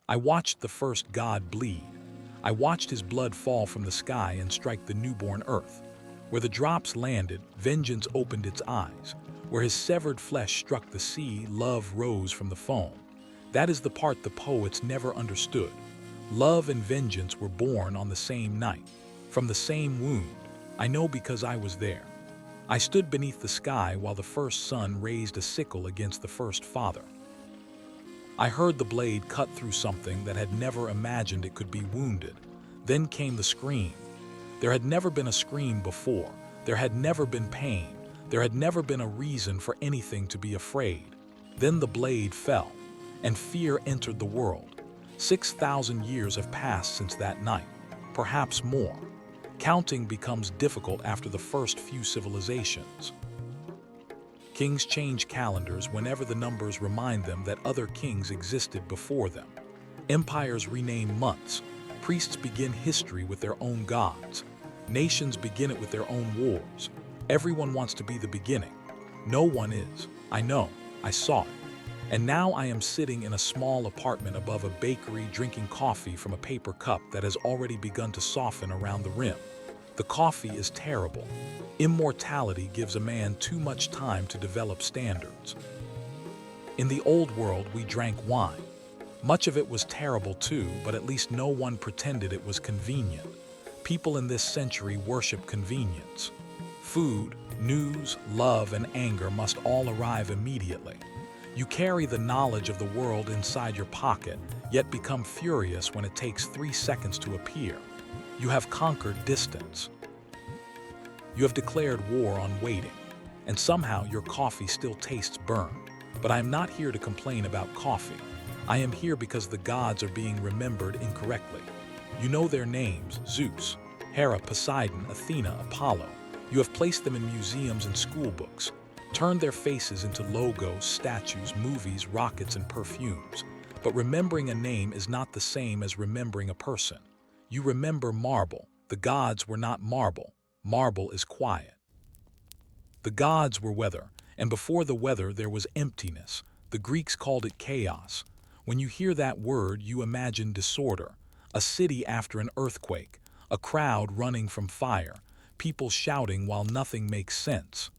I watched the first god bleed. I watched his blood fall from the sky and strike the newborn earth. Where the drops landed, vengeance opened its eyes. Where his severed flesh struck the sea, love rose from the foam. That is the part the poets never understood. Love and vengeance were born on the same night, from the same wound. I know because I was there. I stood beneath the sky while the first son raised a sickle against the first father. I heard the blade cut through something that had never imagined it could be wounded. Then came the scream. There had never been a scream before. There had never been pain. There had never been a reason for anything to be afraid. Then the blade fell, and fear entered the world. 6,000 years have passed since that night, perhaps more. Counting becomes difficult after the first few civilizations. Kings change calendars whenever the numbers remind them that other kings existed before them. Empires rename months. Priests begin history with their own gods. Nations begin it with their own wars. Everyone wants to be the beginning. No one is. I know. I saw it. And now I am sitting in a small apartment above a bakery drinking coffee from a paper cup that has already begun to soften around the rim. The coffee is terrible. Immortality gives a man too much time to develop standards. In the old world, we drank wine. Much of it was terrible too, but at least no one pretended it was convenient. People in this century worship convenience. Food, news, love, and anger must all arrive immediately. You carry the knowledge of the world inside your pocket, yet become furious when it takes 3 seconds to appear. You have conquered distance. You have declared war on waiting, and somehow your coffee still tastes burned. But I am not here to complain about coffee. I am here because the gods are being remembered incorrectly. You know their names: Zeus, Hera, Poseidon, Athena, Apollo. You have placed them in museums and school books, turned their faces into logos, statues, movies, rockets, and perfumes. But remembering a name is not the same as remembering a person. You remember marble. The gods were not marble. Marble is quiet. The gods were weather, and before the weather there was emptiness. The Greeks called it chaos. When you hear that word, you imagine disorder. A city after an earthquake, a crowd running from fire, people shouting while nothing makes sense.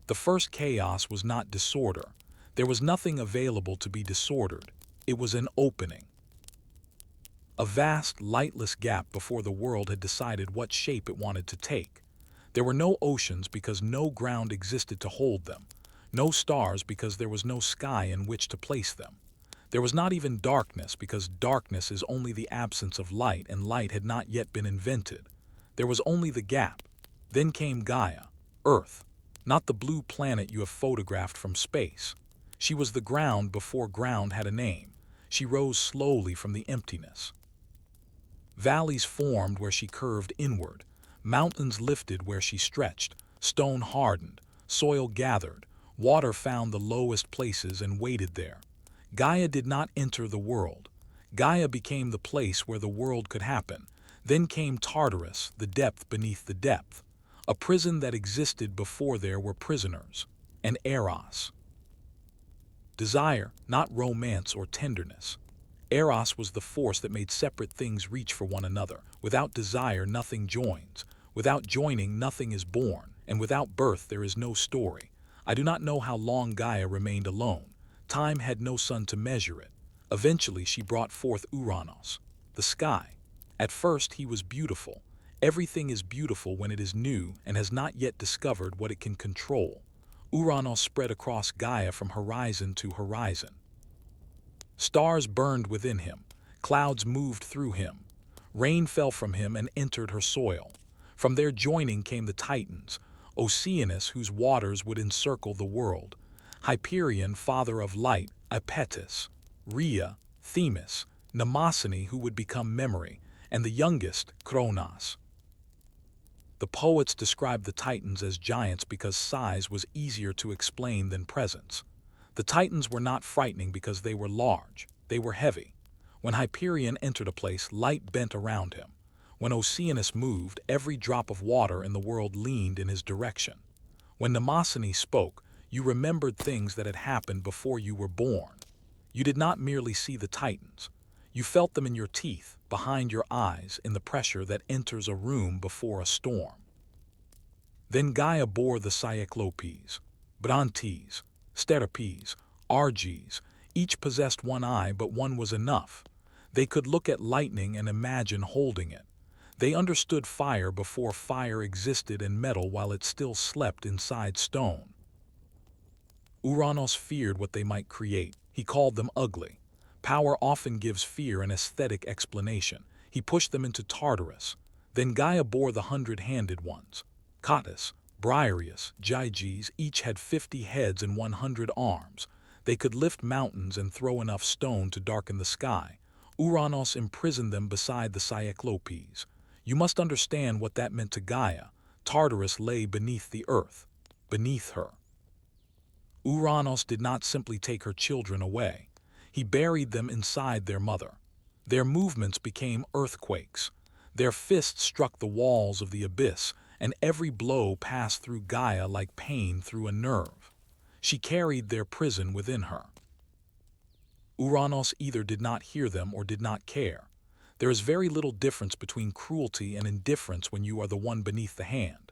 The first chaos was not disorder. There was nothing available to be disordered. It was an opening. A vast, lightless gap before the world had decided what shape it wanted to take. There were no oceans because no ground existed to hold them. No stars because there was no sky in which to place them. There was not even darkness because darkness is only the absence of light, and light had not yet been invented. There was only the gap. Then came Gaia, Earth, not the blue planet you have photographed from space. She was the ground before ground had a name. She rose slowly from the emptiness. Valleys formed where she curved inward. Mountains lifted where she stretched. Stone hardened. Soil gathered. Water found the lowest places and waited there. Gaia did not enter the world. Gaia became the place where the world could happen. Then came Tartarus, the depth beneath the depth. A prison that existed before there were prisoners. And Eros. Desire, not romance or tenderness. Eros was the force that made separate things reach for one another. Without desire, nothing joins. Without joining, nothing is born. And without birth, there is no story. I do not know how long Gaia remained alone. Time had no sun to measure it. Eventually, she brought forth Ouranos, the sky. At first, he was beautiful. Everything is beautiful when it is new and has not yet discovered what it can control. Ouranos spread across Gaia from horizon to horizon. Stars burned within him. Clouds moved through him. Rain fell from him and entered her soil. From their joining came the Titans, Oceanus, whose waters would encircle the world, Hyperion, father of light, Ipetus, Rhea, Themis, Mnemosyne, who would become memory, and the youngest, Kronos. The poets described the Titans as giants because size was easier to explain than presence. The Titans were not frightening because they were large, they were heavy. When Hyperion entered a place, light bent around him. When Oceanus moved, every drop of water in the world leaned in his direction. When Mnemosyne spoke, you remembered things that had happened before you were born. You did not merely see the Titans. You felt them in your teeth, behind your eyes, in the pressure that enters a room before a storm. Then Gaia bore the Cyclopes, Brontes, Steripes, Arges. Each possessed one eye, but one was enough. They could look at lightning and imagine holding it. They understood fire before fire existed and metal while it still slept inside stone. Ouranos feared what they might create. He called them ugly. Power often gives fear an aesthetic explanation. He pushed them into Tartarus. Then Gaia bore the 100-handed ones. Cottus, Briareus, Gyges each had 50 heads and 100 arms. They could lift mountains and throw enough stone to darken the sky. Ouranos imprisoned them beside the Cyclopes. You must understand what that meant to Gaia. Tartarus lay beneath the earth, beneath her. Ouranos did not simply take her children away. He buried them inside their mother. Their movements became earthquakes. Their fists struck the walls of the abyss, and every blow passed through Gaia like pain through a nerve. She carried their prison within her. Ouranos either did not hear them or did not care. There is very little difference between cruelty and indifference when you are the one beneath the hand.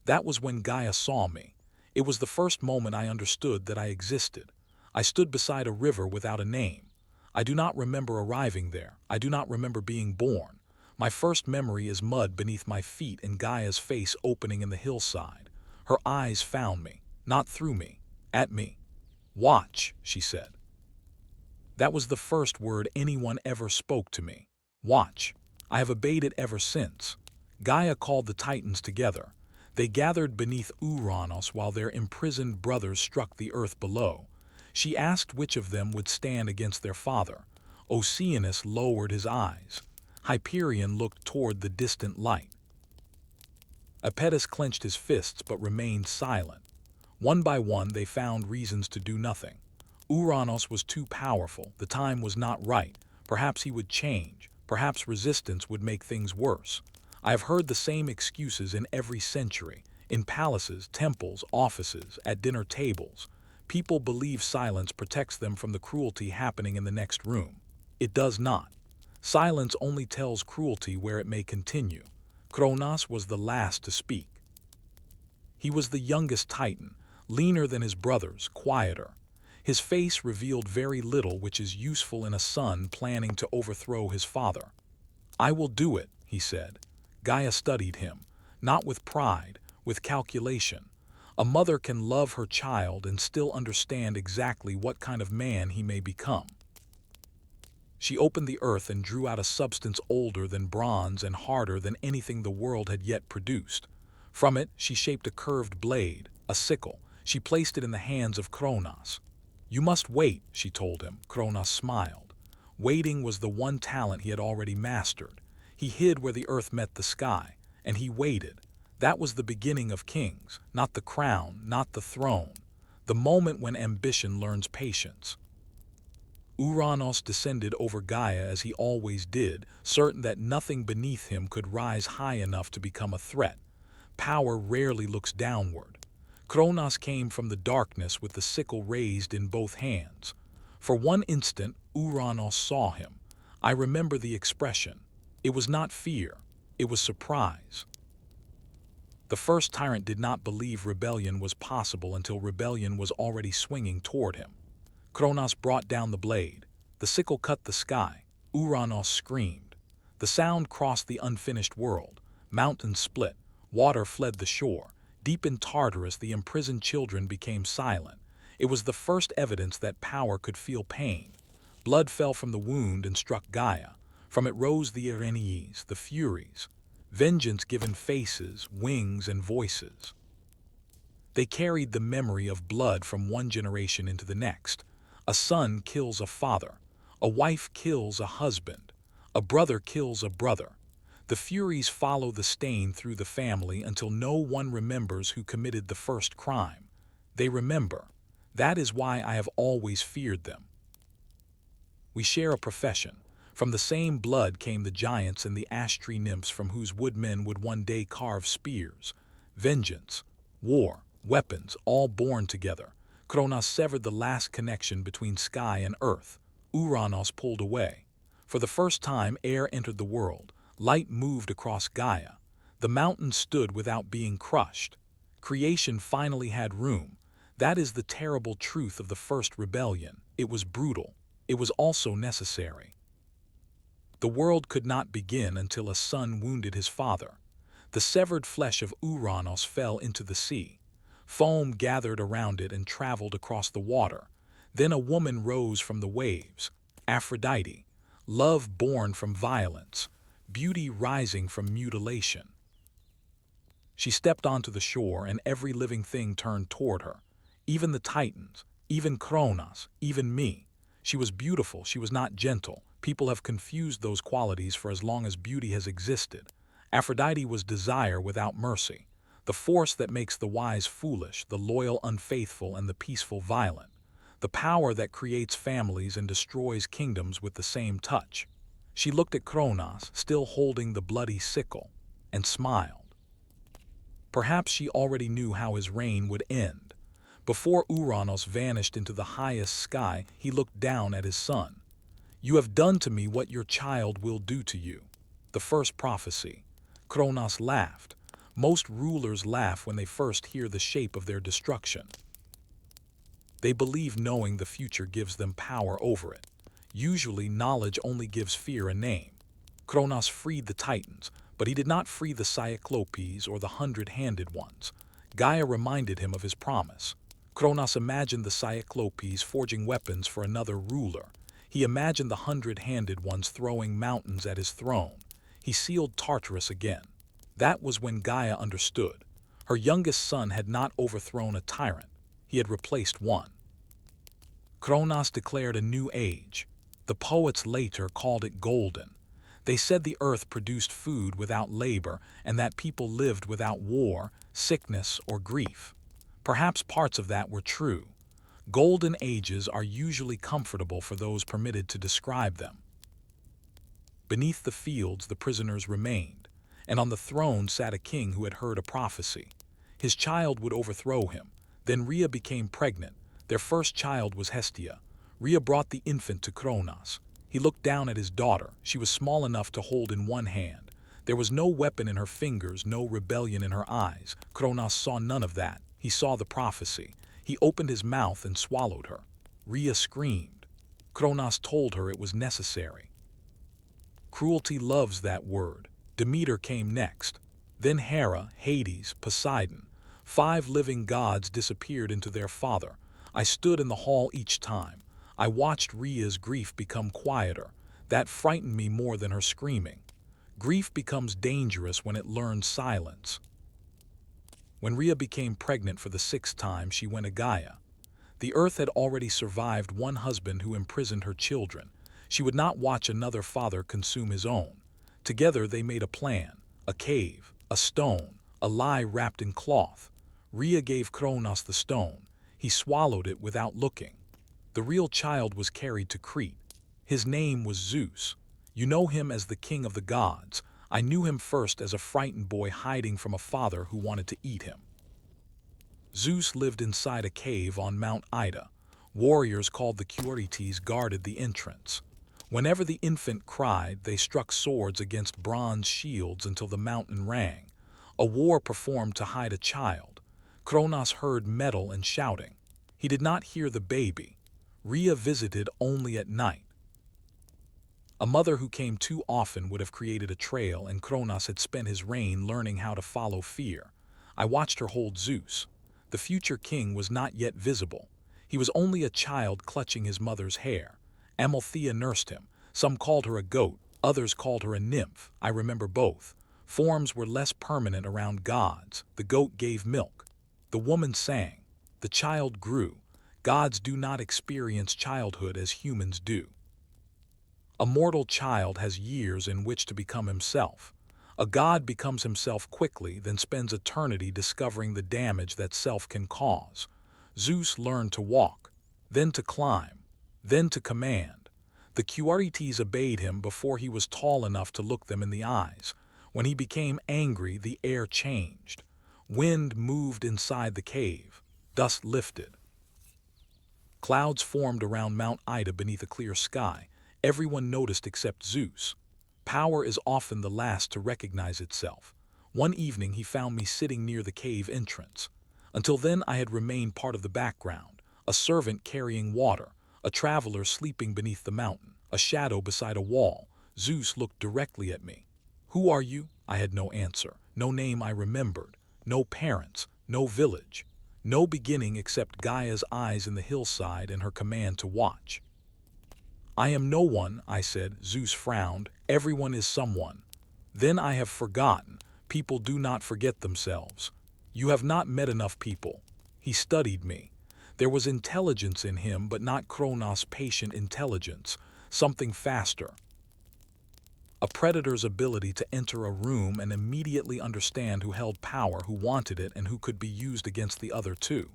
That was when Gaia saw me. It was the first moment I understood that I existed. I stood beside a river without a name. I do not remember arriving there. I do not remember being born. My first memory is mud beneath my feet and Gaia's face opening in the hillside. Her eyes found me, not through me, at me. "Watch," she said. That was the first word anyone ever spoke to me. Watch. I have obeyed it ever since. Gaia called the Titans together. They gathered beneath Ouranos while their imprisoned brothers struck the earth below. She asked which of them would stand against their father. Oceanus lowered his eyes. Hyperion looked toward the distant light. Apetus clenched his fists but remained silent. One by one they found reasons to do nothing. Ouranos was too powerful. The time was not right. Perhaps he would change. Perhaps resistance would make things worse. I have heard the same excuses in every century, in palaces, temples, offices, at dinner tables. People believe silence protects them from the cruelty happening in the next room. It does not. Silence only tells cruelty where it may continue. Kronos was the last to speak. He was the youngest Titan, leaner than his brothers, quieter. His face revealed very little, which is useful in a son planning to overthrow his father. "I will do it," he said. Gaia studied him, not with pride, with calculation. A mother can love her child and still understand exactly what kind of man he may become. She opened the earth and drew out a substance older than bronze and harder than anything the world had yet produced. From it, she shaped a curved blade, a sickle. She placed it in the hands of Kronos. "You must wait," she told him. Kronos smiled. Waiting was the one talent he had already mastered. He hid where the earth met the sky, and he waited. That was the beginning of kings, not the crown, not the throne. The moment when ambition learns patience. Ouranos descended over Gaia as he always did, certain that nothing beneath him could rise high enough to become a threat. Power rarely looks downward. Kronos came from the darkness with the sickle raised in both hands. For one instant, Ouranos saw him. I remember the expression. It was not fear, it was surprise. The first tyrant did not believe rebellion was possible until rebellion was already swinging toward him. Kronos brought down the blade. The sickle cut the sky. Ouranos screamed. The sound crossed the unfinished world. Mountains split. Water fled the shore. Deep in Tartarus, the imprisoned children became silent. It was the first evidence that power could feel pain. Blood fell from the wound and struck Gaia. From it rose the Erinyes, the Furies. Vengeance given faces, wings, and voices. They carried the memory of blood from one generation into the next. A son kills a father. A wife kills a husband. A brother kills a brother. The Furies follow the stain through the family until no one remembers who committed the first crime. They remember. That is why I have always feared them. We share a profession. From the same blood came the giants and the ash tree nymphs from whose woodmen would one day carve spears. Vengeance, war, weapons, all born together. Kronos severed the last connection between sky and earth. Ouranos pulled away. For the first time, air entered the world. Light moved across Gaia. The mountains stood without being crushed. Creation finally had room. That is the terrible truth of the first rebellion. It was brutal. It was also necessary. The world could not begin until a son wounded his father. The severed flesh of Ouranos fell into the sea. Foam gathered around it and traveled across the water. Then a woman rose from the waves, Aphrodite, love born from violence, beauty rising from mutilation. She stepped onto the shore, and every living thing turned toward her. Even the Titans, even Kronos, even me. She was beautiful, she was not gentle. People have confused those qualities for as long as beauty has existed. Aphrodite was desire without mercy, the force that makes the wise foolish, the loyal unfaithful, and the peaceful violent, the power that creates families and destroys kingdoms with the same touch. She looked at Kronos, still holding the bloody sickle, and smiled. Perhaps she already knew how his reign would end. Before Ouranos vanished into the highest sky, he looked down at his son. "You have done to me what your child will do to you." The first prophecy. Kronos laughed. Most rulers laugh when they first hear the shape of their destruction. They believe knowing the future gives them power over it. Usually, knowledge only gives fear a name. Kronos freed the Titans, but he did not free the Cyclopes or the 100-handed ones. Gaia reminded him of his promise. Kronos imagined the Cyclopes forging weapons for another ruler. He imagined the 100-handed ones throwing mountains at his throne. He sealed Tartarus again. That was when Gaia understood. Her youngest son had not overthrown a tyrant. He had replaced one. Kronos declared a new age. The poets later called it golden. They said the earth produced food without labor, and that people lived without war, sickness, or grief. Perhaps parts of that were true. Golden ages are usually comfortable for those permitted to describe them. Beneath the fields the prisoners remained, and on the throne sat a king who had heard a prophecy. His child would overthrow him. Then Rhea became pregnant. Their first child was Hestia. Rhea brought the infant to Kronos. He looked down at his daughter. She was small enough to hold in one hand. There was no weapon in her fingers, no rebellion in her eyes. Kronos saw none of that. He saw the prophecy. He opened his mouth and swallowed her. Rhea screamed. Kronos told her it was necessary. Cruelty loves that word. Demeter came next. Then Hera, Hades, Poseidon. 5 living gods disappeared into their father. I stood in the hall each time. I watched Rhea's grief become quieter. That frightened me more than her screaming. Grief becomes dangerous when it learns silence. When Rhea became pregnant for the 6th time, she went to Gaia. The earth had already survived one husband who imprisoned her children. She would not watch another father consume his own. Together they made a plan, a cave, a stone, a lie wrapped in cloth. Rhea gave Kronos the stone. He swallowed it without looking. The real child was carried to Crete. His name was Zeus. You know him as the king of the gods. I knew him first as a frightened boy hiding from a father who wanted to eat him. Zeus lived inside a cave on Mount Ida. Warriors called the Eurydice guarded the entrance. Whenever the infant cried, they struck swords against bronze shields until the mountain rang. A war performed to hide a child. Kronos heard metal and shouting. He did not hear the baby. Rhea visited only at night. A mother who came too often would have created a trail, and Kronos had spent his reign learning how to follow fear. I watched her hold Zeus. The future king was not yet visible. He was only a child clutching his mother's hair. Amalthea nursed him. Some called her a goat, others called her a nymph. I remember both. Forms were less permanent around gods. The goat gave milk. The woman sang. The child grew. Gods do not experience childhood as humans do. A mortal child has years in which to become himself. A god becomes himself quickly, then spends eternity discovering the damage that self can cause. Zeus learned to walk, then to climb, then to command. The Eurydice obeyed him before he was tall enough to look them in the eyes. When he became angry, the air changed. Wind moved inside the cave. Dust lifted. Clouds formed around Mount Ida beneath a clear sky. Everyone noticed except Zeus. Power is often the last to recognize itself. One evening he found me sitting near the cave entrance. Until then I had remained part of the background, a servant carrying water, a traveler sleeping beneath the mountain, a shadow beside a wall. Zeus looked directly at me. "Who are you?" I had no answer, no name I remembered, no parents, no village, no beginning except Gaia's eyes in the hillside and her command to watch. "I am no one," I said. Zeus frowned. "Everyone is someone." "Then I have forgotten. People do not forget themselves." "You have not met enough people." He studied me. There was intelligence in him, but not Kronos' patient intelligence, something faster. A predator's ability to enter a room and immediately understand who held power, who wanted it, and who could be used against the other too.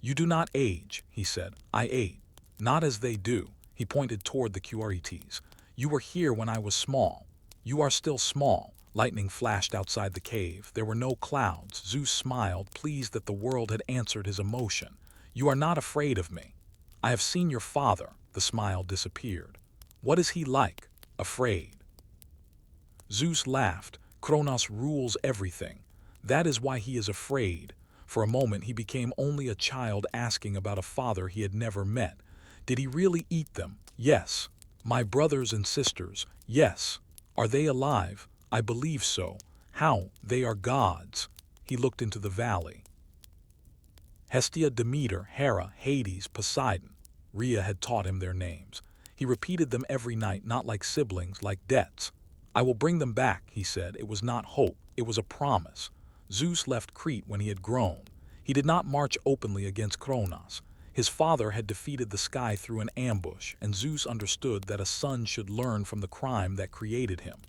"You do not age," he said. "I ate. Not as they do." He pointed toward the Eurydice. "You were here when I was small. You are still small." Lightning flashed outside the cave. There were no clouds. Zeus smiled, pleased that the world had answered his emotion. "You are not afraid of me." "I have seen your father." The smile disappeared. "What is he like?" "Afraid." Zeus laughed. "Kronos rules everything. That is why he is afraid." For a moment he became only a child asking about a father he had never met. "Did he really eat them?" "Yes." "My brothers and sisters?" "Yes." "Are they alive?" "I believe so." "How?" "They are gods." He looked into the valley. Hestia, Demeter, Hera, Hades, Poseidon. Rhea had taught him their names. He repeated them every night, not like siblings, like debts. "I will bring them back," he said. It was not hope, it was a promise. Zeus left Crete when he had grown. He did not march openly against Kronos. His father had defeated the sky through an ambush, and Zeus understood that a son should learn from the crime that created him.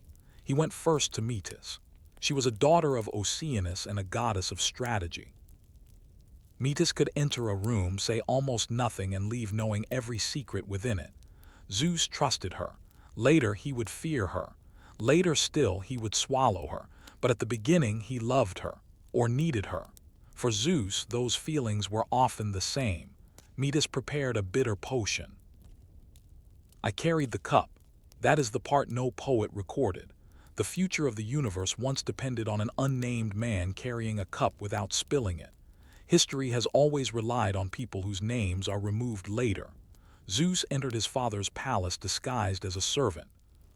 He went first to Metis. She was a daughter of Oceanus and a goddess of strategy. Metis could enter a room, say almost nothing, and leave knowing every secret within it. Zeus trusted her. Later he would fear her. Later still he would swallow her. But at the beginning he loved her, or needed her. For Zeus, those feelings were often the same. Metis prepared a bitter potion. I carried the cup. That is the part no poet recorded. The future of the universe once depended on an unnamed man carrying a cup without spilling it. History has always relied on people whose names are removed later. Zeus entered his father's palace disguised as a servant.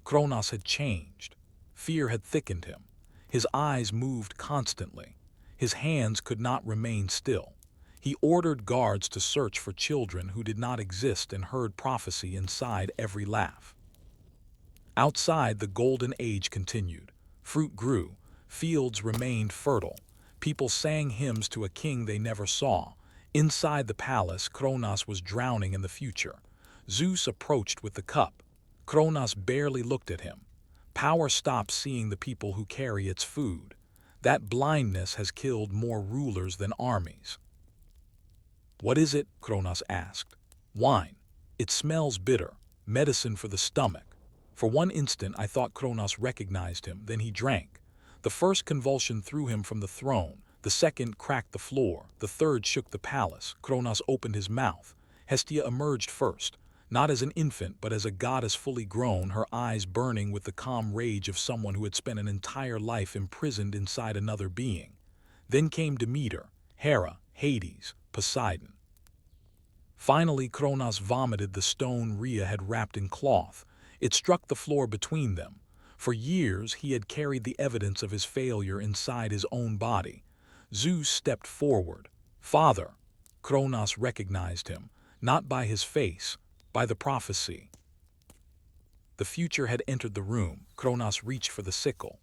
Kronos had changed. Fear had thickened him. His eyes moved constantly. His hands could not remain still. He ordered guards to search for children who did not exist and heard prophecy inside every laugh. Outside, the golden age continued. Fruit grew. Fields remained fertile. People sang hymns to a king they never saw. Inside the palace, Kronos was drowning in the future. Zeus approached with the cup. Kronos barely looked at him. Power stops seeing the people who carry its food. That blindness has killed more rulers than armies. "What is it?" Kronos asked. "Wine. It smells bitter. Medicine for the stomach." For one instant I thought Kronos recognized him, then he drank. The first convulsion threw him from the throne, the second cracked the floor, the third shook the palace. Kronos opened his mouth. Hestia emerged first, not as an infant but as a goddess fully grown, her eyes burning with the calm rage of someone who had spent an entire life imprisoned inside another being. Then came Demeter, Hera, Hades, Poseidon. Finally Kronos vomited the stone Rhea had wrapped in cloth. It struck the floor between them. For years he had carried the evidence of his failure inside his own body. Zeus stepped forward. "Father." Kronos recognized him, not by his face, by the prophecy. The future had entered the room. Kronos reached for the sickle.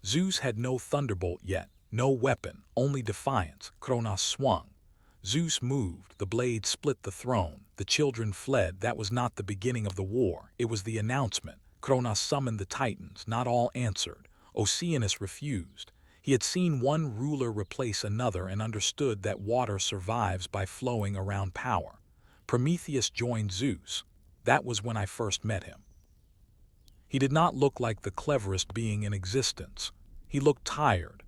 Zeus had no thunderbolt yet, no weapon, only defiance. Kronos swung. Zeus moved. The blade split the throne. The children fled. That was not the beginning of the war. It was the announcement. Kronos summoned the Titans. Not all answered. Oceanus refused. He had seen one ruler replace another and understood that water survives by flowing around power. Prometheus joined Zeus. That was when I first met him. He did not look like the cleverest being in existence. He looked tired.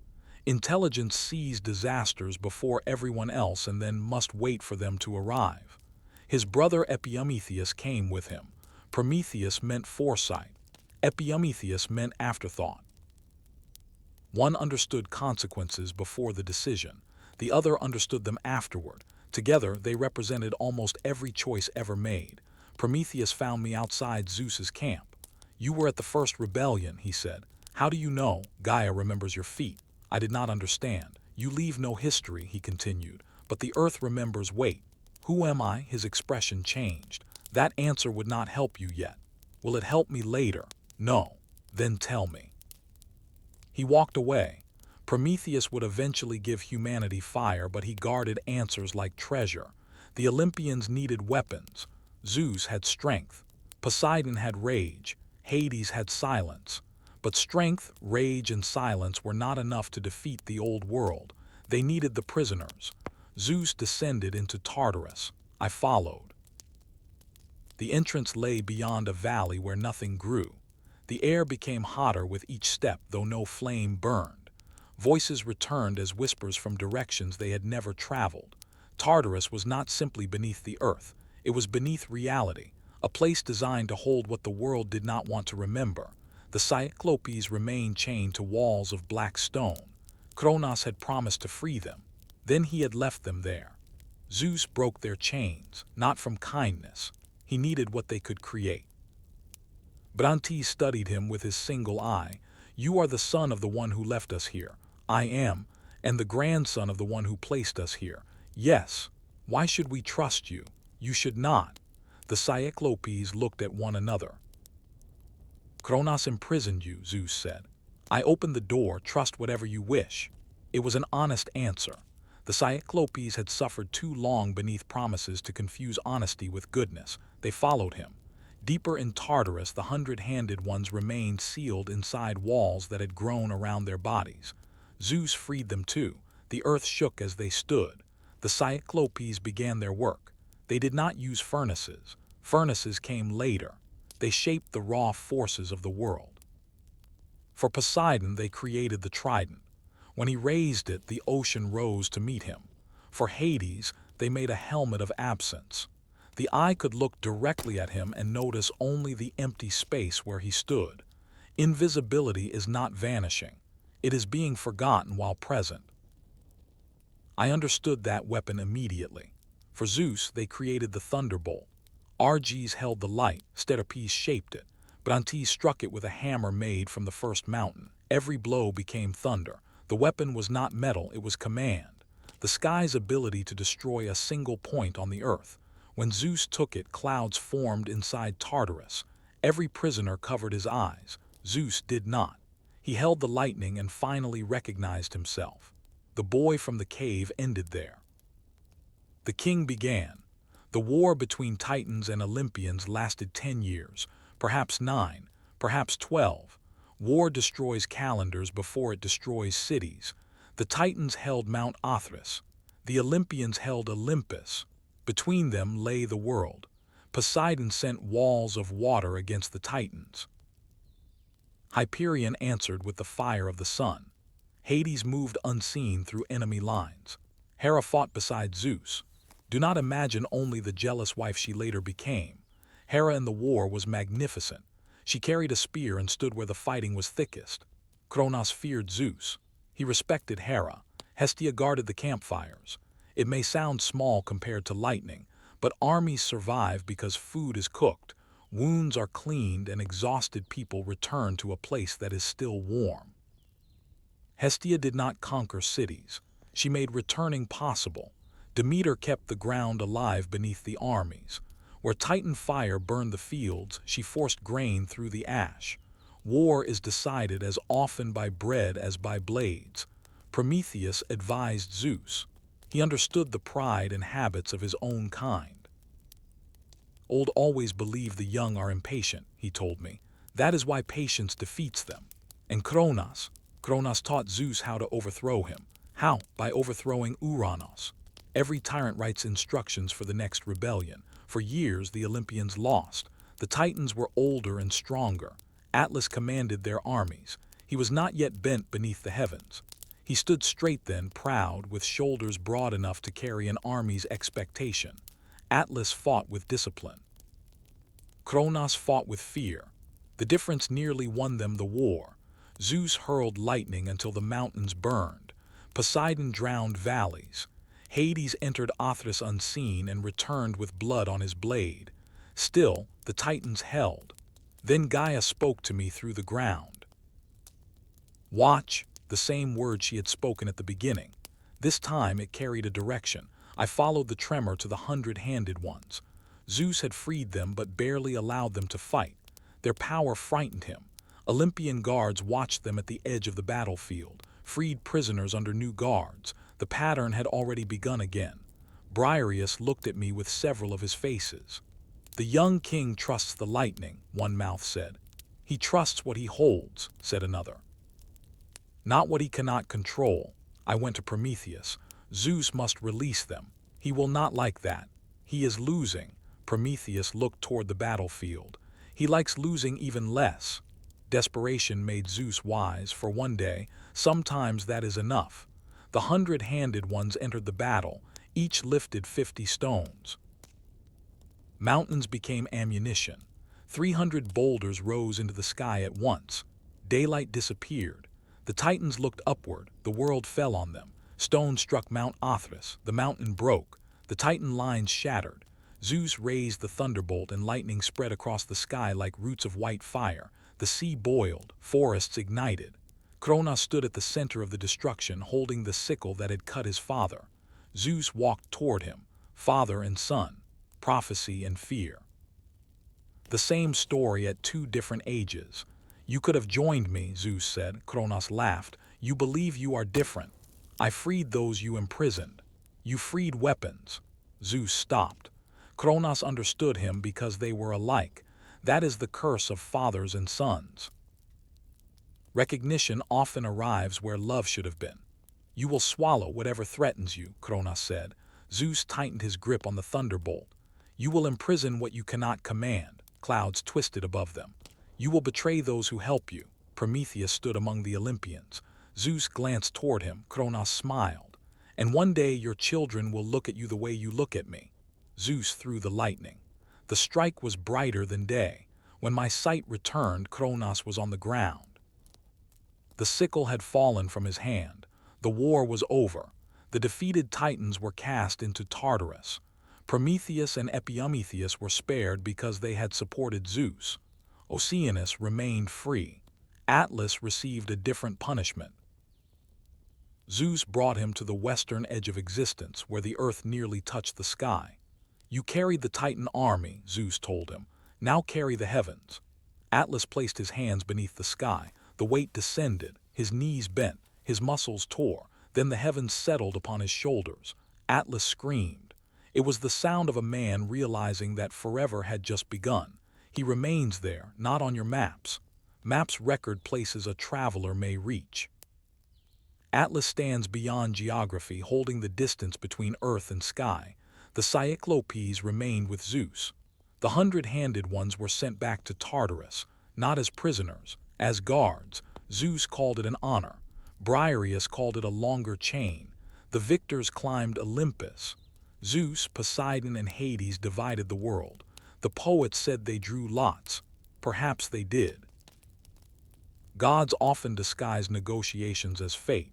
Intelligence sees disasters before everyone else and then must wait for them to arrive. His brother Epimetheus came with him. Prometheus meant foresight. Epimetheus meant afterthought. One understood consequences before the decision. The other understood them afterward. Together, they represented almost every choice ever made. Prometheus found me outside Zeus's camp. "You were at the first rebellion," he said. "How do you know? Gaia remembers your feet." I did not understand. "You leave no history," he continued, "but the earth remembers. Wait. Who am I?" His expression changed. "That answer would not help you yet." "Will it help me later?" "No." "Then tell me." He walked away. Prometheus would eventually give humanity fire, but he guarded answers like treasure. The Olympians needed weapons. Zeus had strength. Poseidon had rage. Hades had silence. But strength, rage, and silence were not enough to defeat the old world. They needed the prisoners. Zeus descended into Tartarus. I followed. The entrance lay beyond a valley where nothing grew. The air became hotter with each step, though no flame burned. Voices returned as whispers from directions they had never traveled. Tartarus was not simply beneath the earth. It was beneath reality, a place designed to hold what the world did not want to remember. The Cyclopes remained chained to walls of black stone. Kronos had promised to free them. Then he had left them there. Zeus broke their chains, not from kindness. He needed what they could create. Brantes studied him with his single eye. "You are the son of the one who left us here." "I am, and the grandson of the one who placed us here." "Yes. Why should we trust you?" "You should not." The Cyclopes looked at one another. "Kronos imprisoned you," Zeus said. "I opened the door. Trust whatever you wish." It was an honest answer. The Cyclopes had suffered too long beneath promises to confuse honesty with goodness. They followed him. Deeper in Tartarus, the 100-handed ones remained sealed inside walls that had grown around their bodies. Zeus freed them too. The earth shook as they stood. The Cyclopes began their work. They did not use furnaces. Furnaces came later. They shaped the raw forces of the world. For Poseidon, they created the trident. When he raised it, the ocean rose to meet him. For Hades, they made a helmet of absence. The eye could look directly at him and notice only the empty space where he stood. Invisibility is not vanishing. It is being forgotten while present. I understood that weapon immediately. For Zeus, they created the thunderbolt. Arges held the light, Steropes shaped it. Brantes struck it with a hammer made from the first mountain. Every blow became thunder. The weapon was not metal, it was command. The sky's ability to destroy a single point on the earth. When Zeus took it, clouds formed inside Tartarus. Every prisoner covered his eyes. Zeus did not. He held the lightning and finally recognized himself. The boy from the cave ended there. The king began. The war between Titans and Olympians lasted 10 years, perhaps 9, perhaps 12. War destroys calendars before it destroys cities. The Titans held Mount Olympus. The Olympians held Olympus. Between them lay the world. Poseidon sent walls of water against the Titans. Hyperion answered with the fire of the sun. Hades moved unseen through enemy lines. Hera fought beside Zeus. Do not imagine only the jealous wife she later became. Hera in the war was magnificent. She carried a spear and stood where the fighting was thickest. Kronos feared Zeus. He respected Hera. Hestia guarded the campfires. It may sound small compared to lightning, but armies survive because food is cooked, wounds are cleaned, and exhausted people return to a place that is still warm. Hestia did not conquer cities. She made returning possible. Demeter kept the ground alive beneath the armies. Where Titan fire burned the fields, she forced grain through the ash. War is decided as often by bread as by blades. Prometheus advised Zeus. He understood the pride and habits of his own kind. "Old always believe the young are impatient," he told me. "That is why patience defeats them." And Kronos taught Zeus how to overthrow him. How? By overthrowing Ouranos. Every tyrant writes instructions for the next rebellion. For years, the Olympians lost. The Titans were older and stronger. Atlas commanded their armies. He was not yet bent beneath the heavens. He stood straight then, proud, with shoulders broad enough to carry an army's expectation. Atlas fought with discipline. Kronos fought with fear. The difference nearly won them the war. Zeus hurled lightning until the mountains burned. Poseidon drowned valleys. Hades entered Othryss unseen and returned with blood on his blade. Still, the Titans held. Then Gaia spoke to me through the ground. Watch, the same word she had spoken at the beginning. This time it carried a direction. I followed the tremor to the 100-handed ones. Zeus had freed them but barely allowed them to fight. Their power frightened him. Olympian guards watched them at the edge of the battlefield, freed prisoners under new guards. The pattern had already begun again. Briareus looked at me with several of his faces. "The young king trusts the lightning," one mouth said. "He trusts what he holds," said another. "Not what he cannot control." I went to Prometheus. "Zeus must release them. He will not like that. He is losing." Prometheus looked toward the battlefield. "He likes losing even less." Desperation made Zeus wise, for one day, sometimes that is enough. The 100-handed ones entered the battle. Each lifted 50 stones. Mountains became ammunition. 300 boulders rose into the sky at once. Daylight disappeared. The Titans looked upward. The world fell on them. Stones struck Mount Olympus. The mountain broke. The Titan lines shattered. Zeus raised the thunderbolt and lightning spread across the sky like roots of white fire. The sea boiled. Forests ignited. Kronos stood at the center of the destruction, holding the sickle that had cut his father. Zeus walked toward him, father and son, prophecy and fear. The same story at 2 different ages. "You could have joined me," Zeus said. Kronos laughed. "You believe you are different. I freed those you imprisoned. You freed weapons." Zeus stopped. Kronos understood him because they were alike. That is the curse of fathers and sons. Recognition often arrives where love should have been. "You will swallow whatever threatens you," Kronos said. Zeus tightened his grip on the thunderbolt. "You will imprison what you cannot command." Clouds twisted above them. "You will betray those who help you." Prometheus stood among the Olympians. Zeus glanced toward him. Kronos smiled. "And one day your children will look at you the way you look at me." Zeus threw the lightning. The strike was brighter than day. When my sight returned, Kronos was on the ground. The sickle had fallen from his hand. The war was over. The defeated Titans were cast into Tartarus. Prometheus and Epimetheus were spared because they had supported Zeus. Oceanus remained free. Atlas received a different punishment. Zeus brought him to the western edge of existence, where the earth nearly touched the sky. "You carried the Titan army," Zeus told him. "Now carry the heavens." Atlas placed his hands beneath the sky. The weight descended. His knees bent. His muscles tore. Then the heavens settled upon his shoulders. Atlas screamed. It was the sound of a man realizing that forever had just begun. He remains there, not on your maps. Maps record places a traveler may reach. Atlas stands beyond geography, holding the distance between earth and sky. The Cyclopes remained with Zeus. The 100-handed ones were sent back to Tartarus, not as prisoners, as guards. Zeus called it an honor. Briareus called it a longer chain. The victors climbed Olympus. Zeus, Poseidon, and Hades divided the world. The poets said they drew lots. Perhaps they did. Gods often disguise negotiations as fate.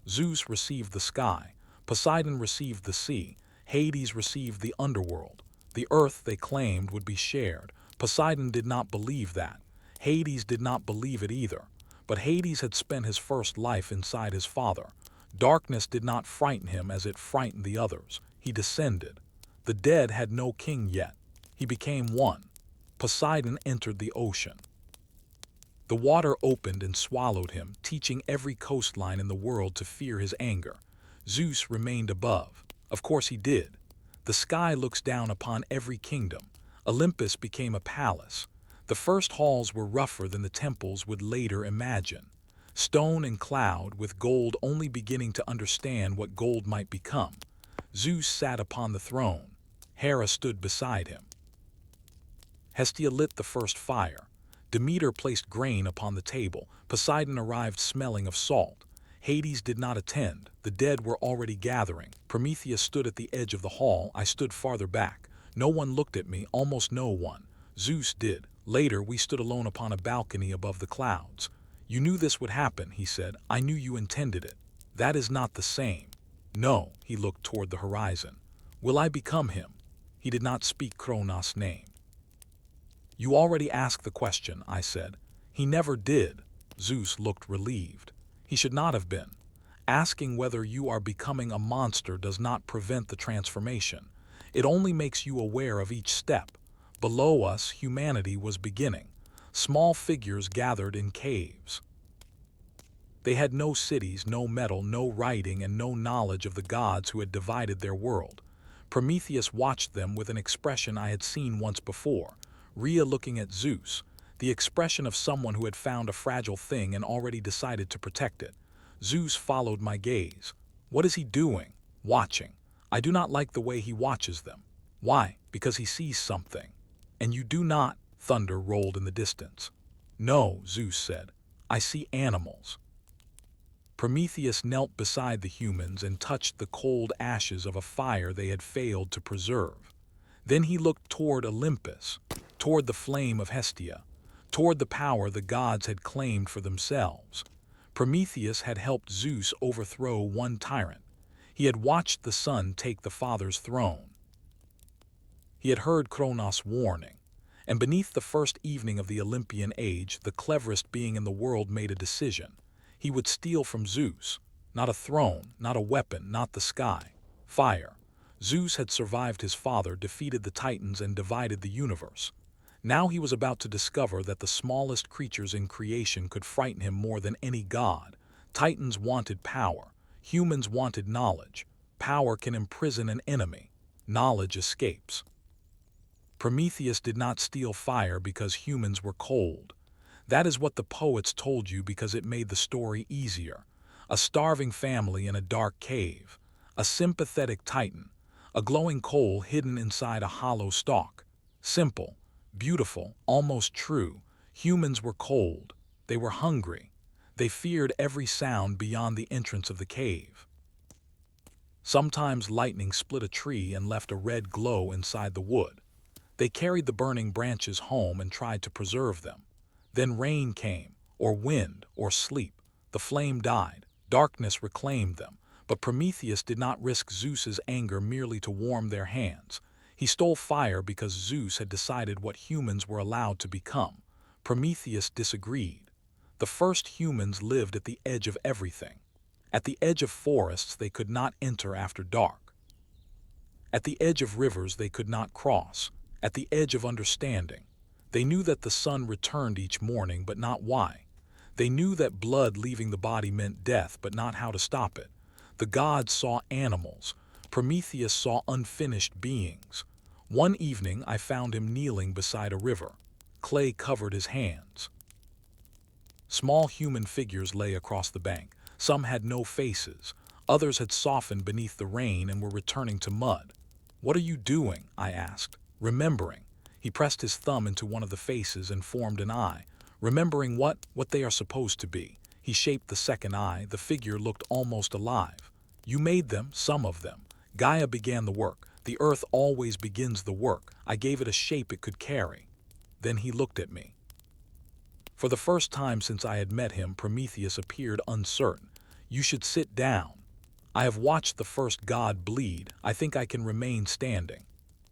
Zeus received the sky. Poseidon received the sea. Hades received the underworld. The earth, they claimed, would be shared. Poseidon did not believe that. Hades did not believe it either. But Hades had spent his first life inside his father. Darkness did not frighten him as it frightened the others. He descended. The dead had no king yet. He became one. Poseidon entered the ocean. The water opened and swallowed him, teaching every coastline in the world to fear his anger. Zeus remained above. Of course he did. The sky looks down upon every kingdom. Olympus became a palace. The first halls were rougher than the temples would later imagine. Stone and cloud, with gold only beginning to understand what gold might become. Zeus sat upon the throne. Hera stood beside him. Hestia lit the first fire. Demeter placed grain upon the table. Poseidon arrived smelling of salt. Hades did not attend. The dead were already gathering. Prometheus stood at the edge of the hall. I stood farther back. No one looked at me, almost no one. Zeus did. Later, we stood alone upon a balcony above the clouds. You knew this would happen, he said. I knew you intended it. That is not the same. No, he looked toward the horizon. Will I become him? He did not speak Kronos' name. You already asked the question, I said. He never did. Zeus looked relieved. He should not have been. Asking whether you are becoming a monster does not prevent the transformation. It only makes you aware of each step. Below us, humanity was beginning. Small figures gathered in caves. They had no cities, no metal, no writing, and no knowledge of the gods who had divided their world. Prometheus watched them with an expression I had seen once before. Rhea looking at Zeus, the expression of someone who had found a fragile thing and already decided to protect it. Zeus followed my gaze. What is he doing? Watching. I do not like the way he watches them. Why? Because he sees something. And you do not. Thunder rolled in the distance. No, Zeus said. I see animals. Prometheus knelt beside the humans and touched the cold ashes of a fire they had failed to preserve. Then he looked toward Olympus, toward the flame of Hestia, toward the power the gods had claimed for themselves. Prometheus had helped Zeus overthrow one tyrant. He had watched the son take the father's throne. He had heard Kronos' warning. And beneath the first evening of the Olympian age, the cleverest being in the world made a decision. He would steal from Zeus. Not a throne, not a weapon, not the sky. Fire. Zeus had survived his father, defeated the Titans, and divided the universe. Now he was about to discover that the smallest creatures in creation could frighten him more than any god. Titans wanted power. Humans wanted knowledge. Power can imprison an enemy. Knowledge escapes. Prometheus did not steal fire because humans were cold. That is what the poets told you because it made the story easier. A starving family in a dark cave. A sympathetic titan. A glowing coal hidden inside a hollow stalk. Simple, beautiful, almost true. Humans were cold. They were hungry. They feared every sound beyond the entrance of the cave. Sometimes lightning split a tree and left a red glow inside the wood. They carried the burning branches home and tried to preserve them. Then rain came, or wind, or sleep. The flame died. Darkness reclaimed them. But Prometheus did not risk Zeus's anger merely to warm their hands. He stole fire because Zeus had decided what humans were allowed to become. Prometheus disagreed. The first humans lived at the edge of everything. At the edge of forests they could not enter after dark. At the edge of rivers they could not cross. At the edge of understanding. They knew that the sun returned each morning, but not why. They knew that blood leaving the body meant death, but not how to stop it. The gods saw animals. Prometheus saw unfinished beings. One evening I found him kneeling beside a river. Clay covered his hands. Small human figures lay across the bank. Some had no faces. Others had softened beneath the rain and were returning to mud. What are you doing? I asked. Remembering. He pressed his thumb into one of the faces and formed an eye. Remembering what they are supposed to be. He shaped the second eye. The figure looked almost alive. You made them, some of them. Gaia began the work. The earth always begins the work. I gave it a shape it could carry. Then he looked at me. For the first time since I had met him, Prometheus appeared uncertain. You should sit down. I have watched the first god bleed. I think I can remain standing.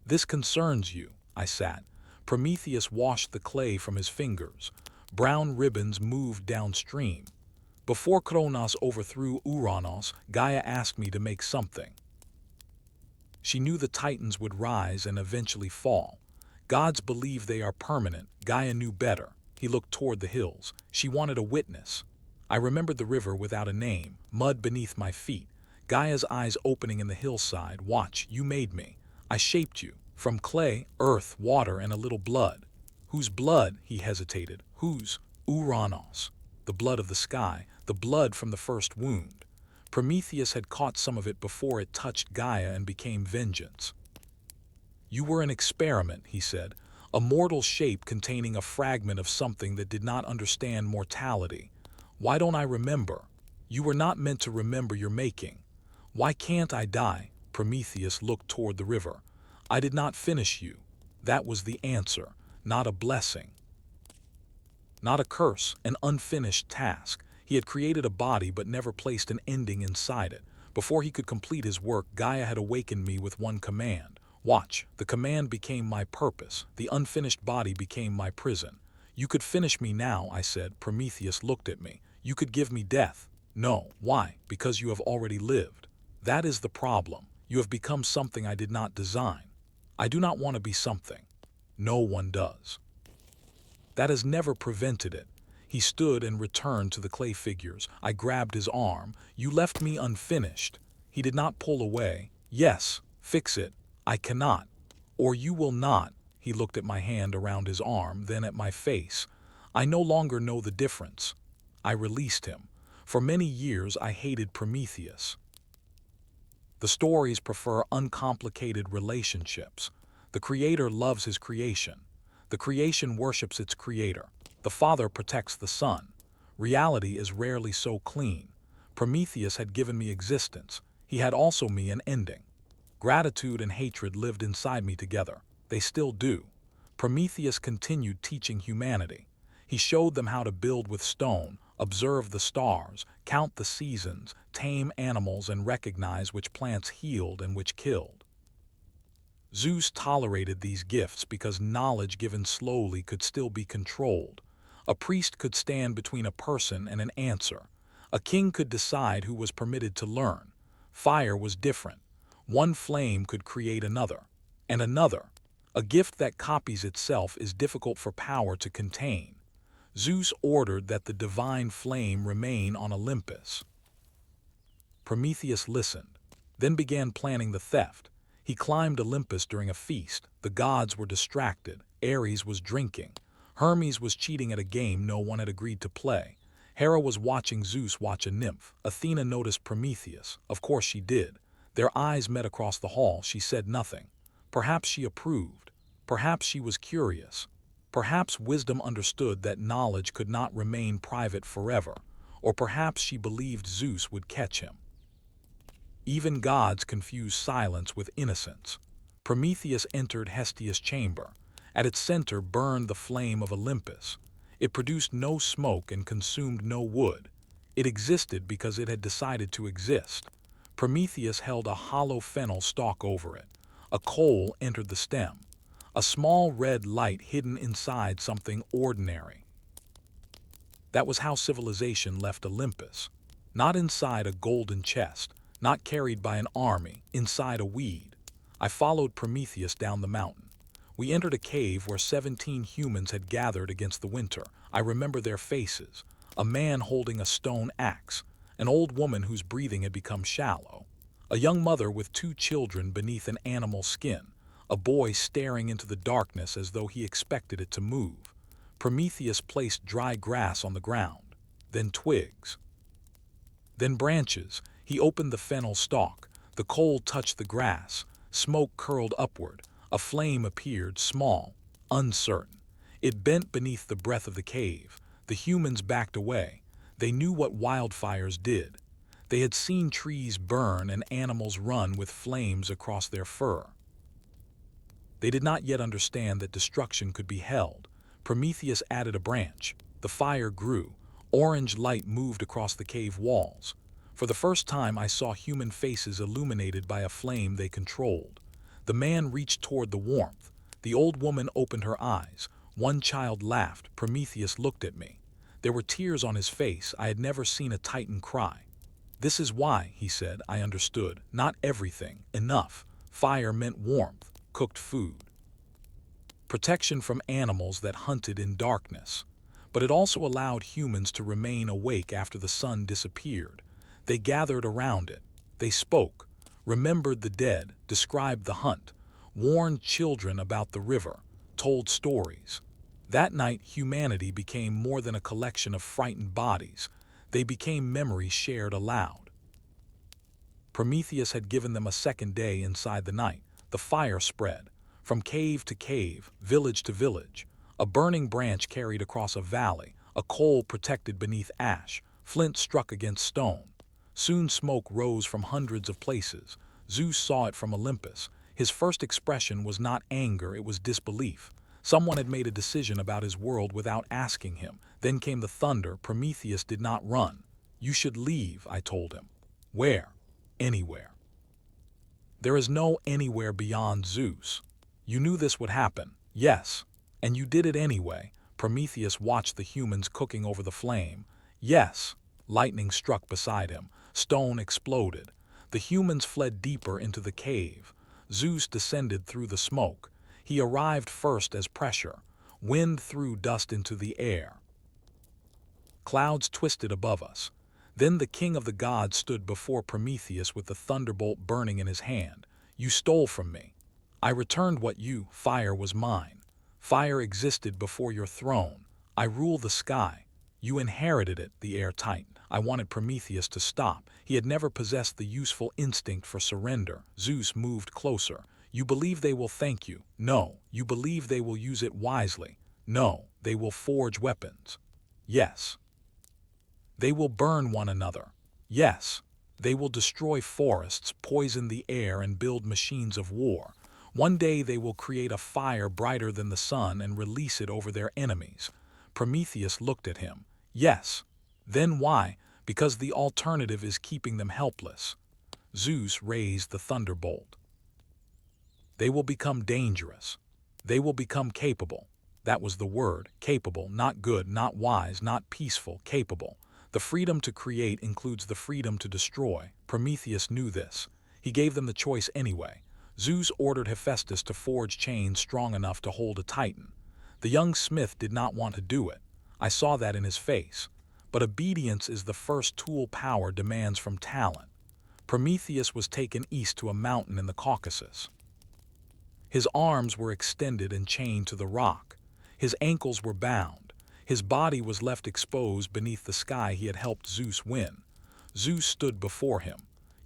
This concerns you. I sat. Prometheus washed the clay from his fingers. Brown ribbons moved downstream. Before Kronos overthrew Ouranos, Gaia asked me to make something. She knew the Titans would rise and eventually fall. Gods believe they are permanent. Gaia knew better. He looked toward the hills. She wanted a witness. I remembered the river without a name, mud beneath my feet. Gaia's eyes opening in the hillside. Watch, you made me. I shaped you. From clay, earth, water, and a little blood. Whose blood? He hesitated. Whose? Ouranos. The blood of the sky. The blood from the first wound. Prometheus had caught some of it before it touched Gaia and became vengeance. You were an experiment, he said. A mortal shape containing a fragment of something that did not understand mortality. Why don't I remember? You were not meant to remember your making. Why can't I die? Prometheus looked toward the river. I did not finish you. That was the answer. not a blessing. Not a curse, an unfinished task. He had created a body but never placed an ending inside it. Before he could complete his work, Gaia had awakened me with one command. Watch. The command became my purpose. The unfinished body became my prison. You could finish me now, I said. Prometheus looked at me. You could give me death. No. Why? Because you have already lived. That is the problem. You have become something I did not design. I do not want to be something. No one does. That has never prevented it. He stood and returned to the clay figures. I grabbed his arm. You left me unfinished. He did not pull away. Yes, fix it. I cannot. Or you will not. He looked at my hand around his arm, then at my face. I no longer know the difference. I released him. For many years I hated Prometheus. The stories prefer uncomplicated relationships. The creator loves his creation. The creation worships its creator. The father protects the son. Reality is rarely so clean. Prometheus had given me existence. He had also me an ending. Gratitude and hatred lived inside me together. They still do. Prometheus continued teaching humanity. He showed them how to build with stone, observe the stars, count the seasons, tame animals, and recognize which plants healed and which killed. Zeus tolerated these gifts because knowledge given slowly could still be controlled. A priest could stand between a person and an answer. A king could decide who was permitted to learn. Fire was different. One flame could create another, and another. A gift that copies itself is difficult for power to contain. Zeus ordered that the divine flame remain on Olympus. Prometheus listened, then began planning the theft. He climbed Olympus during a feast. The gods were distracted. Ares was drinking. Hermes was cheating at a game no one had agreed to play. Hera was watching Zeus watch a nymph. Athena noticed Prometheus. Of course she did. Their eyes met across the hall. She said nothing. Perhaps she approved. Perhaps she was curious. Perhaps wisdom understood that knowledge could not remain private forever. Or perhaps she believed Zeus would catch him. Even gods confuse silence with innocence. Prometheus entered Hestia's chamber. At its center burned the flame of Olympus. It produced no smoke and consumed no wood. It existed because it had decided to exist. Prometheus held a hollow fennel stalk over it. A coal entered the stem. A small red light hidden inside something ordinary. That was how civilization left Olympus. Not inside a golden chest, not carried by an army, inside a weed. I followed Prometheus down the mountain. We entered a cave where 17 humans had gathered against the winter. I remember their faces. A man holding a stone axe. An old woman whose breathing had become shallow. A young mother with 2 children beneath an animal skin. A boy staring into the darkness as though he expected it to move. Prometheus placed dry grass on the ground. Then twigs. Then branches. He opened the fennel stalk. The coal touched the grass. Smoke curled upward. A flame appeared, small, uncertain. It bent beneath the breath of the cave. The humans backed away. They knew what wildfires did. They had seen trees burn and animals run with flames across their fur. They did not yet understand that destruction could be held. Prometheus added a branch. The fire grew. Orange light moved across the cave walls. For the first time I saw human faces illuminated by a flame they controlled. The man reached toward the warmth. The old woman opened her eyes. One child laughed. Prometheus looked at me. There were tears on his face. I had never seen a titan cry. This is why, he said. I understood. Not everything. Enough. Fire meant warmth, cooked food. Protection from animals that hunted in darkness. But it also allowed humans to remain awake after the sun disappeared. They gathered around it. They spoke. Remembered the dead, described the hunt, warned children about the river, told stories. That night, humanity became more than a collection of frightened bodies. They became memories shared aloud. Prometheus had given them a second day inside the night. The fire spread. From cave to cave, village to village. A burning branch carried across a valley, a coal protected beneath ash, flint struck against stone. Soon smoke rose from hundreds of places. Zeus saw it from Olympus. His first expression was not anger, it was disbelief. Someone had made a decision about his world without asking him. Then came the thunder. Prometheus did not run. You should leave, I told him. Where? Anywhere. There is no anywhere beyond Zeus. You knew this would happen, yes, and you did it anyway. Prometheus watched the humans cooking over the flame. Yes, lightning struck beside him. Stone exploded. The humans fled deeper into the cave. Zeus descended through the smoke. He arrived first as pressure. Wind threw dust into the air. Clouds twisted above us. Then the king of the gods stood before Prometheus with the thunderbolt burning in his hand. You stole from me. I returned what you, fire was mine. Fire existed before your throne. I rule the sky. You inherited it, the air tightened. I wanted Prometheus to stop. He had never possessed the useful instinct for surrender. Zeus moved closer. You believe they will thank you. No, you believe they will use it wisely. No, they will forge weapons. Yes. They will burn one another. Yes. They will destroy forests, poison the air, and build machines of war. One day they will create a fire brighter than the sun and release it over their enemies. Prometheus looked at him. Yes. Then why? Because the alternative is keeping them helpless. Zeus raised the thunderbolt. They will become dangerous. They will become capable. That was the word, capable, not good, not wise, not peaceful, capable. The freedom to create includes the freedom to destroy. Prometheus knew this. He gave them the choice anyway. Zeus ordered Hephaestus to forge chains strong enough to hold a titan. The young smith did not want to do it. I saw that in his face. But obedience is the first tool power demands from talent. Prometheus was taken east to a mountain in the Caucasus. His arms were extended and chained to the rock. His ankles were bound. His body was left exposed beneath the sky he had helped Zeus win. Zeus stood before him.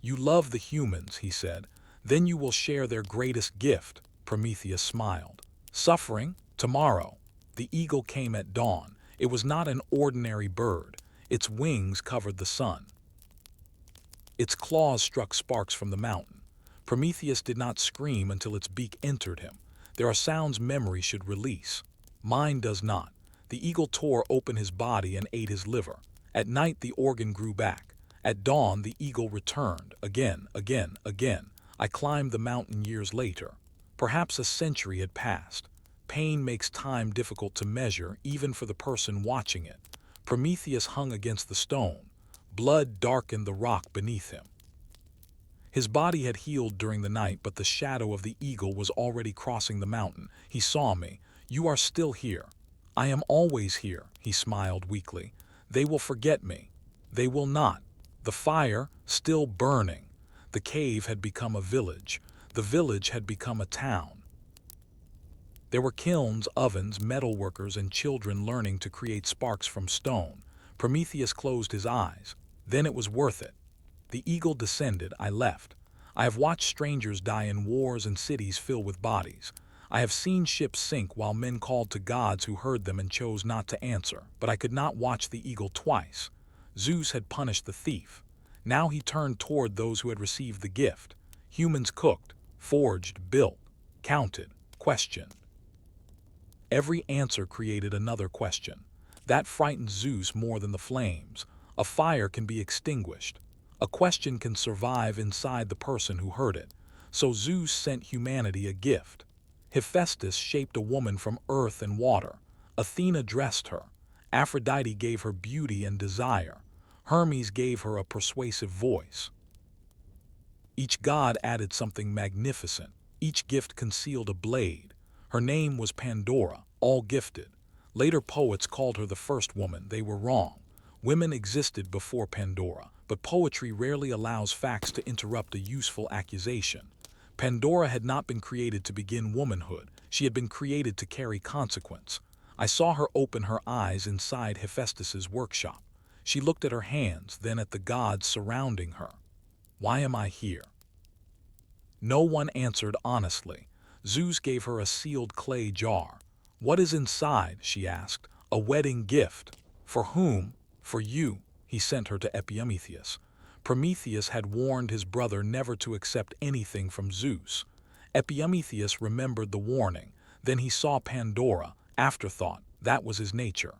You love the humans, he said. Then you will share their greatest gift. Prometheus smiled. Suffering? Tomorrow. The eagle came at dawn. It was not an ordinary bird. Its wings covered the sun. Its claws struck sparks from the mountain. Prometheus did not scream until its beak entered him. There are sounds memory should release. Mine does not. The eagle tore open his body and ate his liver. At night the organ grew back. At dawn the eagle returned, again. I climbed the mountain years later. Perhaps a century had passed. Pain makes time difficult to measure, even for the person watching it. Prometheus hung against the stone. Blood darkened the rock beneath him. His body had healed during the night, but the shadow of the eagle was already crossing the mountain. He saw me. You are still here. I am always here, he smiled weakly. They will forget me. They will not. The fire, still burning. The cave had become a village. The village had become a town. There were kilns, ovens, metalworkers, and children learning to create sparks from stone. Prometheus closed his eyes. Then it was worth it. The eagle descended. I left. I have watched strangers die in wars and cities filled with bodies. I have seen ships sink while men called to gods who heard them and chose not to answer. But I could not watch the eagle twice. Zeus had punished the thief. Now he turned toward those who had received the gift. Humans cooked, forged, built, counted, questioned. Every answer created another question. That frightened Zeus more than the flames. A fire can be extinguished. A question can survive inside the person who heard it. So Zeus sent humanity a gift. Hephaestus shaped a woman from earth and water. Athena dressed her. Aphrodite gave her beauty and desire. Hermes gave her a persuasive voice. Each god added something magnificent. Each gift concealed a blade. Her name was Pandora, all gifted. Later poets called her the first woman. They were wrong. Women existed before Pandora, but poetry rarely allows facts to interrupt a useful accusation. Pandora had not been created to begin womanhood. She had been created to carry consequence. I saw her open her eyes inside Hephaestus's workshop. She looked at her hands, then at the gods surrounding her. Why am I here? No one answered honestly. Zeus gave her a sealed clay jar. What is inside? She asked. A wedding gift. For whom? For you. He sent her to Epimetheus. Prometheus had warned his brother never to accept anything from Zeus. Epimetheus remembered the warning. Then he saw Pandora, afterthought, that was his nature.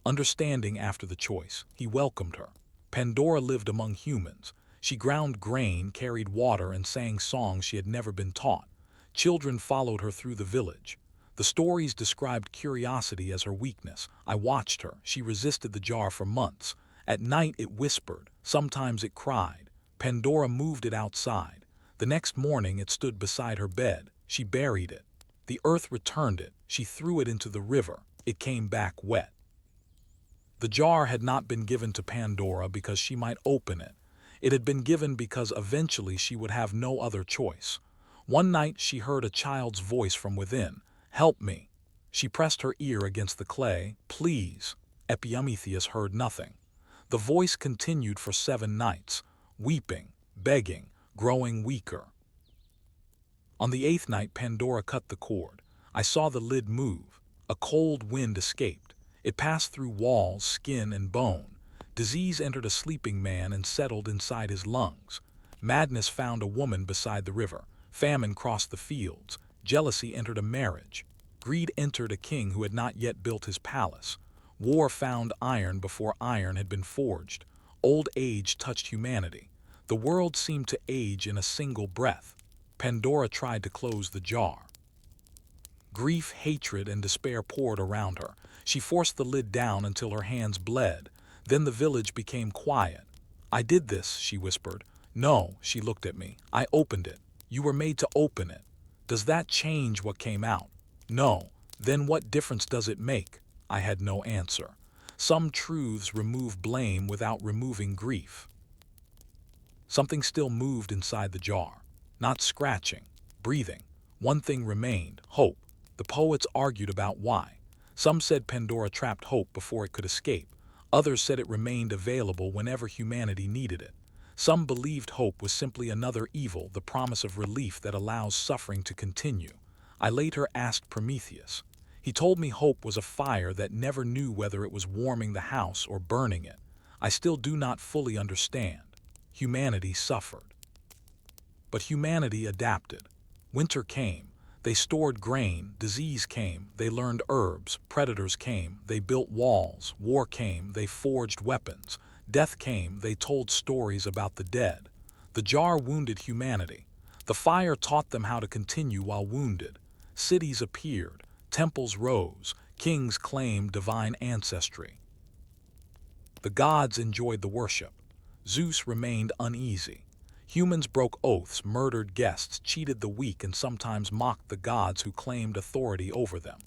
Understanding after the choice, he welcomed her. Pandora lived among humans. She ground grain, carried water, and sang songs she had never been taught. Children followed her through the village. The stories described curiosity as her weakness. I watched her. She resisted the jar for months. At night it whispered. Sometimes it cried. Pandora moved it outside. The next morning it stood beside her bed. She buried it. The earth returned it. She threw it into the river. It came back wet. The jar had not been given to Pandora because she might open it. It had been given because eventually she would have no other choice. One night she heard a child's voice from within. "Help me." She pressed her ear against the clay. "Please." Epimetheus heard nothing. The voice continued for 7 nights, weeping, begging, growing weaker. On the 8th night Pandora cut the cord. I saw the lid move. A cold wind escaped. It passed through walls, skin, and bone. Disease entered a sleeping man and settled inside his lungs. Madness found a woman beside the river. Famine crossed the fields. Jealousy entered a marriage. Greed entered a king who had not yet built his palace. War found iron before iron had been forged. Old age touched humanity. The world seemed to age in a single breath. Pandora tried to close the jar. Grief, hatred, and despair poured around her. She forced the lid down until her hands bled. Then the village became quiet. "I did this," she whispered. "No," she looked at me. "I opened it. You were made to open it. Does that change what came out?" "No." "Then what difference does it make?" I had no answer. Some truths remove blame without removing grief. Something still moved inside the jar. Not scratching, breathing. One thing remained, hope. The poets argued about why. Some said Pandora trapped hope before it could escape. Others said it remained available whenever humanity needed it. Some believed hope was simply another evil, the promise of relief that allows suffering to continue. I later asked Prometheus. He told me hope was a fire that never knew whether it was warming the house or burning it. I still do not fully understand. Humanity suffered. But humanity adapted. Winter came. They stored grain. Disease came. They learned herbs. Predators came. They built walls. War came. They forged weapons. Death came. They told stories about the dead. The jar wounded humanity. The fire taught them how to continue while wounded. Cities appeared. Temples rose. Kings claimed divine ancestry. The gods enjoyed the worship. Zeus remained uneasy. Humans broke oaths, murdered guests, cheated the weak, and sometimes mocked the gods who claimed authority over them.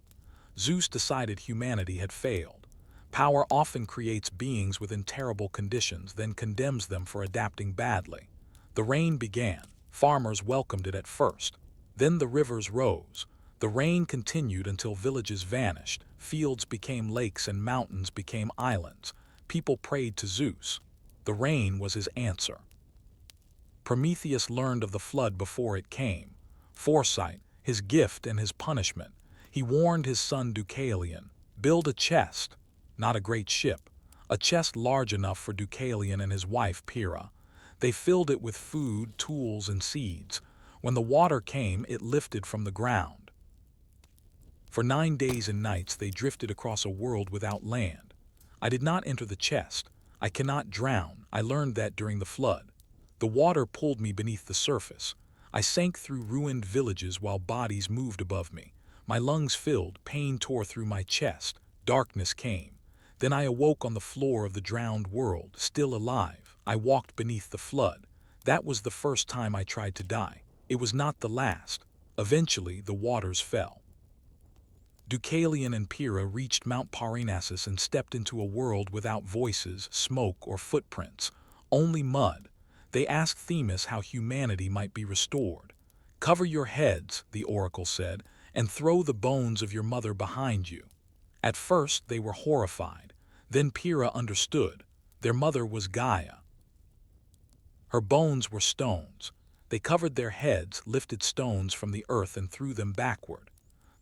Zeus decided humanity had failed. Power often creates beings within terrible conditions, then condemns them for adapting badly. The rain began. Farmers welcomed it at first. Then the rivers rose. The rain continued until villages vanished. Fields became lakes and mountains became islands. People prayed to Zeus. The rain was his answer. Prometheus learned of the flood before it came. Foresight, his gift and his punishment. He warned his son Deucalion, "Build a chest, not a great ship, a chest large enough for Deucalion and his wife Hera." They filled it with food, tools, and seeds. When the water came, it lifted from the ground. For 9 days and nights they drifted across a world without land. I did not enter the chest. I cannot drown. I learned that during the flood. The water pulled me beneath the surface. I sank through ruined villages while bodies moved above me. My lungs filled, pain tore through my chest, darkness came. Then I awoke on the floor of the drowned world, still alive. I walked beneath the flood. That was the first time I tried to die. It was not the last. Eventually, the waters fell. Deucalion and Hera reached Mount Parnassus and stepped into a world without voices, smoke, or footprints, only mud. They asked Themis how humanity might be restored. "Cover your heads," the oracle said, "and throw the bones of your mother behind you." At first they were horrified. Then Hera understood. Their mother was Gaia. Her bones were stones. They covered their heads, lifted stones from the earth and threw them backward.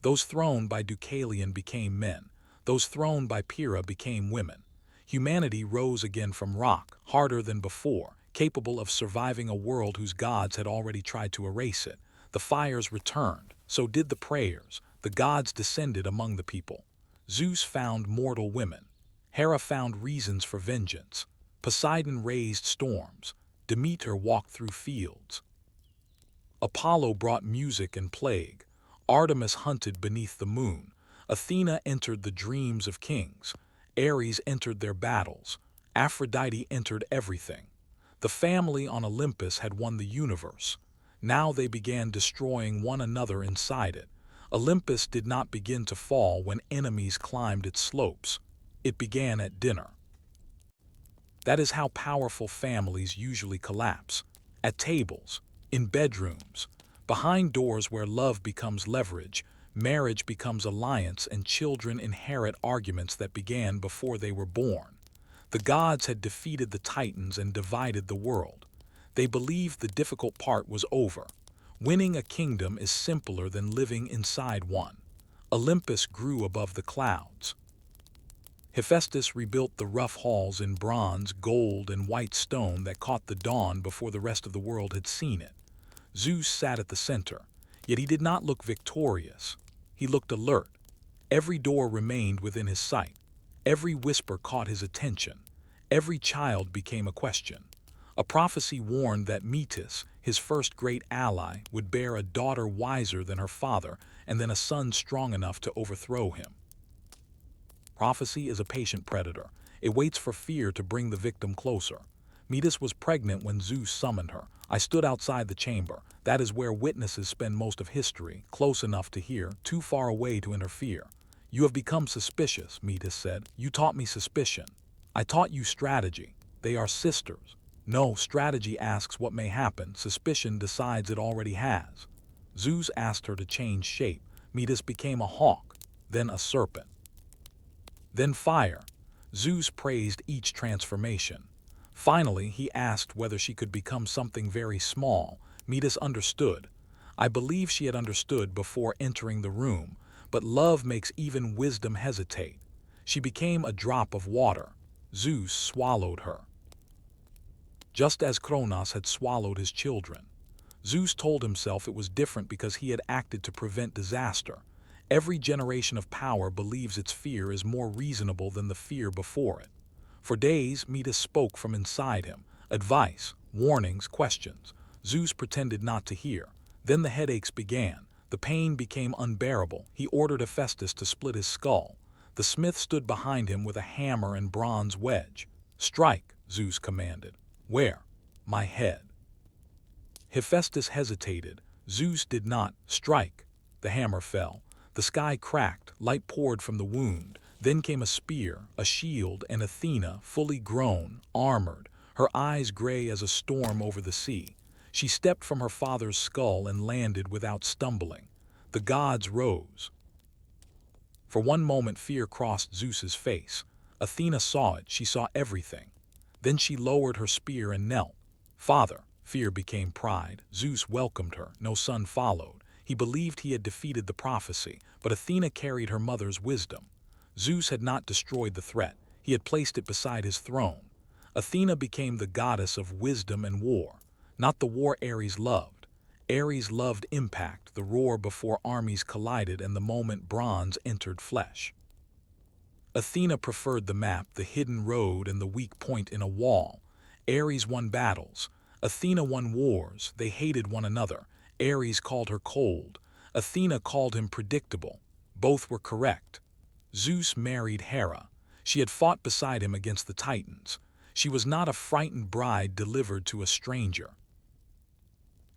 Those thrown by Deucalion became men. Those thrown by Hera became women. Humanity rose again from rock, harder than before, capable of surviving a world whose gods had already tried to erase it. The fires returned. So did the prayers. The gods descended among the people. Zeus found mortal women. Hera found reasons for vengeance. Poseidon raised storms. Demeter walked through fields. Apollo brought music and plague. Artemis hunted beneath the moon. Athena entered the dreams of kings. Ares entered their battles. Aphrodite entered everything. The family on Olympus had won the universe. Now they began destroying one another inside it. Olympus did not begin to fall when enemies climbed its slopes. It began at dinner. That is how powerful families usually collapse. At tables, in bedrooms, behind doors where love becomes leverage, marriage becomes alliance, and children inherit arguments that began before they were born. The gods had defeated the Titans and divided the world. They believed the difficult part was over. Winning a kingdom is simpler than living inside one. Olympus grew above the clouds. Hephaestus rebuilt the rough halls in bronze, gold, and white stone that caught the dawn before the rest of the world had seen it. Zeus sat at the center, yet he did not look victorious. He looked alert. Every door remained within his sight. Every whisper caught his attention. Every child became a question. A prophecy warned that Metis, his first great ally, would bear a daughter wiser than her father and then a son strong enough to overthrow him. Prophecy is a patient predator. It waits for fear to bring the victim closer. Metis was pregnant when Zeus summoned her. I stood outside the chamber. That is where witnesses spend most of history, close enough to hear, too far away to interfere. You have become suspicious, Metis said. You taught me suspicion. I taught you strategy. They are sisters. No, strategy asks what may happen. Suspicion decides it already has. Zeus asked her to change shape. Metis became a hawk, then a serpent. Then fire. Zeus praised each transformation. Finally, he asked whether she could become something very small. Metis understood. I believe she had understood before entering the room, but love makes even wisdom hesitate. She became a drop of water. Zeus swallowed her, just as Kronos had swallowed his children. Zeus told himself it was different because he had acted to prevent disaster. Every generation of power believes its fear is more reasonable than the fear before it. For days, Metis spoke from inside him. Advice, warnings, questions. Zeus pretended not to hear. Then the headaches began. The pain became unbearable. He ordered Hephaestus to split his skull. The smith stood behind him with a hammer and bronze wedge. Strike, Zeus commanded. Where? My head. Hephaestus hesitated. Zeus did not strike. The hammer fell. The sky cracked, light poured from the wound. Then came a spear, a shield, and Athena, fully grown, armored, her eyes gray as a storm over the sea. She stepped from her father's skull and landed without stumbling. The gods rose. For one moment fear crossed Zeus's face. Athena saw it, she saw everything. Then she lowered her spear and knelt. Father. Fear became pride. Zeus welcomed her. No son followed. He believed he had defeated the prophecy, but Athena carried her mother's wisdom. Zeus had not destroyed the threat. He had placed it beside his throne. Athena became the goddess of wisdom and war, not the war Ares loved. Ares loved impact, the roar before armies collided and the moment bronze entered flesh. Athena preferred the map, the hidden road, and the weak point in a wall. Ares won battles. Athena won wars. They hated one another. Ares called her cold. Athena called him predictable. Both were correct. Zeus married Hera. She had fought beside him against the Titans. She was not a frightened bride delivered to a stranger.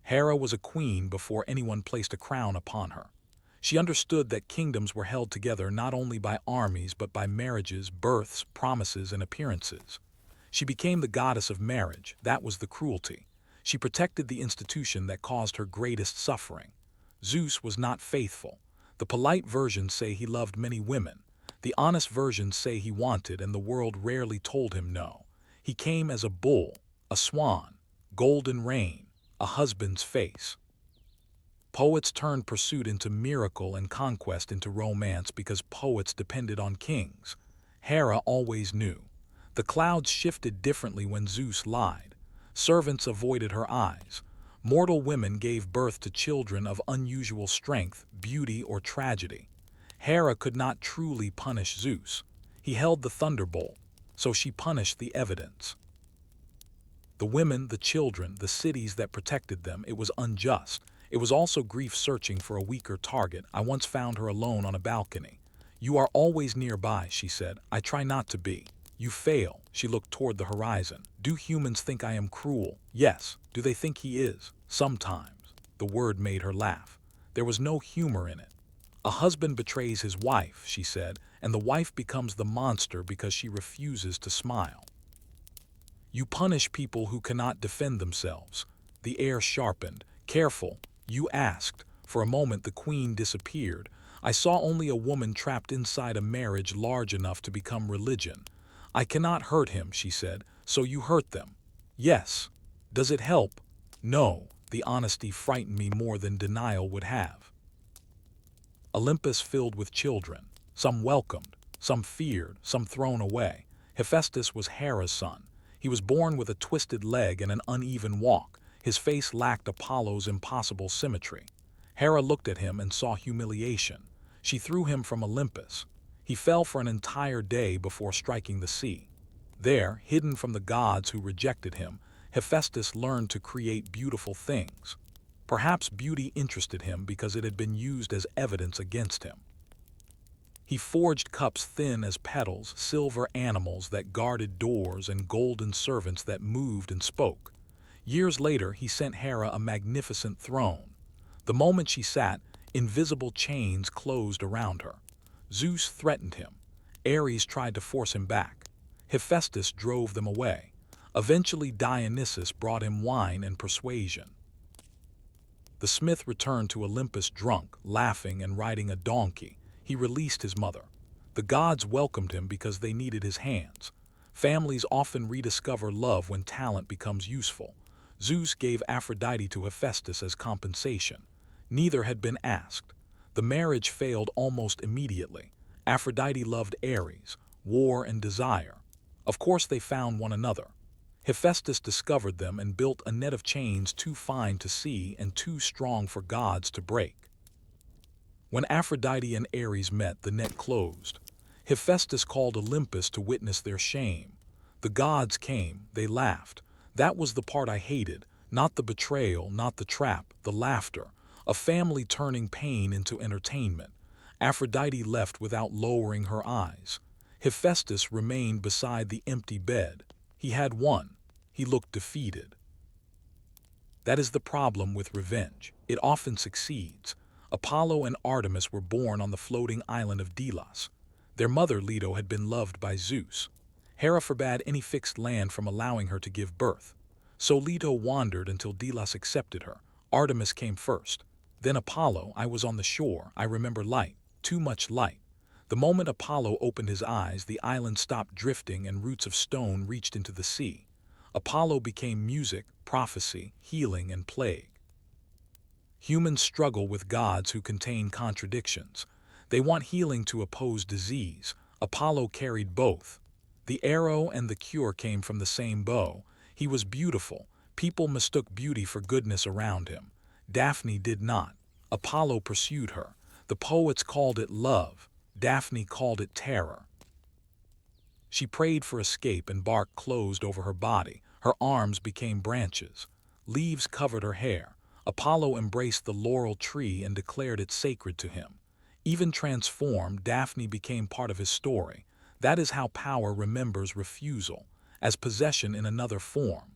Hera was a queen before anyone placed a crown upon her. She understood that kingdoms were held together not only by armies but by marriages, births, promises, and appearances. She became the goddess of marriage. That was the cruelty. She protected the institution that caused her greatest suffering. Zeus was not faithful. The polite versions say he loved many women. The honest versions say he wanted, and the world rarely told him no. He came as a bull, a swan, golden rain, a husband's face. Poets turned pursuit into miracle and conquest into romance because poets depended on kings. Hera always knew. The clouds shifted differently when Zeus lied. Servants avoided her eyes. Mortal women gave birth to children of unusual strength, beauty, or tragedy. Hera could not truly punish Zeus. He held the thunderbolt, so she punished the evidence. The women, the children, the cities that protected them, it was unjust. It was also grief searching for a weaker target. I once found her alone on a balcony. "You are always nearby," she said. "I try not to be." "You fail." She looked toward the horizon. "Do humans think I am cruel?" "Yes." "Do they think he is?" "Sometimes." The word made her laugh. There was no humor in it. "A husband betrays his wife," she said, "and the wife becomes the monster because she refuses to smile. You punish people who cannot defend themselves." The air sharpened. "Careful," you asked. For a moment the queen disappeared. "I saw only a woman trapped inside a marriage large enough to become religion." "I cannot hurt him," she said. "So you hurt them?" "Yes." "Does it help?" "No." The honesty frightened me more than denial would have. Olympus filled with children. Some welcomed, some feared, some thrown away. Hephaestus was Hera's son. He was born with a twisted leg and an uneven walk. His face lacked Apollo's impossible symmetry. Hera looked at him and saw humiliation. She threw him from Olympus. He fell for an entire day before striking the sea. There, hidden from the gods who rejected him, Hephaestus learned to create beautiful things. Perhaps beauty interested him because it had been used as evidence against him. He forged cups thin as petals, silver animals that guarded doors, and golden servants that moved and spoke. Years later, he sent Hera a magnificent throne. The moment she sat, invisible chains closed around her. Zeus threatened him. Ares tried to force him back. Hephaestus drove them away. Eventually, Dionysus brought him wine and persuasion. The smith returned to Olympus drunk, laughing and riding a donkey. He released his mother. The gods welcomed him because they needed his hands. Families often rediscover love when talent becomes useful. Zeus gave Aphrodite to Hephaestus as compensation. Neither had been asked. The marriage failed almost immediately. Aphrodite loved Ares, war and desire. Of course they found one another. Hephaestus discovered them and built a net of chains too fine to see and too strong for gods to break. When Aphrodite and Ares met, the net closed. Hephaestus called Olympus to witness their shame. The gods came, they laughed. That was the part I hated, not the betrayal, not the trap, the laughter. A family turning pain into entertainment. Aphrodite left without lowering her eyes. Hephaestus remained beside the empty bed. He had won. He looked defeated. That is the problem with revenge. It often succeeds. Apollo and Artemis were born on the floating island of Delos. Their mother, Leto, had been loved by Zeus. Hera forbade any fixed land from allowing her to give birth. So Leto wandered until Delos accepted her. Artemis came first. Then Apollo. I was on the shore. I remember light. Too much light. The moment Apollo opened his eyes, the island stopped drifting and roots of stone reached into the sea. Apollo became music, prophecy, healing, and plague. Humans struggle with gods who contain contradictions. They want healing to oppose disease. Apollo carried both. The arrow and the cure came from the same bow. He was beautiful. People mistook beauty for goodness around him. Daphne did not. Apollo pursued her. The poets called it love. Daphne called it terror. She prayed for escape and bark closed over her body. Her arms became branches. Leaves covered her hair. Apollo embraced the laurel tree and declared it sacred to him. Even transformed, Daphne became part of his story. That is how power remembers refusal, as possession in another form.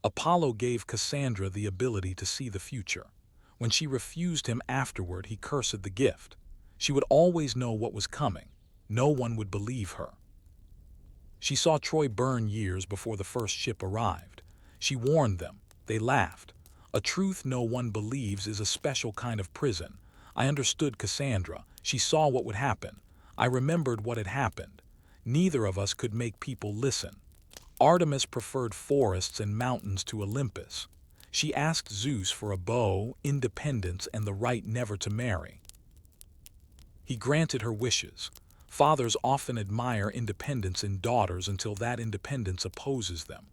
Apollo gave Cassandra the ability to see the future. When she refused him afterward, he cursed the gift. She would always know what was coming. No one would believe her. She saw Troy burn years before the first ship arrived. She warned them. They laughed. A truth no one believes is a special kind of prison. I understood Cassandra. She saw what would happen. I remembered what had happened. Neither of us could make people listen. Artemis preferred forests and mountains to Olympus. She asked Zeus for a bow, independence, and the right never to marry. He granted her wishes. Fathers often admire independence in daughters until that independence opposes them.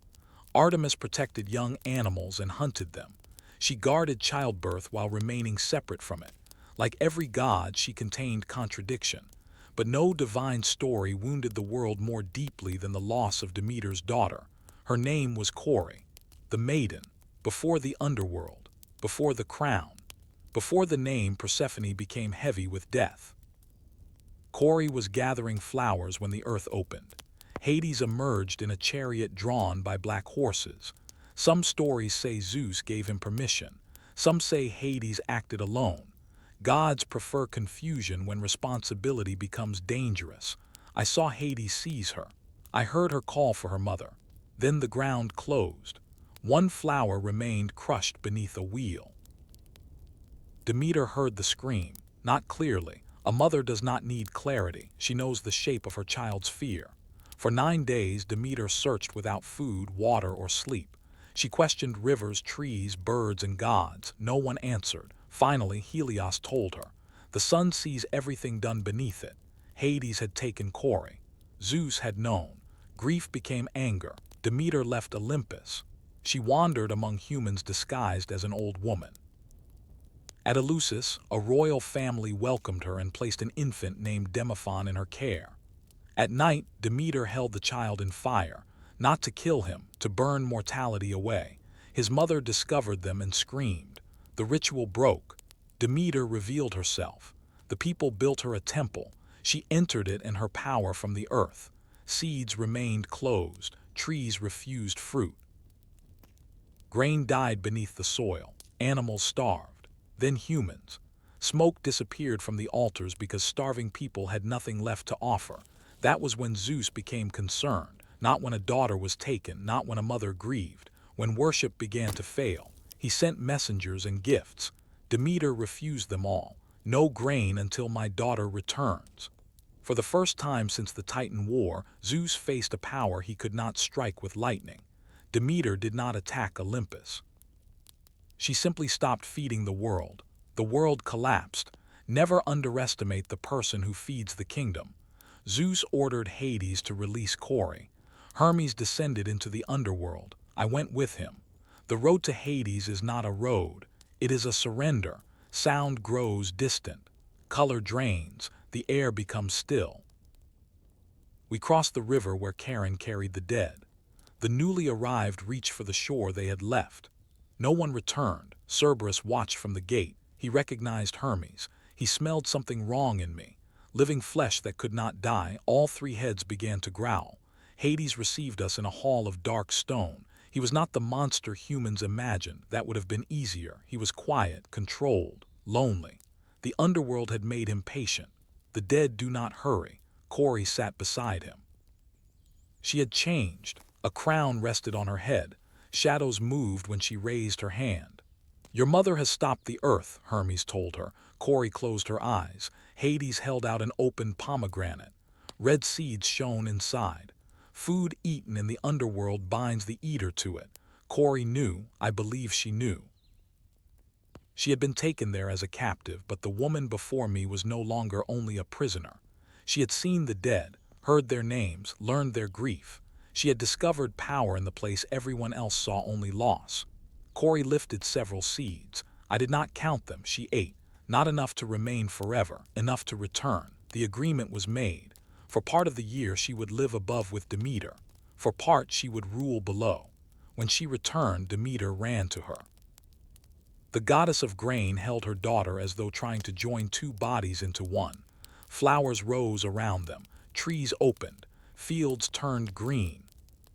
Artemis protected young animals and hunted them. She guarded childbirth while remaining separate from it. Like every god, she contained contradiction. But no divine story wounded the world more deeply than the loss of Demeter's daughter. Her name was Kore, the maiden, before the underworld, before the crown. Before the name, Persephone became heavy with death. Kore was gathering flowers when the earth opened. Hades emerged in a chariot drawn by black horses. Some stories say Zeus gave him permission. Some say Hades acted alone. Gods prefer confusion when responsibility becomes dangerous. I saw Hades seize her. I heard her call for her mother. Then the ground closed. One flower remained crushed beneath a wheel. Demeter heard the scream, not clearly. A mother does not need clarity. She knows the shape of her child's fear. For 9 days, Demeter searched without food, water, or sleep. She questioned rivers, trees, birds, and gods. No one answered. Finally, Helios told her. The sun sees everything done beneath it. Hades had taken Kore. Zeus had known. Grief became anger. Demeter left Olympus. She wandered among humans disguised as an old woman. At Eleusis, a royal family welcomed her and placed an infant named Demophon in her care. At night, Demeter held the child in fire, not to kill him, to burn mortality away. His mother discovered them and screamed. The ritual broke. Demeter revealed herself. The people built her a temple. She entered it and her power from the earth. Seeds remained closed. Trees refused fruit. Grain died beneath the soil. Animals starved. Then humans. Smoke disappeared from the altars because starving people had nothing left to offer. That was when Zeus became concerned, not when a daughter was taken, not when a mother grieved. When worship began to fail, he sent messengers and gifts. Demeter refused them all. No grain until my daughter returns. For the first time since the Titan War, Zeus faced a power he could not strike with lightning. Demeter did not attack Olympus. She simply stopped feeding the world. The world collapsed. Never underestimate the person who feeds the kingdom. Zeus ordered Hades to release Kore. Hermes descended into the underworld. I went with him. The road to Hades is not a road. It is a surrender. Sound grows distant. Color drains. The air becomes still. We crossed the river where Charon carried the dead. The newly arrived reached for the shore they had left. No one returned. Cerberus watched from the gate. He recognized Hermes. He smelled something wrong in me. Living flesh that could not die. All 3 heads began to growl. Hades received us in a hall of dark stone. He was not the monster humans imagined. That would have been easier. He was quiet, controlled, lonely. The underworld had made him patient. The dead do not hurry. Kore sat beside him. She had changed. A crown rested on her head. Shadows moved when she raised her hand. Your mother has stopped the earth, Hermes told her. Kore closed her eyes. Hades held out an open pomegranate. Red seeds shone inside. Food eaten in the underworld binds the eater to it. Kore knew. I believe she knew. She had been taken there as a captive, but the woman before me was no longer only a prisoner. She had seen the dead, heard their names, learned their grief. She had discovered power in the place everyone else saw only loss. Kore lifted several seeds. I did not count them. She ate. Not enough to remain forever, enough to return. The agreement was made. For part of the year she would live above with Demeter. For part she would rule below. When she returned, Demeter ran to her. The goddess of grain held her daughter as though trying to join 2 bodies into one. Flowers rose around them. Trees opened. Fields turned green.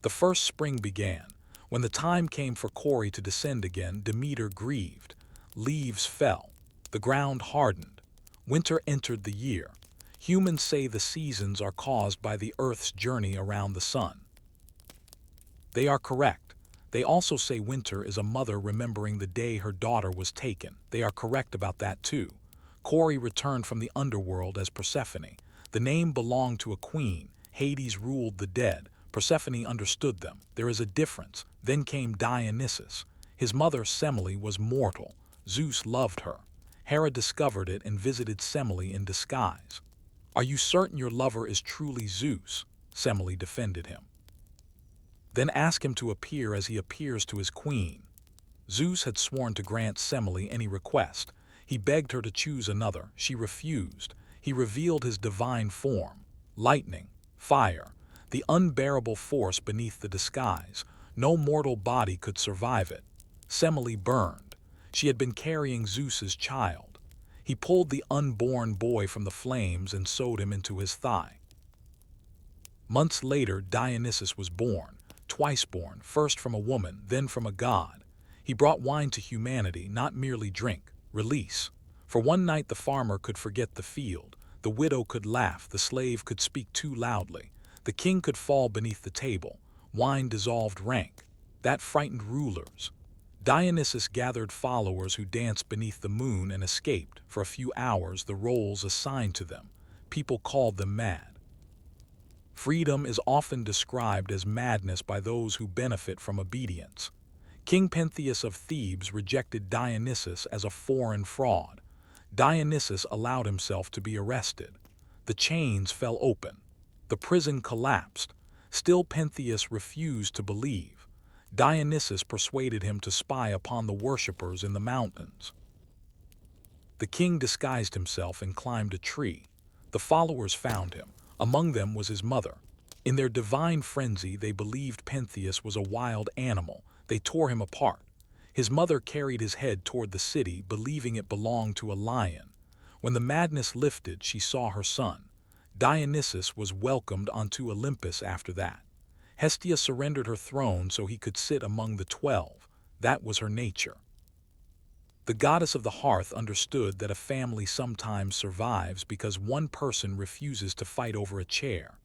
The first spring began. When the time came for Kore to descend again, Demeter grieved. Leaves fell. The ground hardened. Winter entered the year. Humans say the seasons are caused by the Earth's journey around the sun. They are correct. They also say winter is a mother remembering the day her daughter was taken. They are correct about that too. Kore returned from the underworld as Persephone. The name belonged to a queen. Hades ruled the dead. Persephone understood them. There is a difference. Then came Dionysus. His mother Semele was mortal. Zeus loved her. Hera discovered it and visited Semele in disguise. Are you certain your lover is truly Zeus? Semele defended him. Then ask him to appear as he appears to his queen. Zeus had sworn to grant Semele any request. He begged her to choose another. She refused. He revealed his divine form: lightning, fire, the unbearable force beneath the disguise. No mortal body could survive it. Semele burned. She had been carrying Zeus's child. He pulled the unborn boy from the flames and sewed him into his thigh. Months later, Dionysus was born, twice born, first from a woman, then from a god. He brought wine to humanity, not merely drink, release. For one night the farmer could forget the field, the widow could laugh, the slave could speak too loudly, the king could fall beneath the table. Wine dissolved rank. That frightened rulers. Dionysus gathered followers who danced beneath the moon and escaped, for a few hours, the roles assigned to them. People called them mad. Freedom is often described as madness by those who benefit from obedience. King Pentheus of Thebes rejected Dionysus as a foreign fraud. Dionysus allowed himself to be arrested. The chains fell open. The prison collapsed. Still Pentheus refused to believe. Dionysus persuaded him to spy upon the worshippers in the mountains. The king disguised himself and climbed a tree. The followers found him. Among them was his mother. In their divine frenzy, they believed Pentheus was a wild animal. They tore him apart. His mother carried his head toward the city, believing it belonged to a lion. When the madness lifted, she saw her son. Dionysus was welcomed onto Olympus after that. Hestia surrendered her throne so he could sit among the 12. That was her nature. The goddess of the hearth understood that a family sometimes survives because one person refuses to fight over a chair.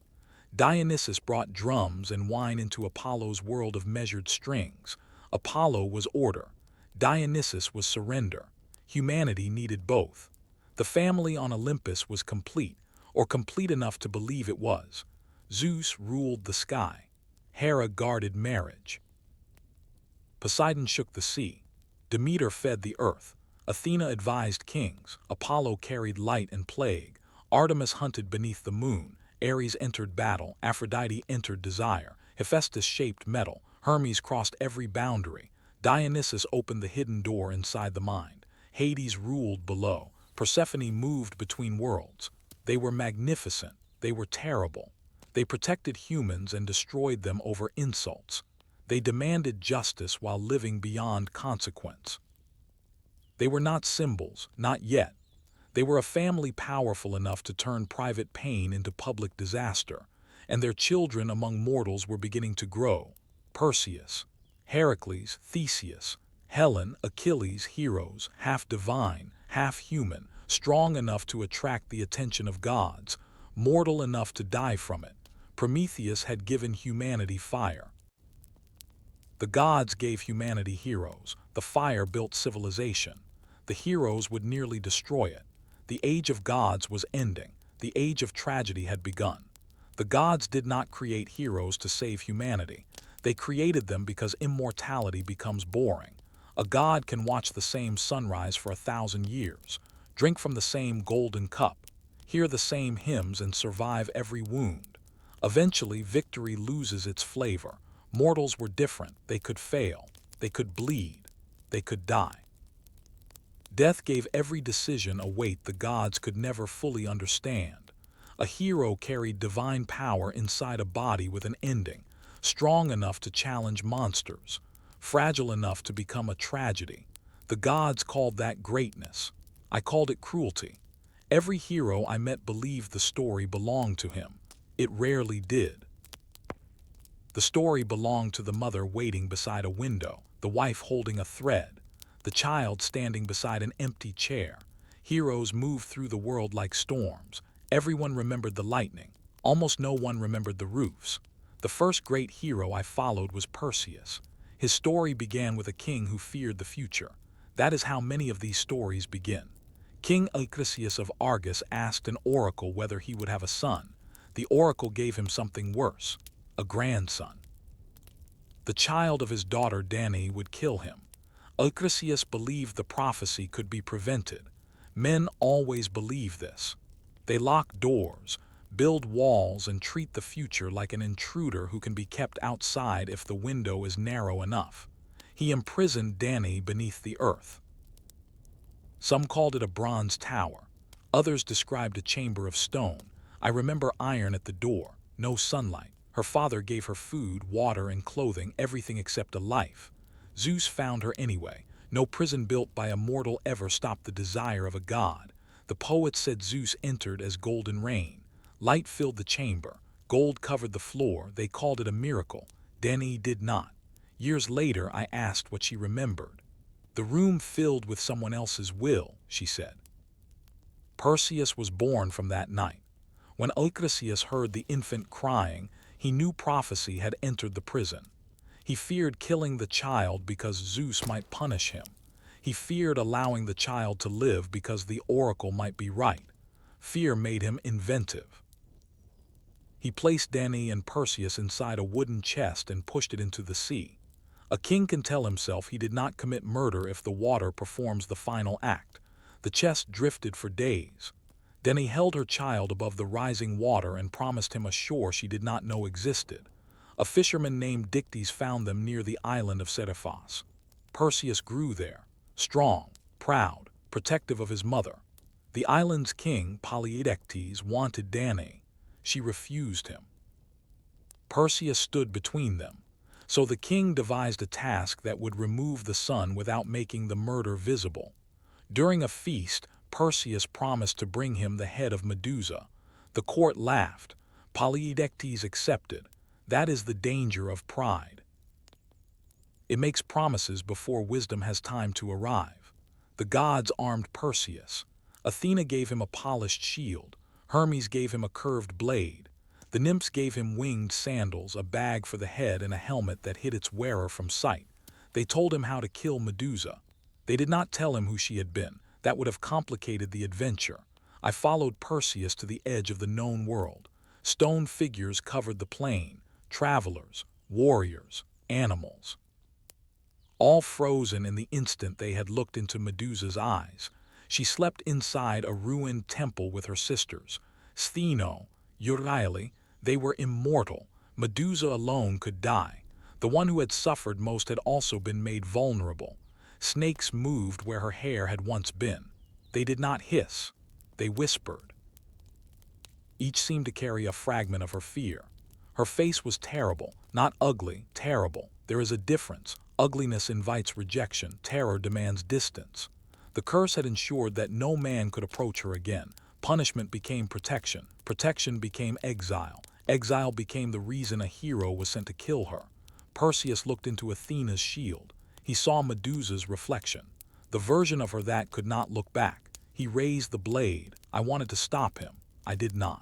Dionysus brought drums and wine into Apollo's world of measured strings. Apollo was order. Dionysus was surrender. Humanity needed both. The family on Olympus was complete, or complete enough to believe it was. Zeus ruled the sky. Hera guarded marriage. Poseidon shook the sea. Demeter fed the earth. Athena advised kings. Apollo carried light and plague. Artemis hunted beneath the moon. Ares entered battle. Aphrodite entered desire. Hephaestus shaped metal. Hermes crossed every boundary. Dionysus opened the hidden door inside the mind. Hades ruled below. Persephone moved between worlds. They were magnificent. They were terrible. They protected humans and destroyed them over insults. They demanded justice while living beyond consequence. They were not symbols, not yet. They were a family powerful enough to turn private pain into public disaster, and their children among mortals were beginning to grow. Perseus, Heracles, Theseus, Helen, Achilles, heroes, half divine, half human, strong enough to attract the attention of gods, mortal enough to die from it. Prometheus had given humanity fire. The gods gave humanity heroes. The fire built civilization. The heroes would nearly destroy it. The age of gods was ending. The age of tragedy had begun. The gods did not create heroes to save humanity. They created them because immortality becomes boring. A god can watch the same sunrise for 1,000 years, drink from the same golden cup, hear the same hymns and survive every wound. Eventually, victory loses its flavor. Mortals were different. They could fail. They could bleed. They could die. Death gave every decision a weight the gods could never fully understand. A hero carried divine power inside a body with an ending, strong enough to challenge monsters, fragile enough to become a tragedy. The gods called that greatness. I called it cruelty. Every hero I met believed the story belonged to him. It rarely did. The story belonged to the mother waiting beside a window, the wife holding a thread, the child standing beside an empty chair. Heroes moved through the world like storms. Everyone remembered the lightning. Almost no one remembered the roofs. The first great hero I followed was Perseus. His story began with a king who feared the future. That is how many of these stories begin. King Icarus of Argos asked an oracle whether he would have a son. The oracle gave him something worse, a grandson. The child of his daughter Danae would kill him. Icarus believed the prophecy could be prevented. Men always believe this. They lock doors, build walls, and treat the future like an intruder who can be kept outside if the window is narrow enough. He imprisoned Danae beneath the earth. Some called it a bronze tower. Others described a chamber of stone. I remember iron at the door, no sunlight. Her father gave her food, water, and clothing, everything except a life. Zeus found her anyway. No prison built by a mortal ever stopped the desire of a god. The poets said Zeus entered as golden rain. Light filled the chamber. Gold covered the floor. They called it a miracle. Danae did not. Years later, I asked what she remembered. The room filled with someone else's will, she said. Perseus was born from that night. When Icarus heard the infant crying, he knew prophecy had entered the prison. He feared killing the child because Zeus might punish him. He feared allowing the child to live because the oracle might be right. Fear made him inventive. He placed Danae and Perseus inside a wooden chest and pushed it into the sea. A king can tell himself he did not commit murder if the water performs the final act. The chest drifted for days. Danae held her child above the rising water and promised him a shore she did not know existed. A fisherman named Dictys found them near the island of Seriphos. Perseus grew there, strong, proud, protective of his mother. The island's king, Poseidon, wanted Danae. She refused him. Perseus stood between them. So the king devised a task that would remove the sun without making the murder visible. During a feast, Perseus promised to bring him the head of Medusa. The court laughed. Poseidon accepted. That is the danger of pride. It makes promises before wisdom has time to arrive. The gods armed Perseus. Athena gave him a polished shield. Hermes gave him a curved blade. The nymphs gave him winged sandals, a bag for the head, and a helmet that hid its wearer from sight. They told him how to kill Medusa. They did not tell him who she had been. That would have complicated the adventure. I followed Perseus to the edge of the known world. Stone figures covered the plain. Travelers, warriors, animals. All frozen in the instant they had looked into Medusa's eyes. She slept inside a ruined temple with her sisters. Stheno, Eurydice, they were immortal. Medusa alone could die. The one who had suffered most had also been made vulnerable. Snakes moved where her hair had once been. They did not hiss. They whispered. Each seemed to carry a fragment of her fear. Her face was terrible, not ugly, terrible. There is a difference. Ugliness invites rejection. Terror demands distance. The curse had ensured that no man could approach her again. Punishment became protection. Protection became exile. Exile became the reason a hero was sent to kill her. Perseus looked into Athena's shield. He saw Medusa's reflection. The version of her that could not look back. He raised the blade. I wanted to stop him. I did not.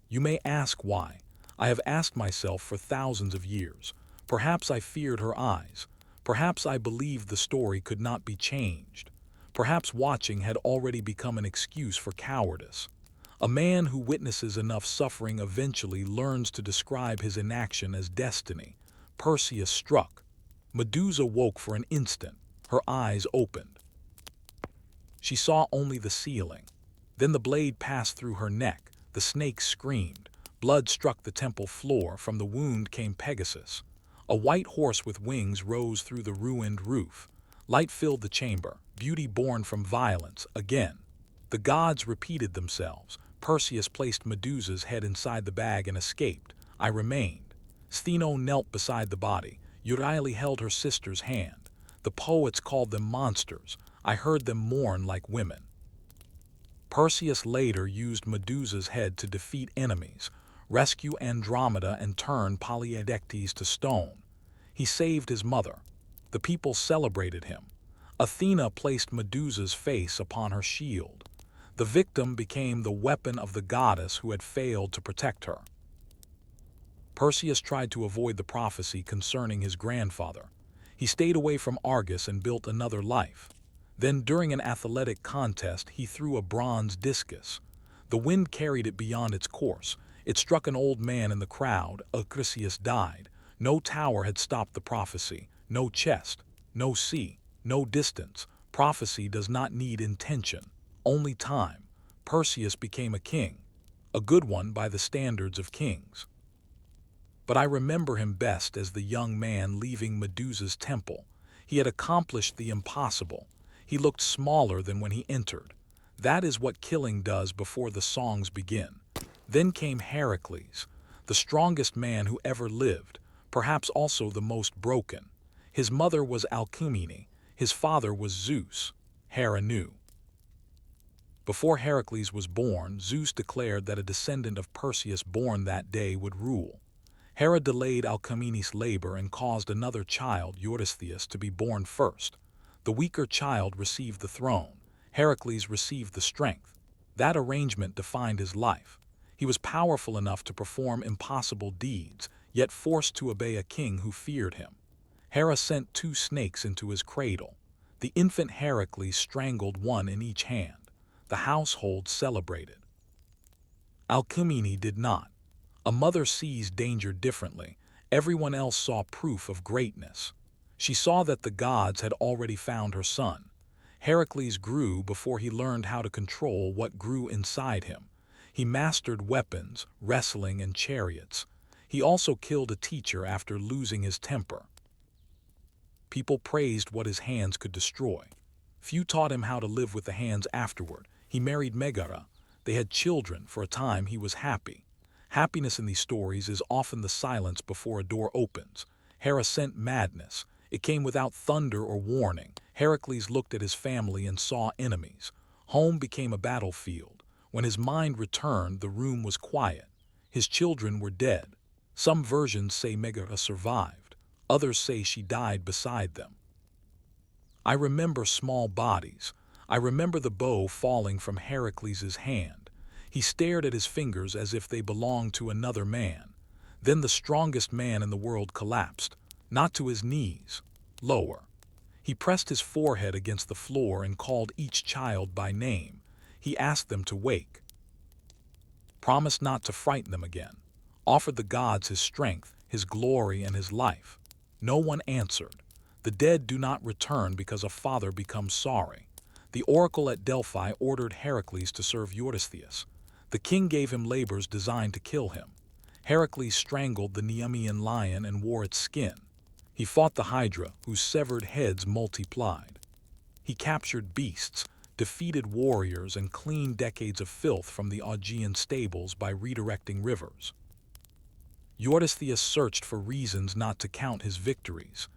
You may ask why. I have asked myself for thousands of years. Perhaps I feared her eyes. Perhaps I believed the story could not be changed. Perhaps watching had already become an excuse for cowardice. A man who witnesses enough suffering eventually learns to describe his inaction as destiny. Perseus struck. Medusa woke for an instant. Her eyes opened. She saw only the ceiling. Then the blade passed through her neck. The snake screamed. Blood struck the temple floor. From the wound came Pegasus. A white horse with wings rose through the ruined roof. Light filled the chamber. Beauty born from violence, again. The gods repeated themselves. Perseus placed Medusa's head inside the bag and escaped. I remained. Stheno knelt beside the body. Eurydice held her sister's hand. The poets called them monsters. I heard them mourn like women. Perseus later used Medusa's head to defeat enemies, rescue Andromeda, and turn Poseidon to stone. He saved his mother. The people celebrated him. Athena placed Medusa's face upon her shield. The victim became the weapon of the goddess who had failed to protect her. Perseus tried to avoid the prophecy concerning his grandfather. He stayed away from Argus and built another life. Then, during an athletic contest, he threw a bronze discus. The wind carried it beyond its course. It struck an old man in the crowd. Icarus died. No tower had stopped the prophecy. No chest. No sea. No distance. Prophecy does not need intention. Only time. Perseus became a king. A good one by the standards of kings. But I remember him best as the young man leaving Medusa's temple. He had accomplished the impossible. He looked smaller than when he entered. That is what killing does before the songs begin. Then came Heracles, the strongest man who ever lived, perhaps also the most broken. His mother was Alcmene, his father was Zeus. Hera knew. Before Heracles was born, Zeus declared that a descendant of Perseus born that day would rule. Hera delayed Alcmene's labor and caused another child, Eurydice, to be born first. The weaker child received the throne. Heracles received the strength. That arrangement defined his life. He was powerful enough to perform impossible deeds, yet forced to obey a king who feared him. Hera sent 2 snakes into his cradle. The infant Heracles strangled one in each hand. The household celebrated. Alcmene did not. A mother sees danger differently. Everyone else saw proof of greatness. She saw that the gods had already found her son. Heracles grew before he learned how to control what grew inside him. He mastered weapons, wrestling, and chariots. He also killed a teacher after losing his temper. People praised what his hands could destroy. Few taught him how to live with the hands afterward. He married Medea. They had children. For a time he was happy. Happiness in these stories is often the silence before a door opens. Hera sent madness. It came without thunder or warning. Heracles looked at his family and saw enemies. Home became a battlefield. When his mind returned, the room was quiet. His children were dead. Some versions say Medea survived. Others say she died beside them. I remember small bodies. I remember the bow falling from Heracles' hand. He stared at his fingers as if they belonged to another man. Then the strongest man in the world collapsed, not to his knees, lower. He pressed his forehead against the floor and called each child by name. He asked them to wake. Promised not to frighten them again. Offered the gods his strength, his glory, and his life. No one answered. The dead do not return because a father becomes sorry. The oracle at Delphi ordered Heracles to serve Eurydice. The king gave him labors designed to kill him. Heracles strangled the Nemean lion and wore its skin. He fought the Hydra, whose severed heads multiplied. He captured beasts, defeated warriors, and cleaned decades of filth from the Augean stables by redirecting rivers. Eurydice searched for reasons not to count his victories.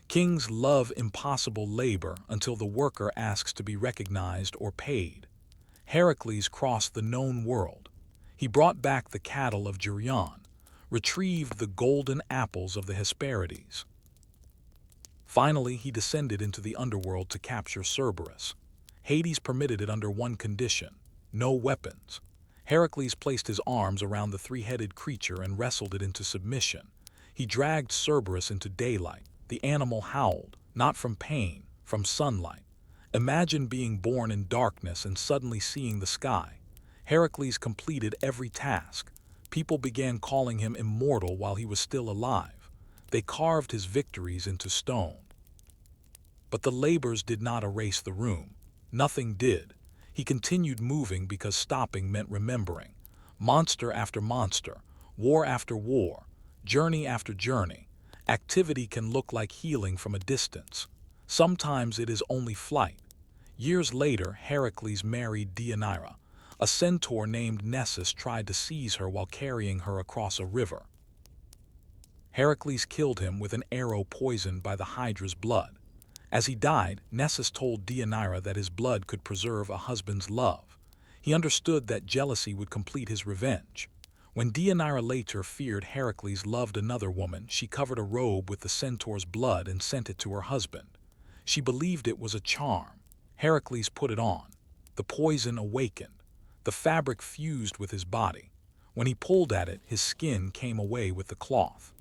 Kings love impossible labor until the worker asks to be recognized or paid. Heracles crossed the known world. He brought back the cattle of Geryon, retrieved the golden apples of the Hesperides. Finally, he descended into the underworld to capture Cerberus. Hades permitted it under one condition: no weapons. Heracles placed his arms around the 3-headed creature and wrestled it into submission. He dragged Cerberus into daylight. The animal howled, not from pain, from sunlight. Imagine being born in darkness and suddenly seeing the sky. Heracles completed every task. People began calling him immortal while he was still alive. They carved his victories into stone. But the labors did not erase the room. Nothing did. He continued moving because stopping meant remembering. Monster after monster, war after war, journey after journey. Activity can look like healing from a distance. Sometimes it is only flight. Years later, Heracles married Deianira. A centaur named Nessus tried to seize her while carrying her across a river. Heracles killed him with an arrow poisoned by the Hydra's blood. As he died, Nessus told Deianira that his blood could preserve a husband's love. He understood that jealousy would complete his revenge. When Deianira later feared Heracles loved another woman, she covered a robe with the centaur's blood and sent it to her husband. She believed it was a charm. Heracles put it on. The poison awakened. The fabric fused with his body. When he pulled at it, his skin came away with the cloth.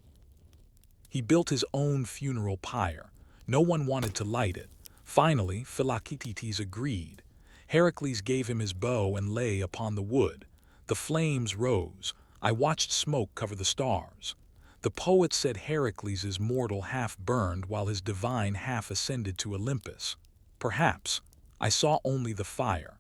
He built his own funeral pyre. No one wanted to light it. Finally, Philoctetes agreed. Heracles gave him his bow and lay upon the wood. The flames rose. I watched smoke cover the stars. The poet said Heracles' mortal half burned while his divine half ascended to Olympus. Perhaps. I saw only the fire.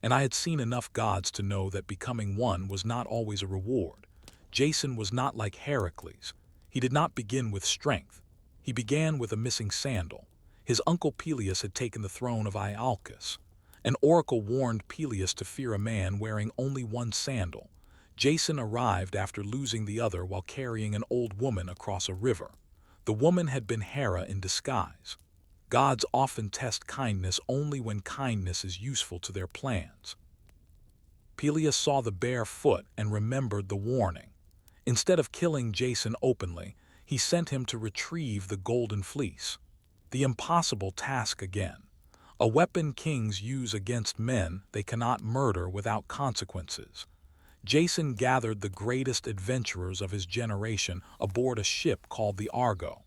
And I had seen enough gods to know that becoming one was not always a reward. Jason was not like Heracles. He did not begin with strength. He began with a missing sandal. His uncle Peleus had taken the throne of Iolcus. An oracle warned Peleus to fear a man wearing only one sandal. Jason arrived after losing the other while carrying an old woman across a river. The woman had been Hera in disguise. Gods often test kindness only when kindness is useful to their plans. Peleus saw the bare foot and remembered the warning. Instead of killing Jason openly, he sent him to retrieve the golden fleece. The impossible task again. A weapon kings use against men they cannot murder without consequences. Jason gathered the greatest adventurers of his generation aboard a ship called the Argo.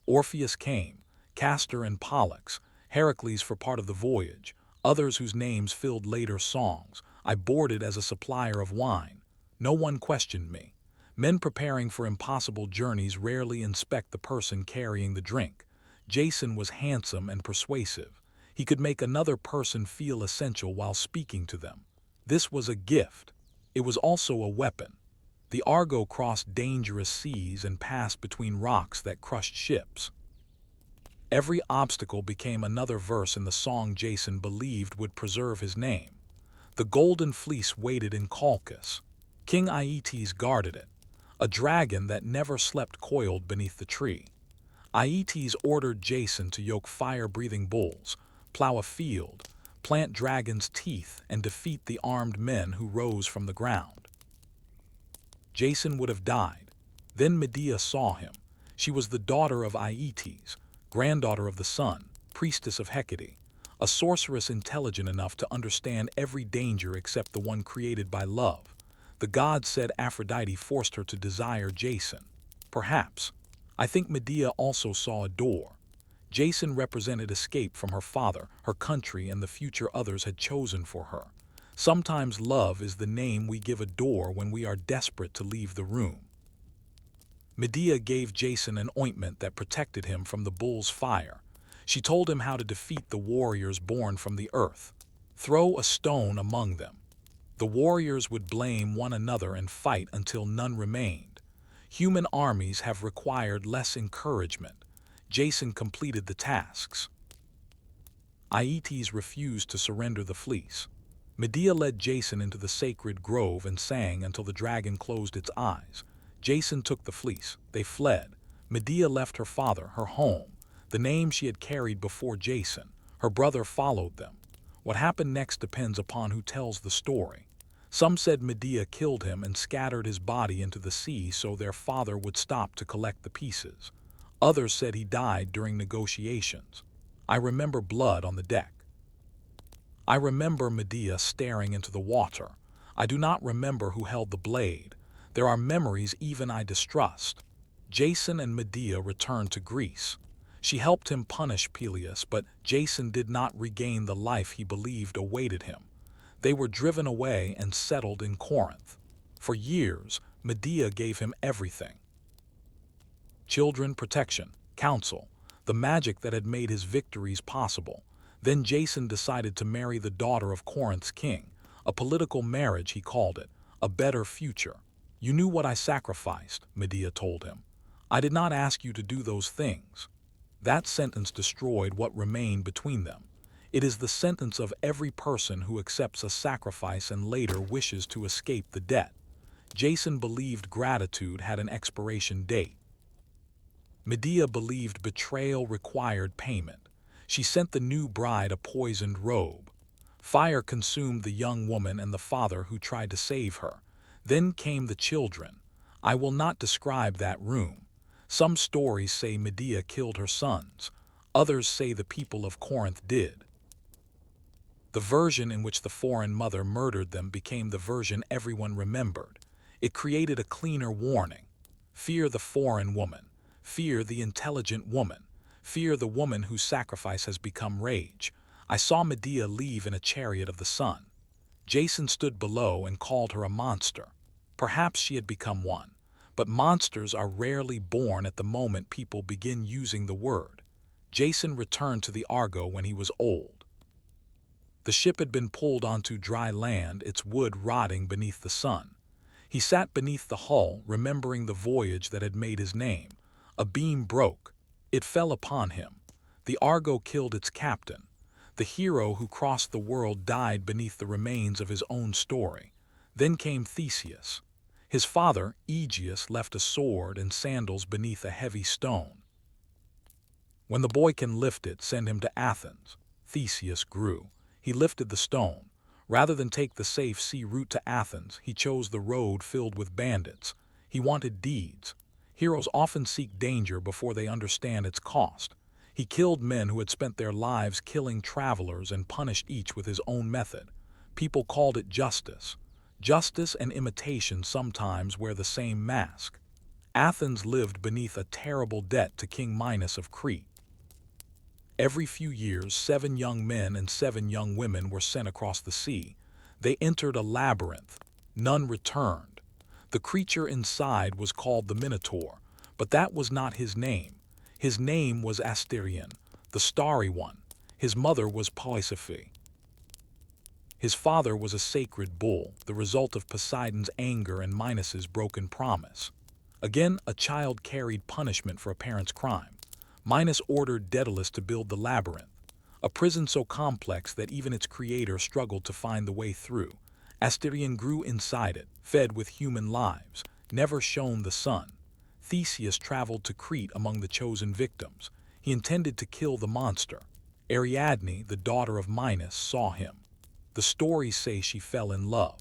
Orpheus came, Castor and Pollux, Heracles for part of the voyage, others whose names filled later songs. I boarded as a supplier of wine. No one questioned me. Men preparing for impossible journeys rarely inspect the person carrying the drink. Jason was handsome and persuasive. He could make another person feel essential while speaking to them. This was a gift. It was also a weapon. The Argo crossed dangerous seas and passed between rocks that crushed ships. Every obstacle became another verse in the song Jason believed would preserve his name. The golden fleece waited in Colchis. King Aeetes guarded it. A dragon that never slept coiled beneath the tree. Aeetes ordered Jason to yoke fire-breathing bulls, plow a field, plant dragons' teeth, and defeat the armed men who rose from the ground. Jason would have died. Then Medea saw him. She was the daughter of Aeetes, granddaughter of the sun, priestess of Hecate, a sorceress intelligent enough to understand every danger except the one created by love. The gods said Aphrodite forced her to desire Jason. Perhaps. I think Medea also saw a door. Jason represented escape from her father, her country, and the future others had chosen for her. Sometimes love is the name we give a door when we are desperate to leave the room. Medea gave Jason an ointment that protected him from the bull's fire. She told him how to defeat the warriors born from the earth. Throw a stone among them. The warriors would blame one another and fight until none remained. Human armies have required less encouragement. Jason completed the tasks. Aeetes refused to surrender the fleece. Medea led Jason into the sacred grove and sang until the dragon closed its eyes. Jason took the fleece. They fled. Medea left her father, her home, the name she had carried before Jason. Her brother followed them. What happened next depends upon who tells the story. Some said Medea killed him and scattered his body into the sea so their father would stop to collect the pieces. Others said he died during negotiations. I remember blood on the deck. I remember Medea staring into the water. I do not remember who held the blade. There are memories even I distrust. Jason and Medea returned to Greece. She helped him punish Peleus, but Jason did not regain the life he believed awaited him. They were driven away and settled in Corinth. For years, Medea gave him everything. Children, protection, counsel, the magic that had made his victories possible. Then Jason decided to marry the daughter of Corinth's king. A political marriage, he called it, a better future. You knew what I sacrificed, Medea told him. I did not ask you to do those things. That sentence destroyed what remained between them. It is the sentence of every person who accepts a sacrifice and later wishes to escape the debt. Jason believed gratitude had an expiration date. Medea believed betrayal required payment. She sent the new bride a poisoned robe. Fire consumed the young woman and the father who tried to save her. Then came the children. I will not describe that room. Some stories say Medea killed her sons. Others say the people of Corinth did. The version in which the foreign mother murdered them became the version everyone remembered. It created a cleaner warning. Fear the foreign woman. Fear the intelligent woman. Fear the woman whose sacrifice has become rage. I saw Medea leave in a chariot of the sun. Jason stood below and called her a monster. Perhaps she had become one. But monsters are rarely born at the moment people begin using the word. Jason returned to the Argo when he was old. The ship had been pulled onto dry land, its wood rotting beneath the sun. He sat beneath the hull, remembering the voyage that had made his name. A beam broke. It fell upon him. The Argo killed its captain. The hero who crossed the world died beneath the remains of his own story. Then came Theseus. His father, Aegeus, left a sword and sandals beneath a heavy stone. When the boy can lift it, send him to Athens. Theseus grew. He lifted the stone. Rather than take the safe sea route to Athens, he chose the road filled with bandits. He wanted deeds. Heroes often seek danger before they understand its cost. He killed men who had spent their lives killing travelers and punished each with his own method. People called it justice. Justice and imitation sometimes wear the same mask. Athens lived beneath a terrible debt to King Minos of Crete. Every few years, 7 young men and 7 young women were sent across the sea. They entered a labyrinth. None returned. The creature inside was called the Minotaur, but that was not his name. His name was Asterion, the Starry One. His mother was Persephone. His father was a sacred bull, the result of Poseidon's anger and Minos's broken promise. Again, a child carried punishment for a parent's crime. Minos ordered Daedalus to build the labyrinth, a prison so complex that even its creator struggled to find the way through. Asterion grew inside it, fed with human lives, never shone the sun. Theseus traveled to Crete among the chosen victims. He intended to kill the monster. Ariadne, the daughter of Minos, saw him. The stories say she fell in love.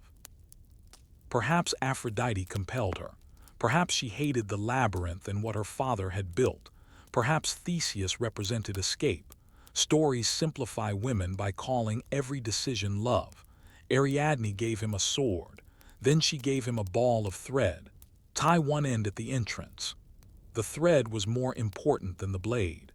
Perhaps Aphrodite compelled her. Perhaps she hated the labyrinth and what her father had built. Perhaps Theseus represented escape. Stories simplify women by calling every decision love. Ariadne gave him a sword. Then she gave him a ball of thread. Tie one end at the entrance. The thread was more important than the blade.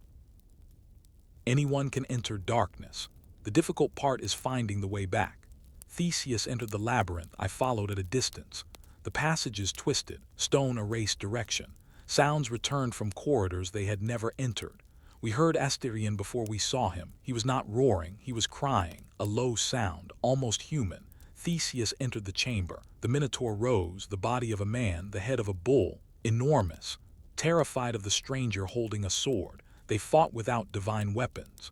Anyone can enter darkness. The difficult part is finding the way back. Theseus entered the labyrinth. I followed at a distance. The passages twisted. Stone erased direction. Sounds returned from corridors they had never entered. We heard Asterion before we saw him. He was not roaring, he was crying, a low sound, almost human. Theseus entered the chamber. The Minotaur rose, the body of a man, the head of a bull, enormous. Terrified of the stranger holding a sword, they fought without divine weapons.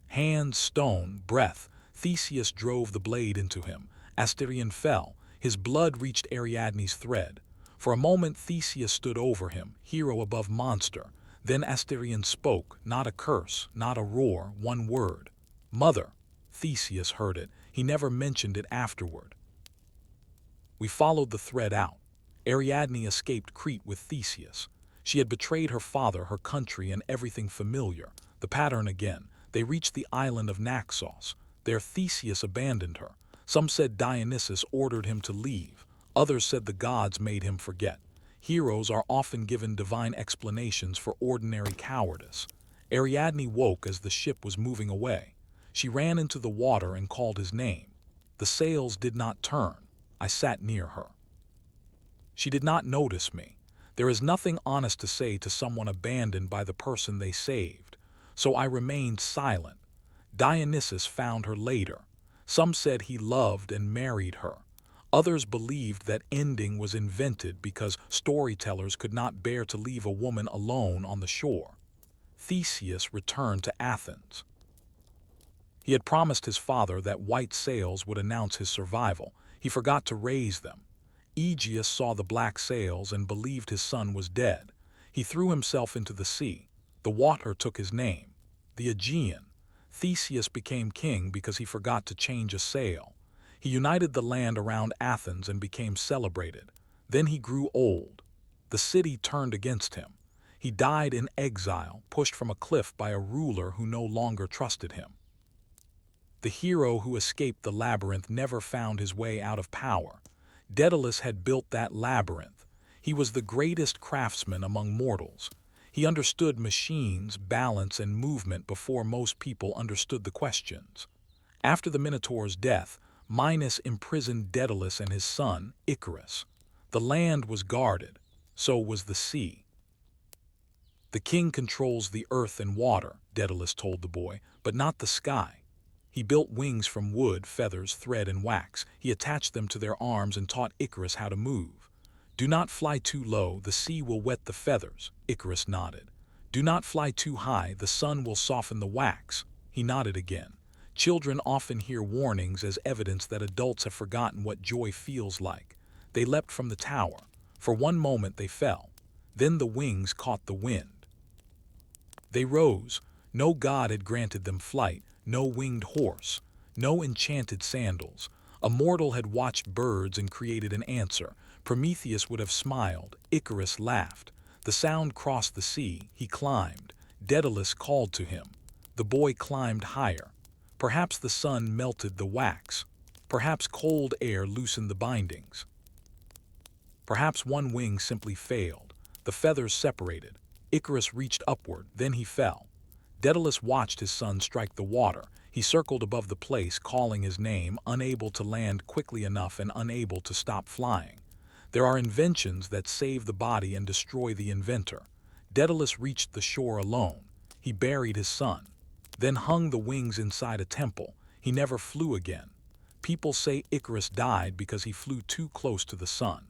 Hand, stone, breath, Theseus drove the blade into him. Asterion fell. His blood reached Ariadne's thread. For a moment Theseus stood over him, hero above monster. Then Asterion spoke, not a curse, not a roar, one word. Mother. Theseus heard it. He never mentioned it afterward. We followed the thread out. Ariadne escaped Crete with Theseus. She had betrayed her father, her country, and everything familiar. The pattern again. They reached the island of Naxos. There Theseus abandoned her. Some said Dionysus ordered him to leave. Others said the gods made him forget. Heroes are often given divine explanations for ordinary cowardice. Ariadne woke as the ship was moving away. She ran into the water and called his name. The sails did not turn. I sat near her. She did not notice me. There is nothing honest to say to someone abandoned by the person they saved. So I remained silent. Dionysus found her later. Some said he loved and married her. Others believed that ending was invented because storytellers could not bear to leave a woman alone on the shore. Theseus returned to Athens. He had promised his father that white sails would announce his survival. He forgot to raise them. Aegeus saw the black sails and believed his son was dead. He threw himself into the sea. The water took his name, the Aegean. Theseus became king because he forgot to change a sail. He united the land around Athens and became celebrated. Then he grew old. The city turned against him. He died in exile, pushed from a cliff by a ruler who no longer trusted him. The hero who escaped the labyrinth never found his way out of power. Daedalus had built that labyrinth. He was the greatest craftsman among mortals. He understood machines, balance, and movement before most people understood the questions. After the Minotaur's death, Minos imprisoned Daedalus and his son, Icarus. The land was guarded, so was the sea. The king controls the earth and water, Daedalus told the boy, but not the sky. He built wings from wood, feathers, thread, and wax. He attached them to their arms and taught Icarus how to move. Do not fly too low, the sea will wet the feathers. Icarus nodded. Do not fly too high, the sun will soften the wax. He nodded again. Children often hear warnings as evidence that adults have forgotten what joy feels like. They leapt from the tower. For one moment they fell. Then the wings caught the wind. They rose. No god had granted them flight, no winged horse, no enchanted sandals. A mortal had watched birds and created an answer. Prometheus would have smiled. Icarus laughed. The sound crossed the sea. He climbed. Daedalus called to him. The boy climbed higher. Perhaps the sun melted the wax. Perhaps cold air loosened the bindings. Perhaps one wing simply failed. The feathers separated. Icarus reached upward, then he fell. Daedalus watched his son strike the water. He circled above the place, calling his name, unable to land quickly enough and unable to stop flying. There are inventions that save the body and destroy the inventor. Daedalus reached the shore alone. He buried his son, then hung the wings inside a temple. He never flew again. People say Icarus died because he flew too close to the sun.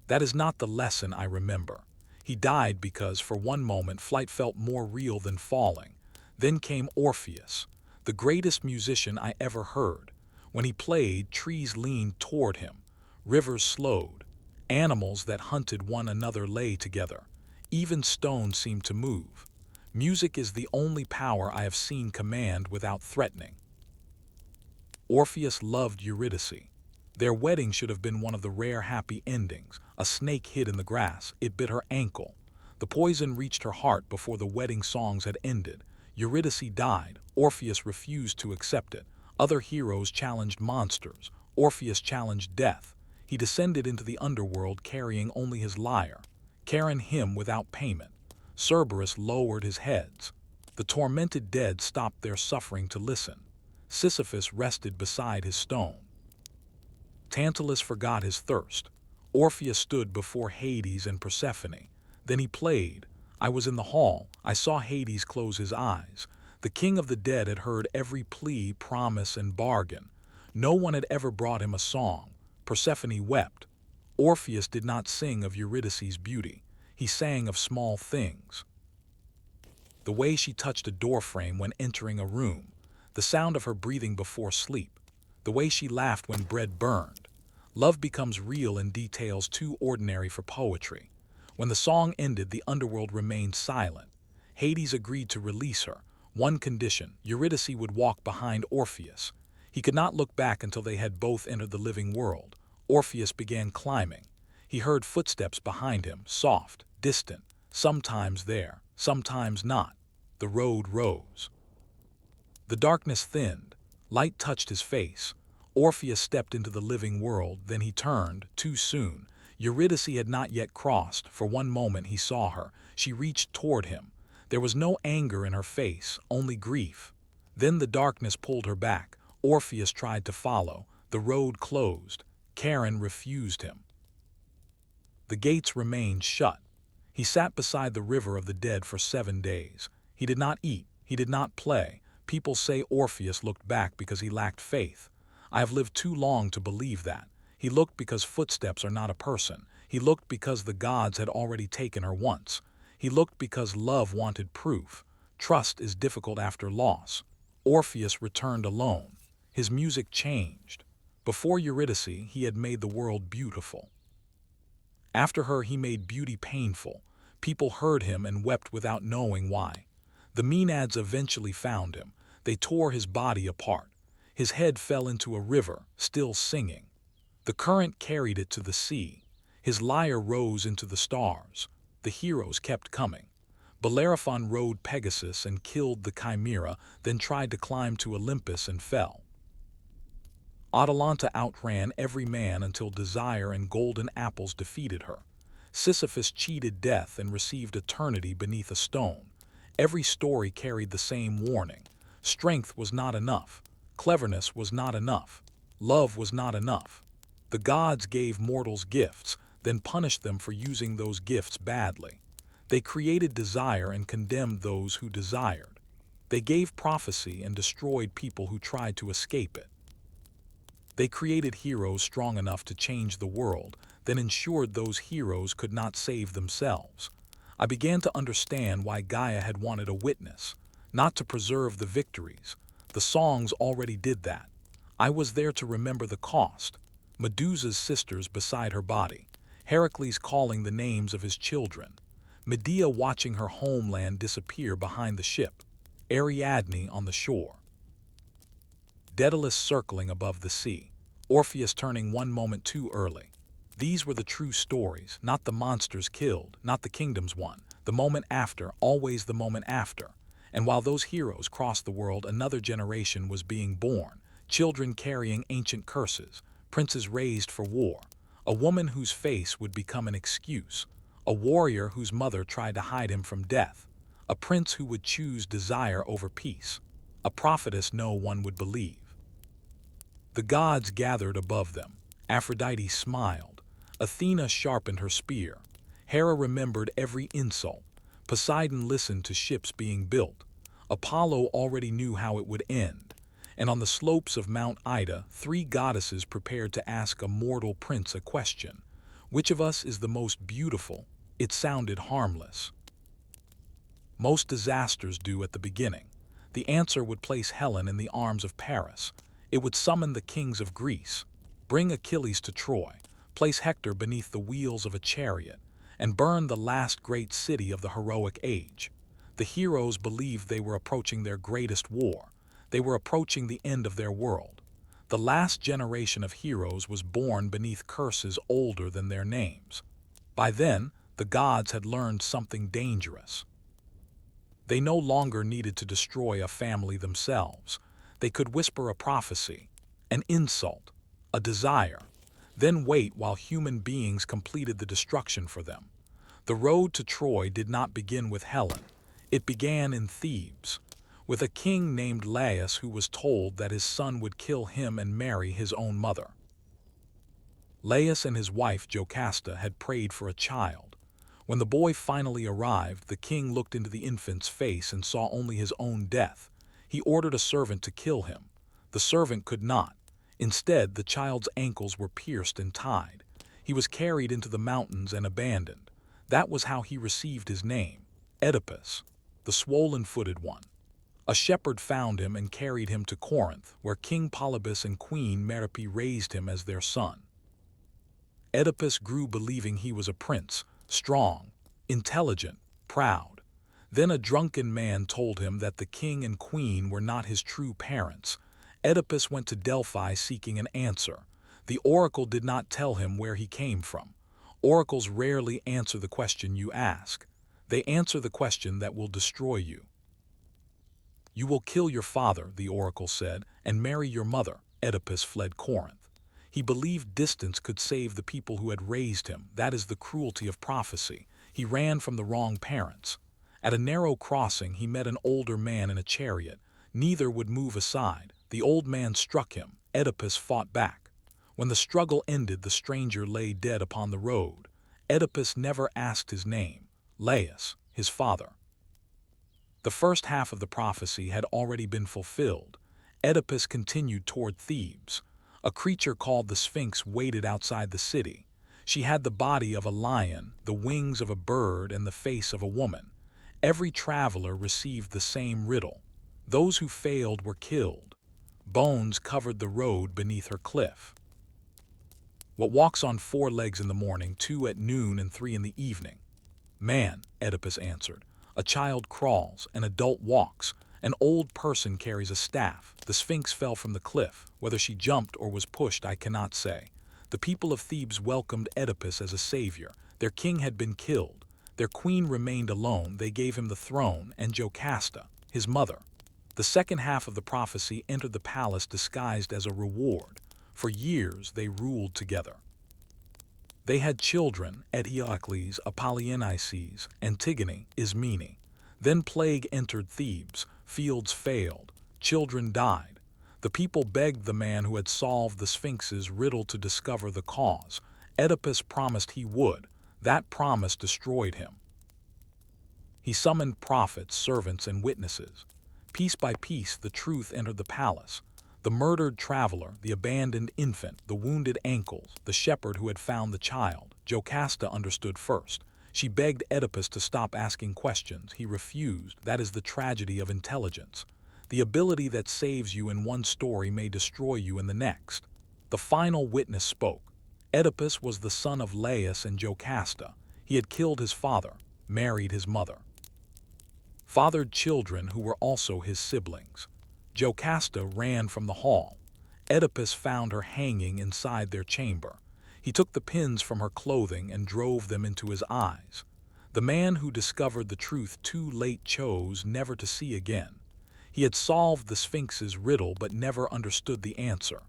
That is not the lesson I remember. He died because, for one moment, flight felt more real than falling. Then came Orpheus, the greatest musician I ever heard. When he played, trees leaned toward him. Rivers slowed. Animals that hunted one another lay together. Even stones seemed to move. Music is the only power I have seen command without threatening. Orpheus loved Eurydice. Their wedding should have been one of the rare happy endings. A snake hid in the grass. It bit her ankle. The poison reached her heart before the wedding songs had ended. Eurydice died. Orpheus refused to accept it. Other heroes challenged monsters. Orpheus challenged death. He descended into the underworld carrying only his lyre. Charon hymned without payment. Cerberus lowered his heads. The tormented dead stopped their suffering to listen. Sisyphus rested beside his stone. Tantalus forgot his thirst. Orpheus stood before Hades and Persephone. Then he played. I was in the hall. I saw Hades close his eyes. The king of the dead had heard every plea, promise, and bargain. No one had ever brought him a song. Persephone wept. Orpheus did not sing of Eurydice's beauty. He sang of small things. The way she touched a doorframe when entering a room. The sound of her breathing before sleep. The way she laughed when bread burned. Love becomes real in details too ordinary for poetry. When the song ended, the underworld remained silent. Hades agreed to release her. One condition: Eurydice would walk behind Orpheus. He could not look back until they had both entered the living world. Orpheus began climbing. He heard footsteps behind him, soft, distant, sometimes there, sometimes not. The road rose. The darkness thinned. Light touched his face. Orpheus stepped into the living world, then he turned, too soon. Eurydice had not yet crossed. For one moment he saw her. She reached toward him. There was no anger in her face, only grief. Then the darkness pulled her back. Orpheus tried to follow. The road closed. Charon refused him. The gates remained shut. He sat beside the river of the dead for 7 days. He did not eat. He did not play. People say Orpheus looked back because he lacked faith. I have lived too long to believe that. He looked because footsteps are not a person. He looked because the gods had already taken her once. He looked because love wanted proof. Trust is difficult after loss. Orpheus returned alone. His music changed. Before Eurydice, he had made the world beautiful. After her, he made beauty painful. People heard him and wept without knowing why. The Maenads eventually found him. They tore his body apart. His head fell into a river, still singing. The current carried it to the sea. His lyre rose into the stars. The heroes kept coming. Bellerophon rode Pegasus and killed the Chimera, then tried to climb to Olympus and fell. Atalanta outran every man until desire and golden apples defeated her. Sisyphus cheated death and received eternity beneath a stone. Every story carried the same warning. Strength was not enough. Cleverness was not enough. Love was not enough. The gods gave mortals gifts, then punished them for using those gifts badly. They created desire and condemned those who desired. They gave prophecy and destroyed people who tried to escape it. They created heroes strong enough to change the world, then ensured those heroes could not save themselves. I began to understand why Gaia had wanted a witness, not to preserve the victories. The songs already did that. I was there to remember the cost. Medusa's sisters beside her body, Heracles calling the names of his children, Medea watching her homeland disappear behind the ship, Ariadne on the shore, Daedalus circling above the sea, Orpheus turning one moment too early. These were the true stories, not the monsters killed, not the kingdoms won. The moment after, always the moment after. And while those heroes crossed the world, another generation was being born, children carrying ancient curses, princes raised for war, a woman whose face would become an excuse, a warrior whose mother tried to hide him from death, a prince who would choose desire over peace, a prophetess no one would believe. The gods gathered above them. Aphrodite smiled. Athena sharpened her spear. Hera remembered every insult. Poseidon listened to ships being built. Apollo already knew how it would end. And on the slopes of Mount Ida, 3 goddesses prepared to ask a mortal prince a question. Which of us is the most beautiful? It sounded harmless. Most disasters do at the beginning. The answer would place Helen in the arms of Paris. It would summon the kings of Greece, bring Achilles to Troy, place Hector beneath the wheels of a chariot, and burn the last great city of the heroic age. The heroes believed they were approaching their greatest war. They were approaching the end of their world. The last generation of heroes was born beneath curses older than their names. By then, the gods had learned something dangerous. They no longer needed to destroy a family themselves. They could whisper a prophecy, an insult, a desire, then wait while human beings completed the destruction for them. The road to Troy did not begin with Helen. It began in Thebes, with a king named Laius who was told that his son would kill him and marry his own mother. Laius and his wife Jocasta had prayed for a child. When the boy finally arrived, the king looked into the infant's face and saw only his own death. He ordered a servant to kill him. The servant could not. Instead, the child's ankles were pierced and tied. He was carried into the mountains and abandoned. That was how he received his name, Oedipus, the swollen-footed one. A shepherd found him and carried him to Corinth, where King Polybus and Queen Merope raised him as their son. Oedipus grew believing he was a prince, strong, intelligent, proud. Then a drunken man told him that the king and queen were not his true parents. Oedipus went to Delphi seeking an answer. The oracle did not tell him where he came from. Oracles rarely answer the question you ask. They answer the question that will destroy you. You will kill your father, the oracle said, and marry your mother. Oedipus fled Corinth. He believed distance could save the people who had raised him. That is the cruelty of prophecy. He ran from the wrong parents. At a narrow crossing, he met an older man in a chariot. Neither would move aside. The old man struck him. Oedipus fought back. When the struggle ended, the stranger lay dead upon the road. Oedipus never asked his name. Laius, his father. The first half of the prophecy had already been fulfilled. Oedipus continued toward Thebes. A creature called the Sphinx waited outside the city. She had the body of a lion, the wings of a bird, and the face of a woman. Every traveler received the same riddle. Those who failed were killed. Bones covered the road beneath her cliff. What walks on 4 legs in the morning, 2 at noon, and 3 in the evening? Man, Oedipus answered. A child crawls, an adult walks, an old person carries a staff. The Sphinx fell from the cliff. Whether she jumped or was pushed, I cannot say. The people of Thebes welcomed Oedipus as a savior. Their king had been killed. Their queen remained alone. They gave him the throne and Jocasta, his mother. The second half of the prophecy entered the palace disguised as a reward. For years they ruled together. They had children, Heracles, Apollonices, Antigone, Ismene. Then plague entered Thebes. Fields failed. Children died. The people begged the man who had solved the Sphinx's riddle to discover the cause. Oedipus promised he would. That promise destroyed him. He summoned prophets, servants, and witnesses. Piece by piece, the truth entered the palace. The murdered traveler, the abandoned infant, the wounded ankles, the shepherd who had found the child. Jocasta understood first. She begged Oedipus to stop asking questions. He refused. That is the tragedy of intelligence. The ability that saves you in one story may destroy you in the next. The final witness spoke. Oedipus was the son of Laius and Jocasta. He had killed his father, married his mother, fathered children who were also his siblings. Jocasta ran from the hall. Oedipus found her hanging inside their chamber. He took the pins from her clothing and drove them into his eyes. The man who discovered the truth too late chose never to see again. He had solved the Sphinx's riddle but never understood the answer.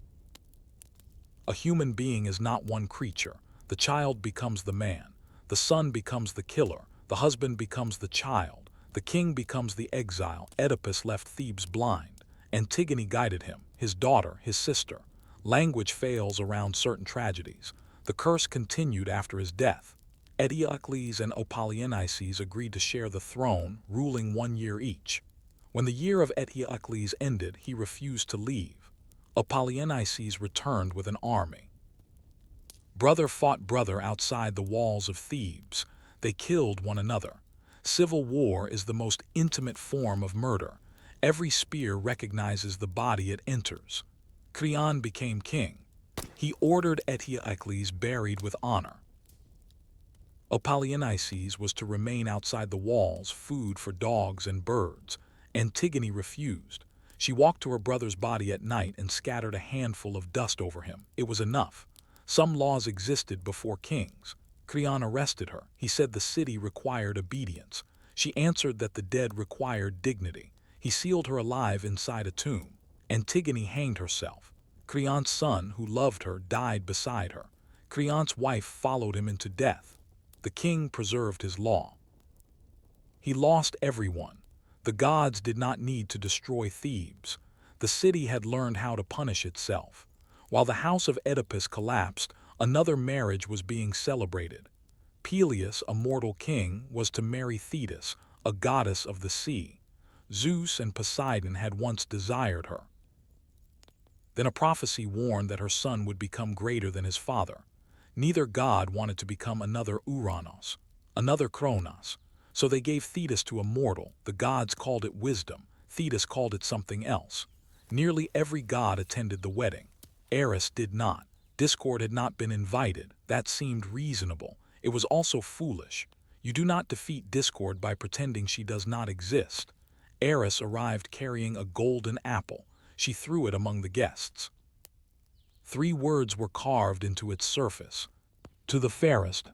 A human being is not one creature. The child becomes the man. The son becomes the killer. The husband becomes the child. The king becomes the exile. Oedipus left Thebes blind. Antigone guided him, his daughter, his sister. Language fails around certain tragedies. The curse continued after his death. Heracles and Olympus agreed to share the throne, ruling 1 year each. When the year of Heracles ended, he refused to leave. Olympus returned with an army. Brother fought brother outside the walls of Thebes. They killed one another. Civil war is the most intimate form of murder. Every spear recognizes the body it enters. Creon became king. He ordered Heracles buried with honor. Olympus was to remain outside the walls, food for dogs and birds. Antigone refused. She walked to her brother's body at night and scattered a handful of dust over him. It was enough. Some laws existed before kings. Creon arrested her. He said the city required obedience. She answered that the dead required dignity. He sealed her alive inside a tomb. Antigone hanged herself. Creon's son, who loved her, died beside her. Creon's wife followed him into death. The king preserved his law. He lost everyone. The gods did not need to destroy Thebes. The city had learned how to punish itself. While the house of Oedipus collapsed, another marriage was being celebrated. Peleus, a mortal king, was to marry Thetis, a goddess of the sea. Zeus and Poseidon had once desired her. Then a prophecy warned that her son would become greater than his father. Neither god wanted to become another Ouranos, another Kronos. So they gave Thetis to a mortal. The gods called it wisdom. Thetis called it something else. Nearly every god attended the wedding. Eris did not. Discord had not been invited. That seemed reasonable. It was also foolish. You do not defeat discord by pretending she does not exist. Eris arrived carrying a golden apple. She threw it among the guests. 3 words were carved into its surface. To the fairest.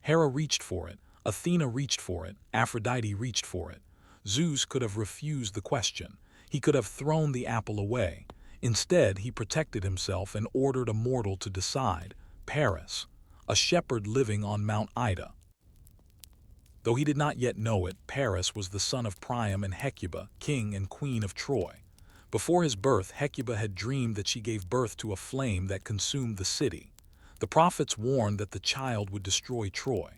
Hera reached for it. Athena reached for it. Aphrodite reached for it. Zeus could have refused the question. He could have thrown the apple away. Instead, he protected himself and ordered a mortal to decide. Paris, a shepherd living on Mount Ida. Though he did not yet know it, Paris was the son of Priam and Hecuba, king and queen of Troy. Before his birth, Hecuba had dreamed that she gave birth to a flame that consumed the city. The prophets warned that the child would destroy Troy.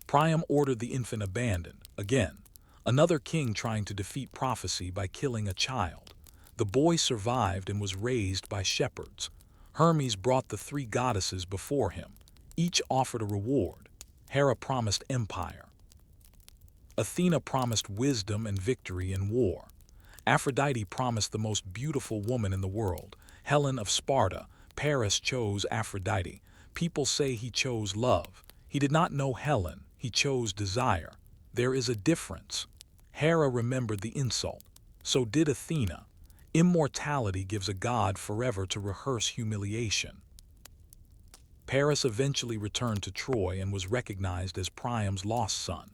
Priam ordered the infant abandoned. Again, another king trying to defeat prophecy by killing a child. The boy survived and was raised by shepherds. Hermes brought the 3 goddesses before him. Each offered a reward. Hera promised empire. Athena promised wisdom and victory in war. Aphrodite promised the most beautiful woman in the world, Helen of Sparta. Paris chose Aphrodite. People say he chose love. He did not know Helen. He chose desire. There is a difference. Hera remembered the insult. So did Athena. Immortality gives a god forever to rehearse humiliation. Paris eventually returned to Troy and was recognized as Priam's lost son.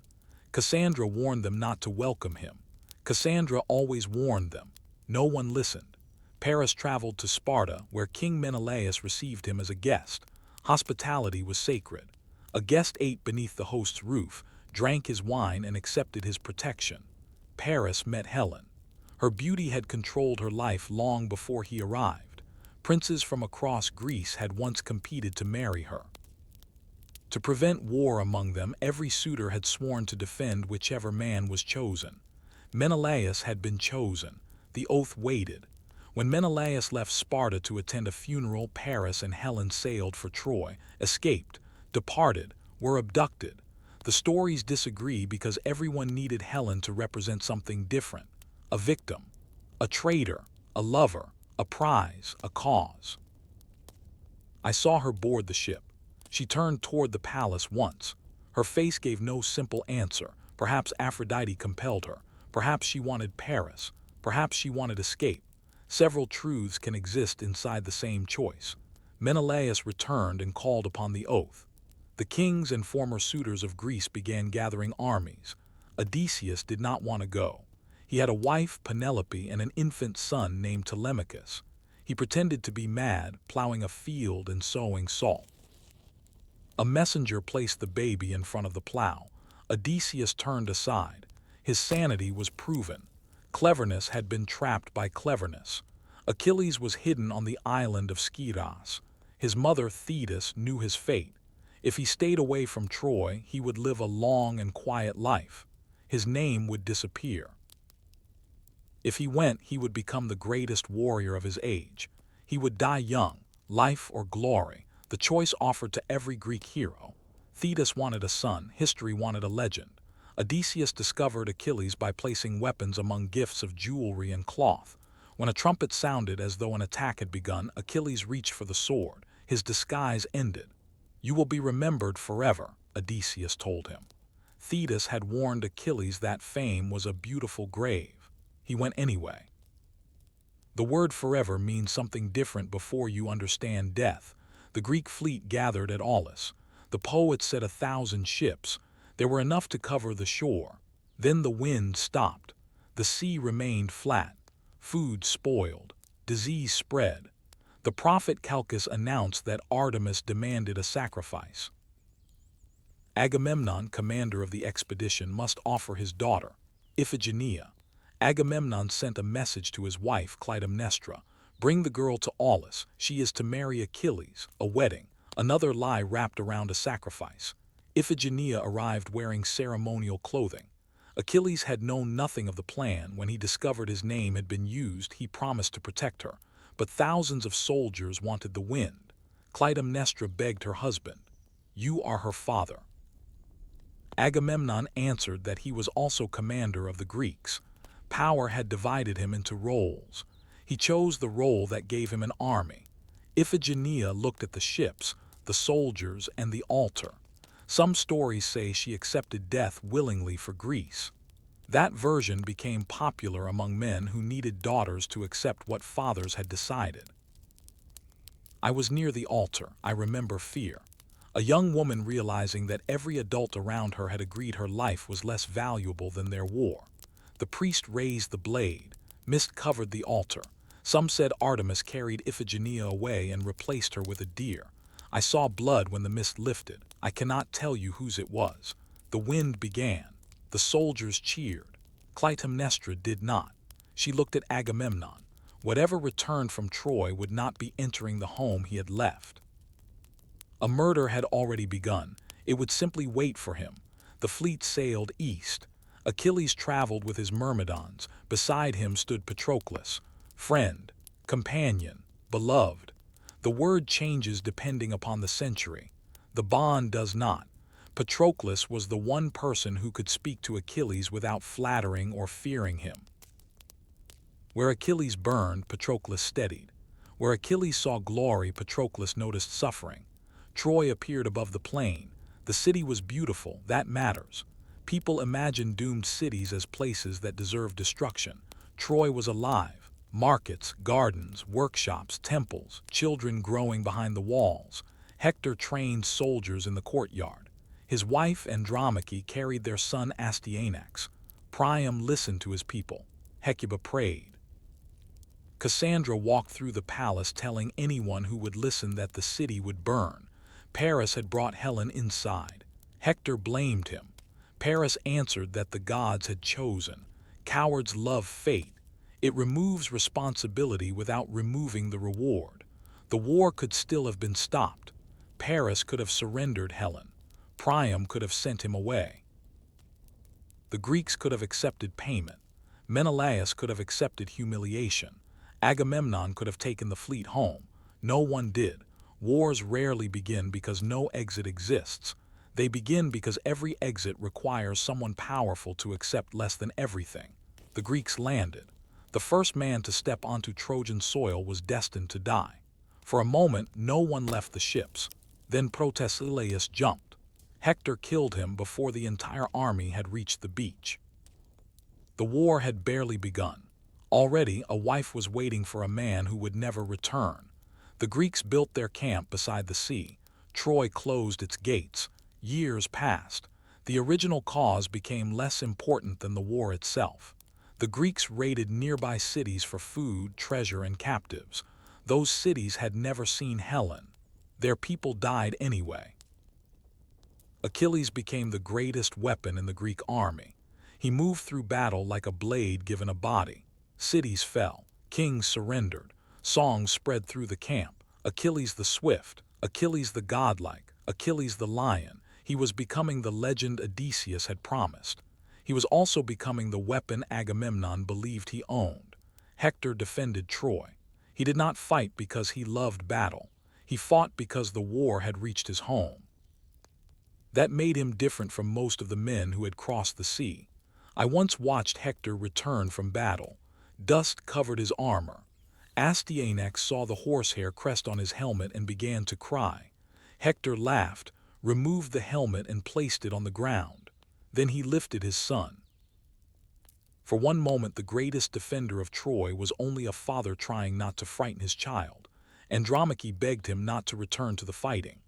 Cassandra warned them not to welcome him. Cassandra always warned them. No one listened. Paris traveled to Sparta, where King Menelaus received him as a guest. Hospitality was sacred. A guest ate beneath the host's roof, drank his wine, and accepted his protection. Paris met Helen. Her beauty had controlled her life long before he arrived. Princes from across Greece had once competed to marry her. To prevent war among them, every suitor had sworn to defend whichever man was chosen. Menelaus had been chosen. The oath waited. When Menelaus left Sparta to attend a funeral, Paris and Helen sailed for Troy, escaped, departed, were abducted. The stories disagree because everyone needed Helen to represent something different: a victim, a traitor, a lover, a prize, a cause. I saw her board the ship. She turned toward the palace once. Her face gave no simple answer. Perhaps Aphrodite compelled her. Perhaps she wanted Paris. Perhaps she wanted escape. Several truths can exist inside the same choice. Menelaus returned and called upon the oath. The kings and former suitors of Greece began gathering armies. Odysseus did not want to go. He had a wife, Penelope, and an infant son named Telemachus. He pretended to be mad, plowing a field and sowing salt. A messenger placed the baby in front of the plow. Odysseus turned aside. His sanity was proven. Cleverness had been trapped by cleverness. Achilles was hidden on the island of Skyros. His mother, Thetis, knew his fate. If he stayed away from Troy, he would live a long and quiet life. His name would disappear. If he went, he would become the greatest warrior of his age. He would die young, life or glory, the choice offered to every Greek hero. Thetis wanted a son, history wanted a legend. Odysseus discovered Achilles by placing weapons among gifts of jewelry and cloth. When a trumpet sounded as though an attack had begun, Achilles reached for the sword. His disguise ended. "You will be remembered forever," Odysseus told him. Thetis had warned Achilles that fame was a beautiful grave. He went anyway. The word forever means something different before you understand death. The Greek fleet gathered at Aulis. The poets said 1,000 ships. There were enough to cover the shore. Then the wind stopped. The sea remained flat. Food spoiled. Disease spread. The prophet Calchas announced that Artemis demanded a sacrifice. Agamemnon, commander of the expedition, must offer his daughter, Iphigenia. Agamemnon sent a message to his wife, Clytemnestra. "Bring the girl to Aulis. She is to marry Achilles, a wedding." Another lie wrapped around a sacrifice. Iphigenia arrived wearing ceremonial clothing. Achilles had known nothing of the plan. When he discovered his name had been used, he promised to protect her. But thousands of soldiers wanted the wind. Clytemnestra begged her husband, "You are her father." Agamemnon answered that he was also commander of the Greeks. Power had divided him into roles. He chose the role that gave him an army. Iphigenia looked at the ships, the soldiers, and the altar. Some stories say she accepted death willingly for Greece. That version became popular among men who needed daughters to accept what fathers had decided. I was near the altar. I remember fear. A young woman realizing that every adult around her had agreed her life was less valuable than their war. The priest raised the blade. Mist covered the altar. Some said Artemis carried Iphigenia away and replaced her with a deer. I saw blood when the mist lifted. I cannot tell you whose it was. The wind began. The soldiers cheered. Clytemnestra did not. She looked at Agamemnon. Whatever returned from Troy would not be entering the home he had left. A murder had already begun. It would simply wait for him. The fleet sailed east. Achilles traveled with his myrmidons. Beside him stood Patroclus. Friend, companion, beloved. The word changes depending upon the century. The bond does not. Patroclus was the one person who could speak to Achilles without flattering or fearing him. Where Achilles burned, Patroclus steadied. Where Achilles saw glory, Patroclus noticed suffering. Troy appeared above the plain. The city was beautiful, that matters. People imagine doomed cities as places that deserve destruction. Troy was alive. Markets, gardens, workshops, temples, children growing behind the walls. Hector trained soldiers in the courtyard. His wife Andromache carried their son Astyanax. Priam listened to his people. Hecuba prayed. Cassandra walked through the palace telling anyone who would listen that the city would burn. Paris had brought Helen inside. Hector blamed him. Paris answered that the gods had chosen. Cowards love fate. It removes responsibility without removing the reward. The war could still have been stopped. Paris could have surrendered Helen. Priam could have sent him away. The Greeks could have accepted payment. Menelaus could have accepted humiliation. Agamemnon could have taken the fleet home. No one did. Wars rarely begin because no exit exists. They begin because every exit requires someone powerful to accept less than everything. The Greeks landed. The first man to step onto Trojan soil was destined to die. For a moment, no one left the ships. Then Prometheus jumped. Hector killed him before the entire army had reached the beach. The war had barely begun. Already, a wife was waiting for a man who would never return. The Greeks built their camp beside the sea. Troy closed its gates. Years passed. The original cause became less important than the war itself. The Greeks raided nearby cities for food, treasure, and captives. Those cities had never seen Helen. Their people died anyway. Achilles became the greatest weapon in the Greek army. He moved through battle like a blade given a body. Cities fell. Kings surrendered. Songs spread through the camp. Achilles the swift, Achilles the godlike, Achilles the lion. He was becoming the legend Odysseus had promised. He was also becoming the weapon Agamemnon believed he owned. Hector defended Troy. He did not fight because he loved battle. He fought because the war had reached his home. That made him different from most of the men who had crossed the sea. I once watched Hector return from battle. Dust covered his armor. Astyanax saw the horsehair crest on his helmet and began to cry. Hector laughed, removed the helmet and placed it on the ground. Then he lifted his son. For one moment, the greatest defender of Troy was only a father trying not to frighten his child. Andromache begged him not to return to the fighting.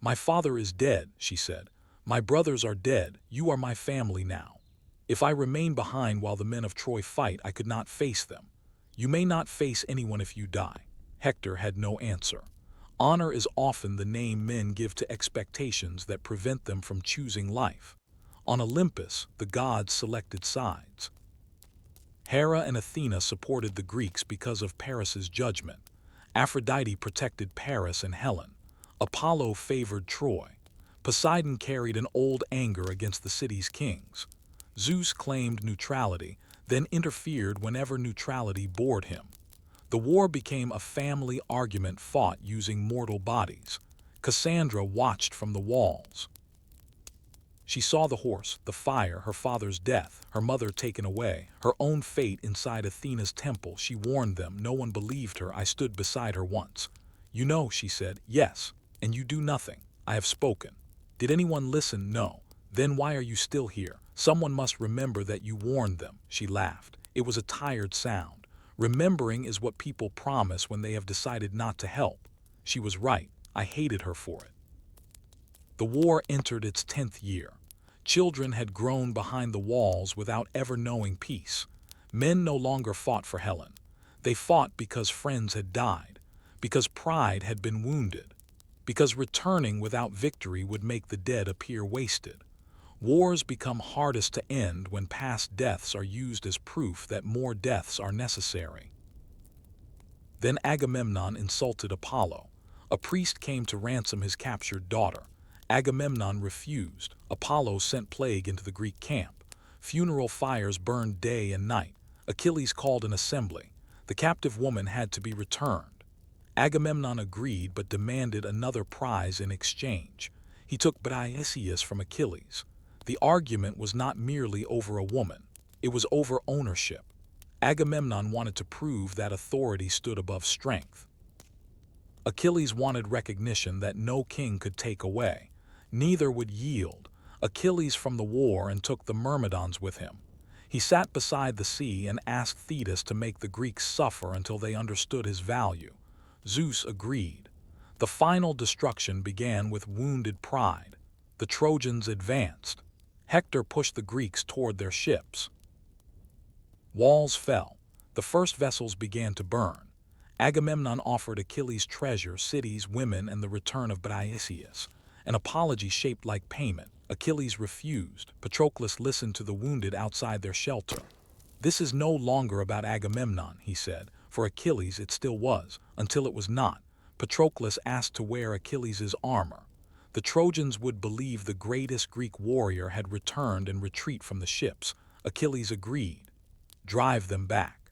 "My father is dead," she said. "My brothers are dead. You are my family now. If I remain behind while the men of Troy fight, I could not face them. You may not face anyone if you die." Hector had no answer. Honor is often the name men give to expectations that prevent them from choosing life. On Olympus, the gods selected sides. Hera and Athena supported the Greeks because of Paris's judgment. Aphrodite protected Paris and Helen. Apollo favored Troy. Poseidon carried an old anger against the city's kings. Zeus claimed neutrality, then interfered whenever neutrality bored him. The war became a family argument fought using mortal bodies. Cassandra watched from the walls. She saw the horse, the fire, her father's death, her mother taken away, her own fate inside Athena's temple. She warned them. No one believed her. I stood beside her once. "You know," she said. "Yes, and you do nothing. I have spoken." "Did anyone listen?" "No." "Then why are you still here? Someone must remember that you warned them." She laughed. It was a tired sound. Remembering is what people promise when they have decided not to help. She was right. I hated her for it. The war entered its 10th year. Children had grown behind the walls without ever knowing peace. Men no longer fought for Helen. They fought because friends had died, because pride had been wounded, because returning without victory would make the dead appear wasted. Wars become hardest to end when past deaths are used as proof that more deaths are necessary. Then Agamemnon insulted Apollo. A priest came to ransom his captured daughter. Agamemnon refused. Apollo sent plague into the Greek camp. Funeral fires burned day and night. Achilles called an assembly. The captive woman had to be returned. Agamemnon agreed but demanded another prize in exchange. He took Briseis from Achilles. The argument was not merely over a woman. It was over ownership. Agamemnon wanted to prove that authority stood above strength. Achilles wanted recognition that no king could take away. Neither would yield. Achilles from the war and took the Myrmidons with him. He sat beside the sea and asked Theseus to make the Greeks suffer until they understood his value. Zeus agreed. The final destruction began with wounded pride. The Trojans advanced. Hector pushed the Greeks toward their ships. Walls fell. The first vessels began to burn. Agamemnon offered Achilles treasure, cities, women, and the return of Briseis. An apology shaped like payment. Achilles refused. Patroclus listened to the wounded outside their shelter. "This is no longer about Agamemnon," he said. For Achilles it still was, until it was not. Patroclus asked to wear Achilles' armor. The Trojans would believe the greatest Greek warrior had returned and retreat from the ships. Achilles agreed. Drive them back.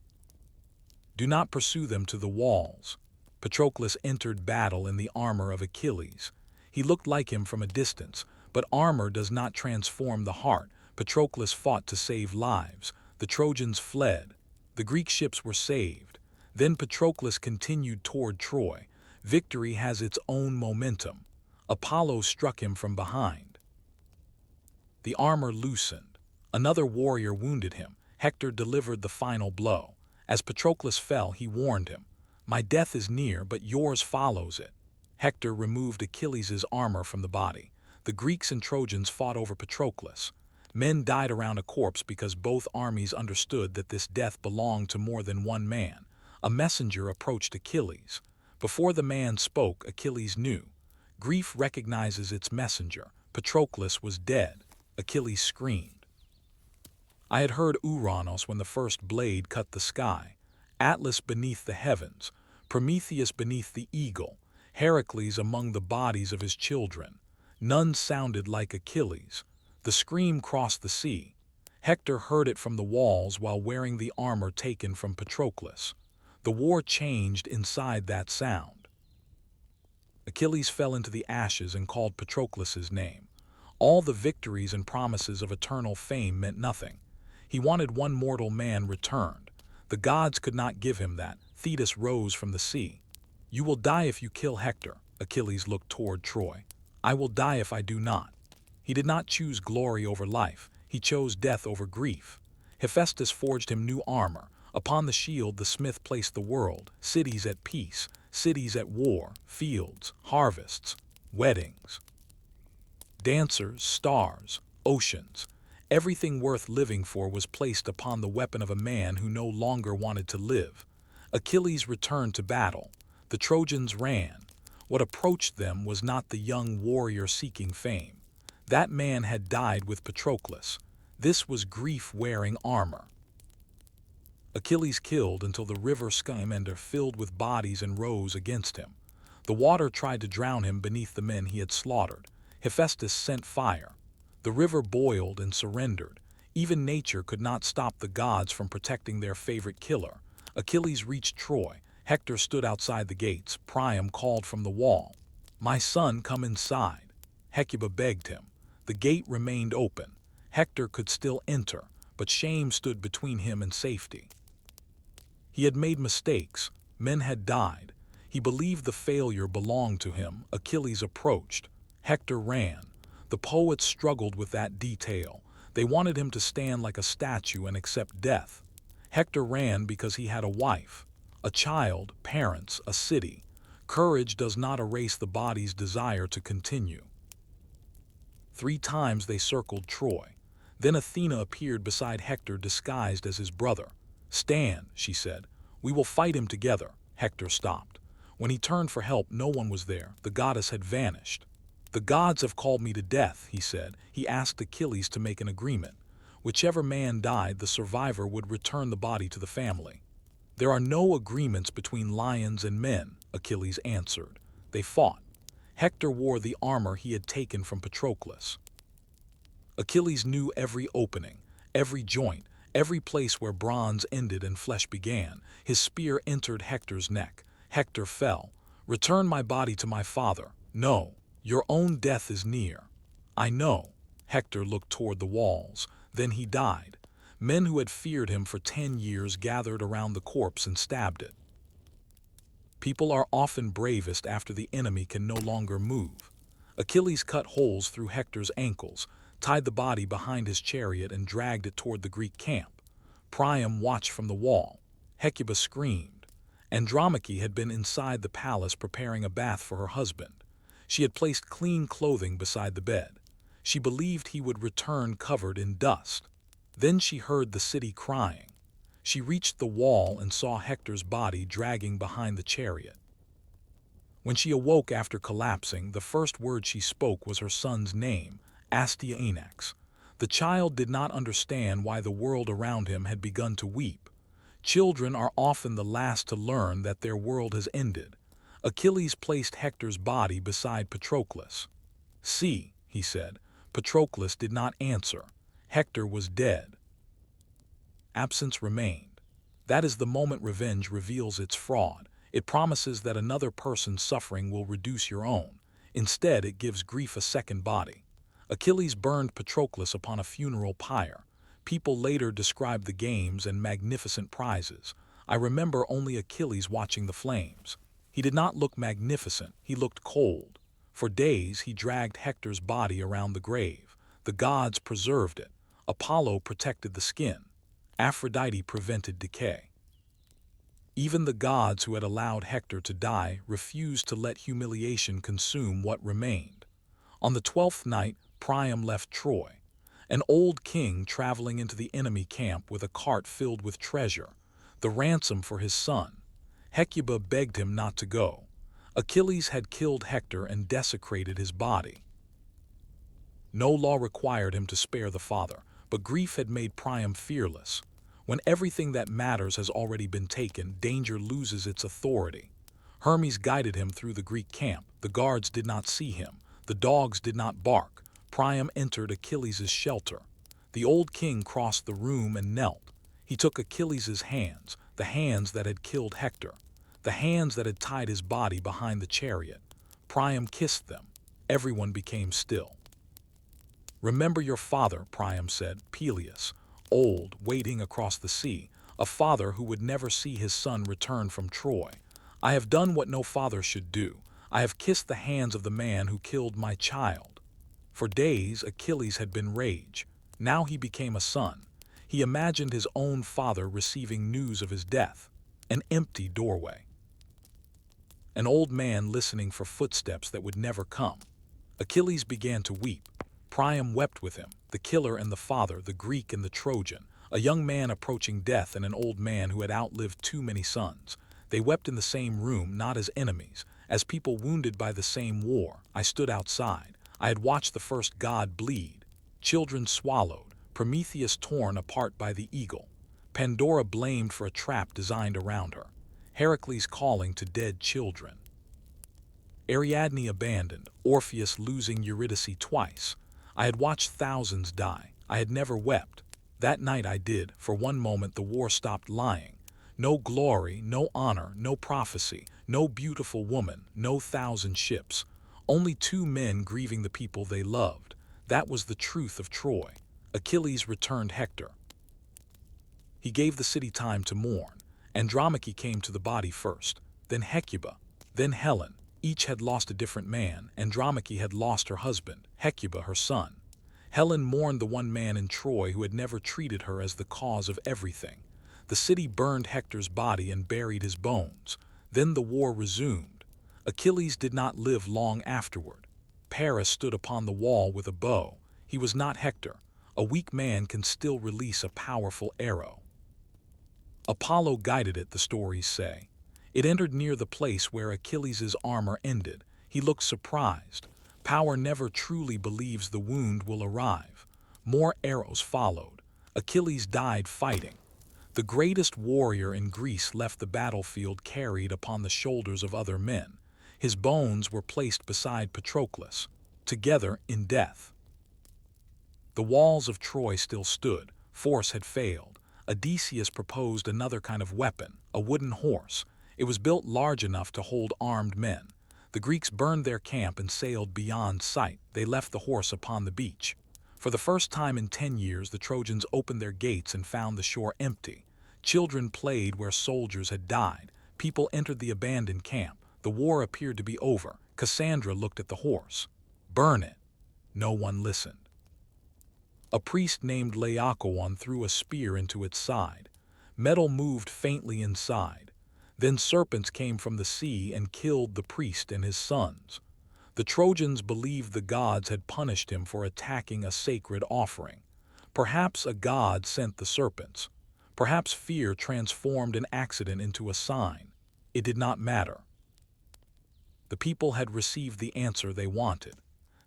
Do not pursue them to the walls. Patroclus entered battle in the armor of Achilles. He looked like him from a distance, but armor does not transform the heart. Patroclus fought to save lives. The Trojans fled. The Greek ships were saved. Then Patroclus continued toward Troy. Victory has its own momentum. Apollo struck him from behind. The armor loosened. Another warrior wounded him. Hector delivered the final blow. As Patroclus fell, he warned him, "My death is near, but yours follows it." Hector removed Achilles' armor from the body. The Greeks and Trojans fought over Patroclus. Men died around a corpse because both armies understood that this death belonged to more than one man. A messenger approached Achilles. Before the man spoke, Achilles knew. Grief recognizes its messenger. Patroclus was dead. Achilles screamed. I had heard Ouranos when the first blade cut the sky, Atlas beneath the heavens, Prometheus beneath the eagle, Heracles among the bodies of his children. None sounded like Achilles. The scream crossed the sea. Hector heard it from the walls while wearing the armor taken from Patroclus. The war changed inside that sound. Achilles fell into the ashes and called Patroclus's name. All the victories and promises of eternal fame meant nothing. He wanted one mortal man returned. The gods could not give him that. Theseus rose from the sea. "You will die if you kill Hector." Achilles looked toward Troy. "I will die if I do not." He did not choose glory over life. He chose death over grief. Hephaestus forged him new armor. Upon the shield the smith placed the world, cities at peace, cities at war, fields, harvests, weddings, dancers, stars, oceans. Everything worth living for was placed upon the weapon of a man who no longer wanted to live. Achilles returned to battle. The Trojans ran. What approached them was not the young warrior seeking fame. That man had died with Patroclus. This was grief wearing armor. Achilles killed until the river Scamander filled with bodies and rose against him. The water tried to drown him beneath the men he had slaughtered. Hephaestus sent fire. The river boiled and surrendered. Even nature could not stop the gods from protecting their favorite killer. Achilles reached Troy. Hector stood outside the gates. Priam called from the wall, "My son, come inside." Hecuba begged him. The gate remained open. Hector could still enter, but shame stood between him and safety. He had made mistakes. Men had died. He believed the failure belonged to him. Achilles approached. Hector ran. The poets struggled with that detail. They wanted him to stand like a statue and accept death. Hector ran because he had a wife, a child, parents, a city. Courage does not erase the body's desire to continue. 3 times they circled Troy. Then Athena appeared beside Hector disguised as his brother. "Stand," she said. "We will fight him together." Hector stopped. When he turned for help, no one was there. The goddess had vanished. "The gods have called me to death," he said. He asked Achilles to make an agreement. Whichever man died, the survivor would return the body to the family. "There are no agreements between lions and men," Achilles answered. They fought. Hector wore the armor he had taken from Patroclus. Achilles knew every opening, every joint, every place where bronze ended and flesh began. His spear entered Hector's neck. Hector fell. "Return my body to my father." "No. Your own death is near." "I know." Hector looked toward the walls. Then he died. Men who had feared him for 10 years gathered around the corpse and stabbed it. People are often bravest after the enemy can no longer move. Achilles cut holes through Hector's ankles, tied the body behind his chariot and dragged it toward the Greek camp. Priam watched from the wall. Hecuba screamed. Andromache had been inside the palace preparing a bath for her husband. She had placed clean clothing beside the bed. She believed he would return covered in dust. Then she heard the city crying. She reached the wall and saw Hector's body dragging behind the chariot. When she awoke after collapsing, the first word she spoke was her son's name, Astyanax. The child did not understand why the world around him had begun to weep. Children are often the last to learn that their world has ended. Achilles placed Hector's body beside Patroclus. "See," he said. Patroclus did not answer. Hector was dead. absence remained. That is the moment revenge reveals its fraud. It promises that another person's suffering will reduce your own. Instead, it gives grief a second body. Achilles burned Patroclus upon a funeral pyre. People later described the games and magnificent prizes. I remember only Achilles watching the flames. He did not look magnificent, he looked cold. For days he dragged Hector's body around the grave. The gods preserved it. Apollo protected the skin. Aphrodite prevented decay. Even the gods who had allowed Hector to die refused to let humiliation consume what remained. On the 12th night, Priam left Troy. An old king traveling into the enemy camp with a cart filled with treasure, the ransom for his son. Hecuba begged him not to go. Achilles had killed Hector and desecrated his body. No law required him to spare the father, but grief had made Priam fearless. When everything that matters has already been taken, danger loses its authority. Hermes guided him through the Greek camp. The guards did not see him. The dogs did not bark. Priam entered Achilles' shelter. The old king crossed the room and knelt. He took Achilles' hands, the hands that had killed Hector, the hands that had tied his body behind the chariot. Priam kissed them. Everyone became still. "Remember your father," Priam said. Peleus, old, waiting across the sea, a father who would never see his son return from Troy. "I have done what no father should do. I have kissed the hands of the man who killed my child." For days Achilles had been rage. Now he became a son. He imagined his own father receiving news of his death. An empty doorway. An old man listening for footsteps that would never come. Achilles began to weep. Priam wept with him, the killer and the father, the Greek and the Trojan, a young man approaching death and an old man who had outlived too many sons. They wept in the same room, not as enemies, as people wounded by the same war. I stood outside. I had watched the first god bleed. Children swallowed, Prometheus torn apart by the eagle, Pandora blamed for a trap designed around her, Heracles calling to dead children, Ariadne abandoned, Orpheus losing Eurydice twice. I had watched thousands die. I had never wept. That night I did. For one moment the war stopped lying. No glory, no honor, no prophecy, no beautiful woman, no 1,000 ships. Only 2 men grieving the people they loved. That was the truth of Troy. Achilles returned Hector. He gave the city time to mourn. Andromache came to the body first, then Hecuba, then Helen. Each had lost a different man. Andromache had lost her husband, Hecuba her son. Helen mourned the one man in Troy who had never treated her as the cause of everything. The city burned Hector's body and buried his bones. Then the war resumed. Achilles did not live long afterward. Paris stood upon the wall with a bow. He was not Hector. A weak man can still release a powerful arrow. Apollo guided it, the stories say. It entered near the place where Achilles' armor ended. He looked surprised. Power never truly believes the wound will arrive. More arrows followed. Achilles died fighting. The greatest warrior in Greece left the battlefield carried upon the shoulders of other men. His bones were placed beside Patroclus, together in death. The walls of Troy still stood. Force had failed. Odysseus proposed another kind of weapon, a wooden horse. It was built large enough to hold armed men. The Greeks burned their camp and sailed beyond sight. They left the horse upon the beach. For the first time in 10 years, the Trojans opened their gates and found the shore empty. Children played where soldiers had died. People entered the abandoned camp. The war appeared to be over. Cassandra looked at the horse. "Burn it." No one listened. A priest named Laocoon threw a spear into its side. Metal moved faintly inside. Then serpents came from the sea and killed the priest and his sons. The Trojans believed the gods had punished him for attacking a sacred offering. Perhaps a god sent the serpents. Perhaps fear transformed an accident into a sign. It did not matter. The people had received the answer they wanted.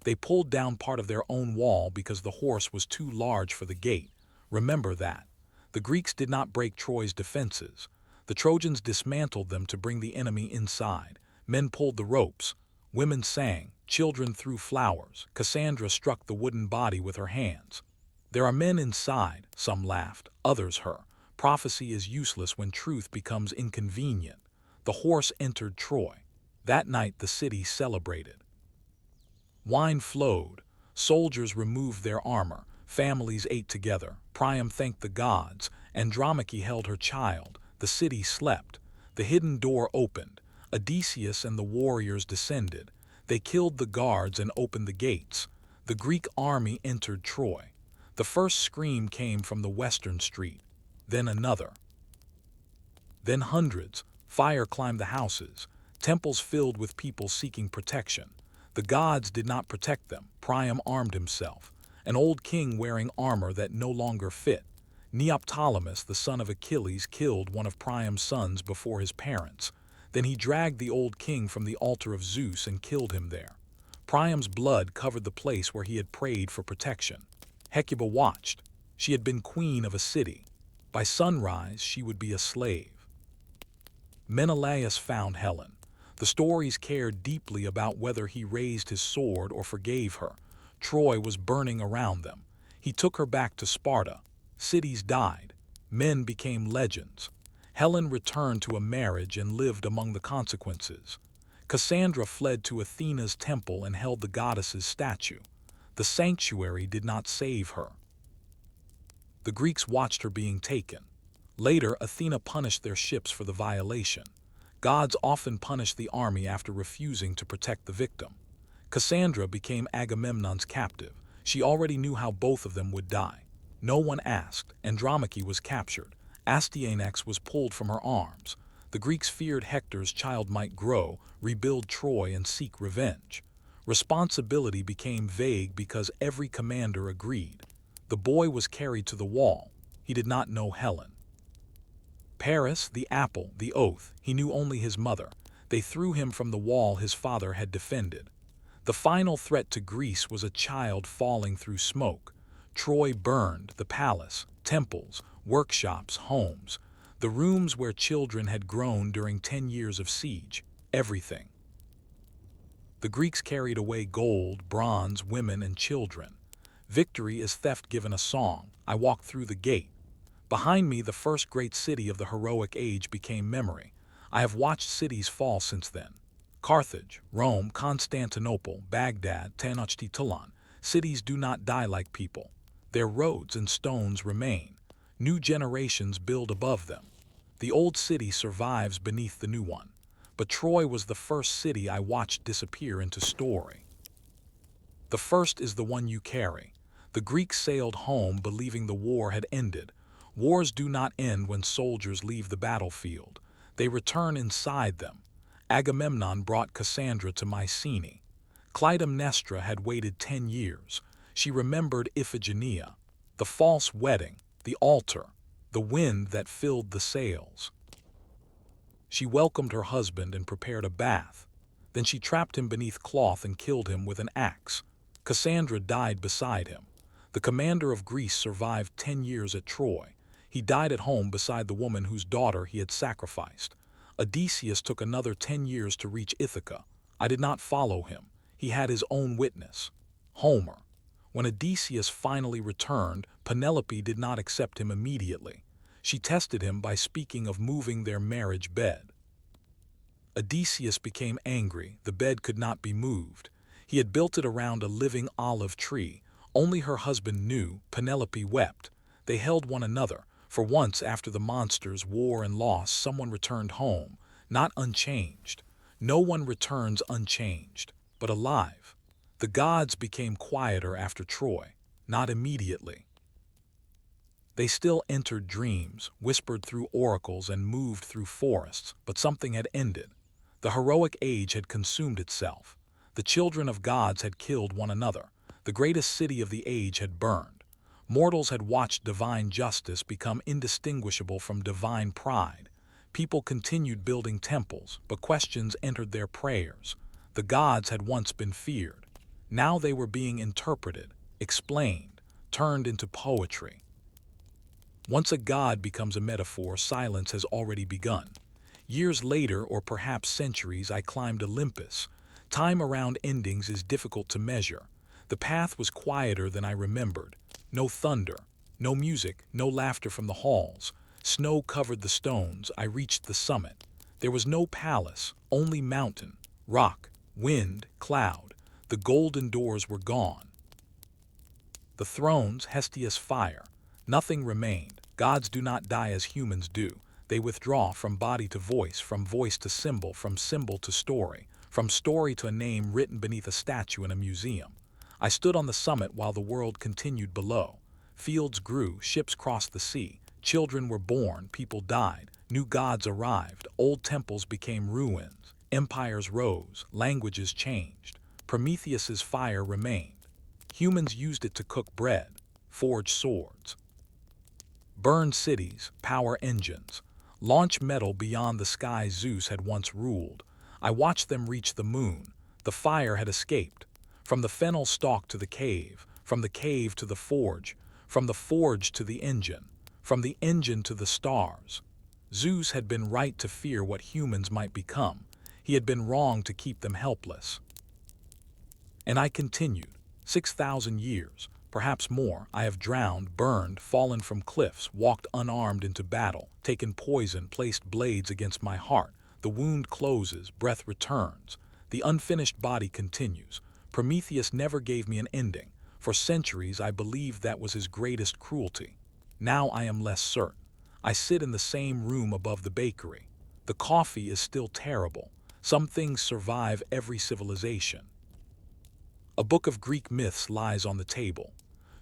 They pulled down part of their own wall because the horse was too large for the gate. Remember that. The Greeks did not break Troy's defenses. The Trojans dismantled them to bring the enemy inside. Men pulled the ropes. Women sang. Children threw flowers. Cassandra struck the wooden body with her hands. "There are men inside," some laughed, others her. Prophecy is useless when truth becomes inconvenient. The horse entered Troy. That night the city celebrated. Wine flowed. Soldiers removed their armor. Families ate together. Priam thanked the gods. Andromache held her child. The city slept. The hidden door opened. Odysseus and the warriors descended. They killed the guards and opened the gates. The Greek army entered Troy. The first scream came from the western street. Then another. Then hundreds. Fire climbed the houses. Temples filled with people seeking protection. The gods did not protect them. Priam armed himself. An old king wearing armor that no longer fit. Neoptolemus, the son of Achilles, killed one of Priam's sons before his parents. Then he dragged the old king from the altar of Zeus and killed him there. Priam's blood covered the place where he had prayed for protection. Hecuba watched. She had been queen of a city. By sunrise, she would be a slave. Menelaus found Helen. The stories cared deeply about whether he raised his sword or forgave her. Troy was burning around them. He took her back to Sparta. Cities died. Men became legends. Helen returned to a marriage and lived among the consequences. Cassandra fled to Athena's temple and held the goddess's statue. The sanctuary did not save her. The Greeks watched her being taken. Later, Athena punished their ships for the violation. Gods often punished the army after refusing to protect the victim. Cassandra became Agamemnon's captive. She already knew how both of them would die. No one asked. Andromache was captured. Astyanax was pulled from her arms. The Greeks feared Hector's child might grow, rebuild Troy, and seek revenge. Responsibility became vague because every commander agreed. The boy was carried to the wall. He did not know Helen. Paris, the apple, the oath, he knew only his mother. They threw him from the wall his father had defended. The final threat to Greece was a child falling through smoke. Troy burned, the palace, temples, workshops, homes, the rooms where children had grown during 10 years of siege, everything. The Greeks carried away gold, bronze, women, and children. Victory is theft given a song. I walked through the gate. Behind me, the first great city of the heroic age became memory. I have watched cities fall since then. Carthage, Rome, Constantinople, Baghdad, Tenochtitlan. Cities do not die like people. Their roads and stones remain. New generations build above them. The old city survives beneath the new one. But Troy was the first city I watched disappear into story. The first is the one you carry. The Greeks sailed home believing the war had ended. Wars do not end when soldiers leave the battlefield. They return inside them. Agamemnon brought Cassandra to Mycenae. Clytemnestra had waited 10 years. She remembered Iphigenia, the false wedding, the altar, the wind that filled the sails. She welcomed her husband and prepared a bath. Then she trapped him beneath cloth and killed him with an axe. Cassandra died beside him. The commander of Greece survived 10 years at Troy. He died at home beside the woman whose daughter he had sacrificed. Odysseus took another 10 years to reach Ithaca. I did not follow him. He had his own witness, Homer. When Odysseus finally returned, Penelope did not accept him immediately. She tested him by speaking of moving their marriage bed. Odysseus became angry. The bed could not be moved. He had built it around a living olive tree. Only her husband knew. Penelope wept. They held one another. For once, after the monsters, war, and loss, someone returned home, not unchanged. No one returns unchanged, but alive. The gods became quieter after Troy, not immediately. They still entered dreams, whispered through oracles, and moved through forests, but something had ended. The heroic age had consumed itself. The children of gods had killed one another. The greatest city of the age had burned. Mortals had watched divine justice become indistinguishable from divine pride. People continued building temples, but questions entered their prayers. The gods had once been feared. Now they were being interpreted, explained, turned into poetry. Once a god becomes a metaphor, silence has already begun. Years later, or perhaps centuries, I climbed Olympus. Time around endings is difficult to measure. The path was quieter than I remembered. No thunder, no music, no laughter from the halls. Snow covered the stones. I reached the summit. There was no palace, only mountain, rock, wind, cloud. The golden doors were gone. The thrones, Hestia's fire. Nothing remained. Gods do not die as humans do. They withdraw from body to voice, from voice to symbol, from symbol to story, from story to a name written beneath a statue in a museum. I stood on the summit while the world continued below. Fields grew, ships crossed the sea, children were born, people died, new gods arrived, old temples became ruins, empires rose, languages changed. Prometheus's fire remained. Humans used it to cook bread, forge swords, burn cities, power engines, launch metal beyond the sky Zeus had once ruled. I watched them reach the moon. The fire had escaped. From the fennel stalk to the cave, from the cave to the forge, from the forge to the engine, from the engine to the stars. Zeus had been right to fear what humans might become. He had been wrong to keep them helpless. And I continued. 6,000 years, perhaps more, I have drowned, burned, fallen from cliffs, walked unarmed into battle, taken poison, placed blades against my heart. The wound closes, breath returns. The unfinished body continues. Prometheus never gave me an ending. For centuries I believed that was his greatest cruelty. Now I am less certain. I sit in the same room above the bakery. The coffee is still terrible. Some things survive every civilization. A book of Greek myths lies on the table.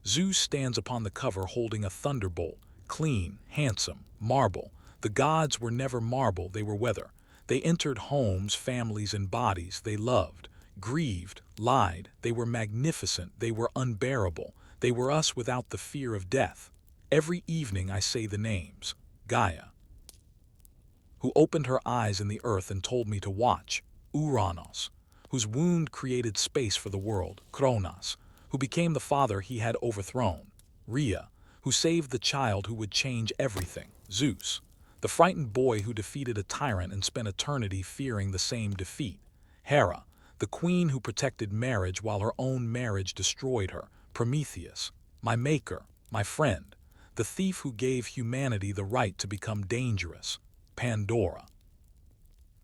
Zeus stands upon the cover holding a thunderbolt, clean, handsome, marble. The gods were never marble, they were weather. They entered homes, families, and bodies. They loved, grieved, lied. They were magnificent, they were unbearable. They were us without the fear of death. Every evening I say the names. Gaia, who opened her eyes in the earth and told me to watch. Ouranos, whose wound created space for the world. Kronos, who became the father he had overthrown. Rhea, who saved the child who would change everything. Zeus, the frightened boy who defeated a tyrant and spent eternity fearing the same defeat. Hera, the queen who protected marriage while her own marriage destroyed her. Prometheus, my maker, my friend, the thief who gave humanity the right to become dangerous. Pandora,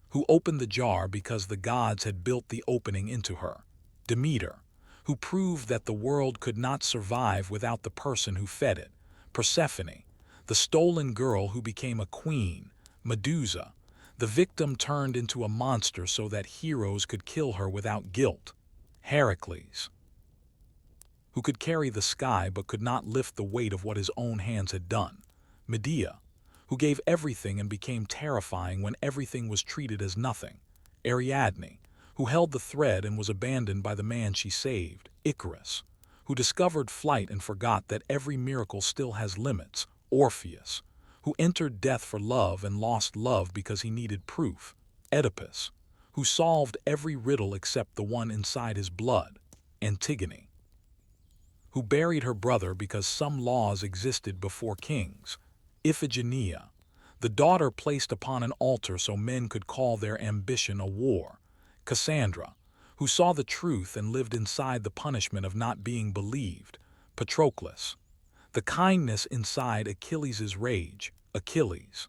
who opened the jar because the gods had built the opening into her. Demeter, who proved that the world could not survive without the person who fed it. Persephone, the stolen girl who became a queen. Medusa, the victim turned into a monster so that heroes could kill her without guilt. Heracles, who could carry the sky but could not lift the weight of what his own hands had done. Medea, who gave everything and became terrifying when everything was treated as nothing. Ariadne, who held the thread and was abandoned by the man she saved. Icarus, who discovered flight and forgot that every miracle still has limits. Orpheus, who entered death for love and lost love because he needed proof. Oedipus, who solved every riddle except the one inside his blood. Antigone, who buried her brother because some laws existed before kings. Iphigenia, the daughter placed upon an altar so men could call their ambition a war. Cassandra, who saw the truth and lived inside the punishment of not being believed. Patroclus, the kindness inside Achilles' rage. Achilles,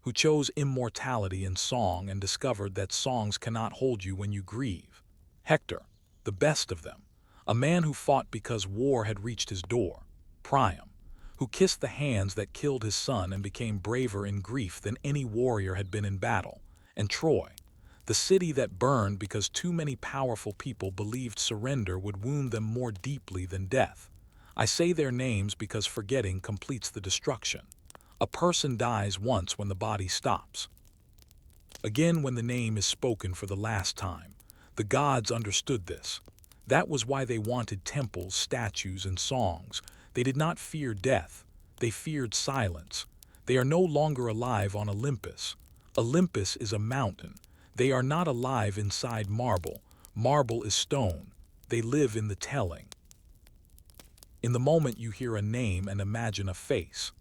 who chose immortality in song and discovered that songs cannot hold you when you grieve. Hector, the best of them, a man who fought because war had reached his door. Priam, who kissed the hands that killed his son and became braver in grief than any warrior had been in battle. And Troy, the city that burned because too many powerful people believed surrender would wound them more deeply than death. I say their names because forgetting completes the destruction. A person dies once when the body stops. Again when the name is spoken for the last time. The gods understood this. That was why they wanted temples, statues, and songs. They did not fear death. They feared silence. They are no longer alive on Olympus. Olympus is a mountain. They are not alive inside marble. Marble is stone. They live in the telling. In the moment you hear a name and imagine a face.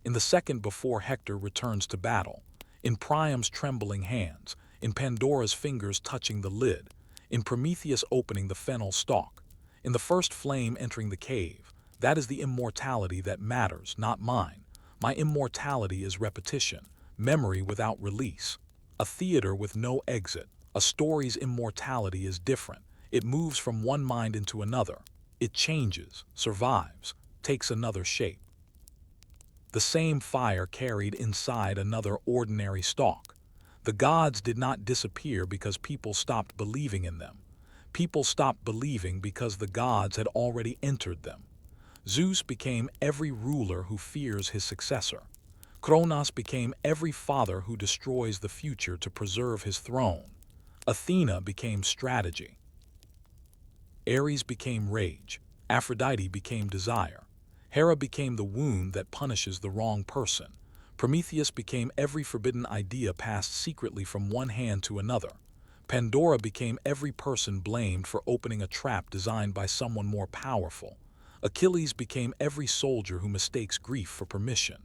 In the second before Hector returns to battle. In Priam's trembling hands. In Pandora's fingers touching the lid. In Prometheus opening the fennel stalk. In the first flame entering the cave. That is the immortality that matters, not mine. My immortality is repetition, memory without release. A theater with no exit. A story's immortality is different. It moves from one mind into another. It changes, survives, takes another shape. The same fire carried inside another ordinary stalk. The gods did not disappear because people stopped believing in them. People stopped believing because the gods had already entered them. Zeus became every ruler who fears his successor. Kronos became every father who destroys the future to preserve his throne. Athena became strategy. Ares became rage. Aphrodite became desire. Hera became the wound that punishes the wrong person. Prometheus became every forbidden idea passed secretly from one hand to another. Pandora became every person blamed for opening a trap designed by someone more powerful. Achilles became every soldier who mistakes grief for permission.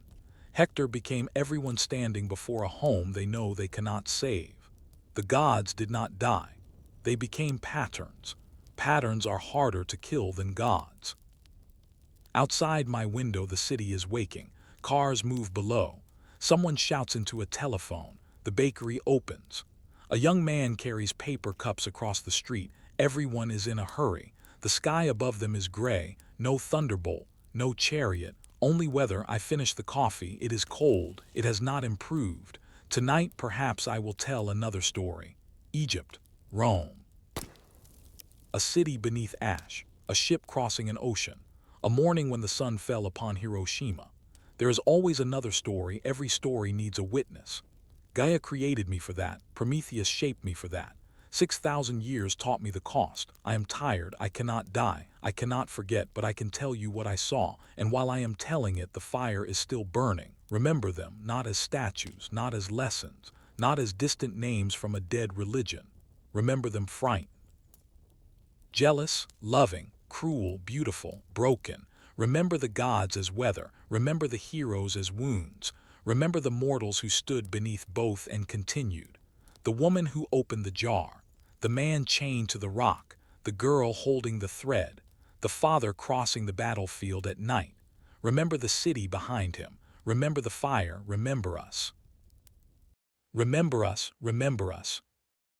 Hector became everyone standing before a home they know they cannot save. The gods did not die. They became patterns. Patterns are harder to kill than gods. Outside my window, the city is waking. Cars move below. Someone shouts into a telephone. The bakery opens. A young man carries paper cups across the street. Everyone is in a hurry. The sky above them is gray. No thunderbolt, no chariot, only weather. I finish the coffee. It is cold. It has not improved. Tonight, perhaps I will tell another story. Egypt, Rome. A city beneath ash. A ship crossing an ocean. A morning when the sun fell upon Hiroshima. There is always another story. Every story needs a witness. Gaia created me for that. Prometheus shaped me for that. 6,000 years taught me the cost. I am tired. I cannot die. I cannot forget, but I can tell you what I saw. And while I am telling it, the fire is still burning. Remember them, not as statues, not as lessons, not as distant names from a dead religion. Remember them frightened. Jealous, loving, cruel, beautiful, broken. Remember the gods as weather. Remember the heroes as wounds. Remember the mortals who stood beneath both and continued. The woman who opened the jar. The man chained to the rock. The girl holding the thread. The father crossing the battlefield at night. Remember the city behind him. Remember the fire. Remember us. Remember us. Remember us.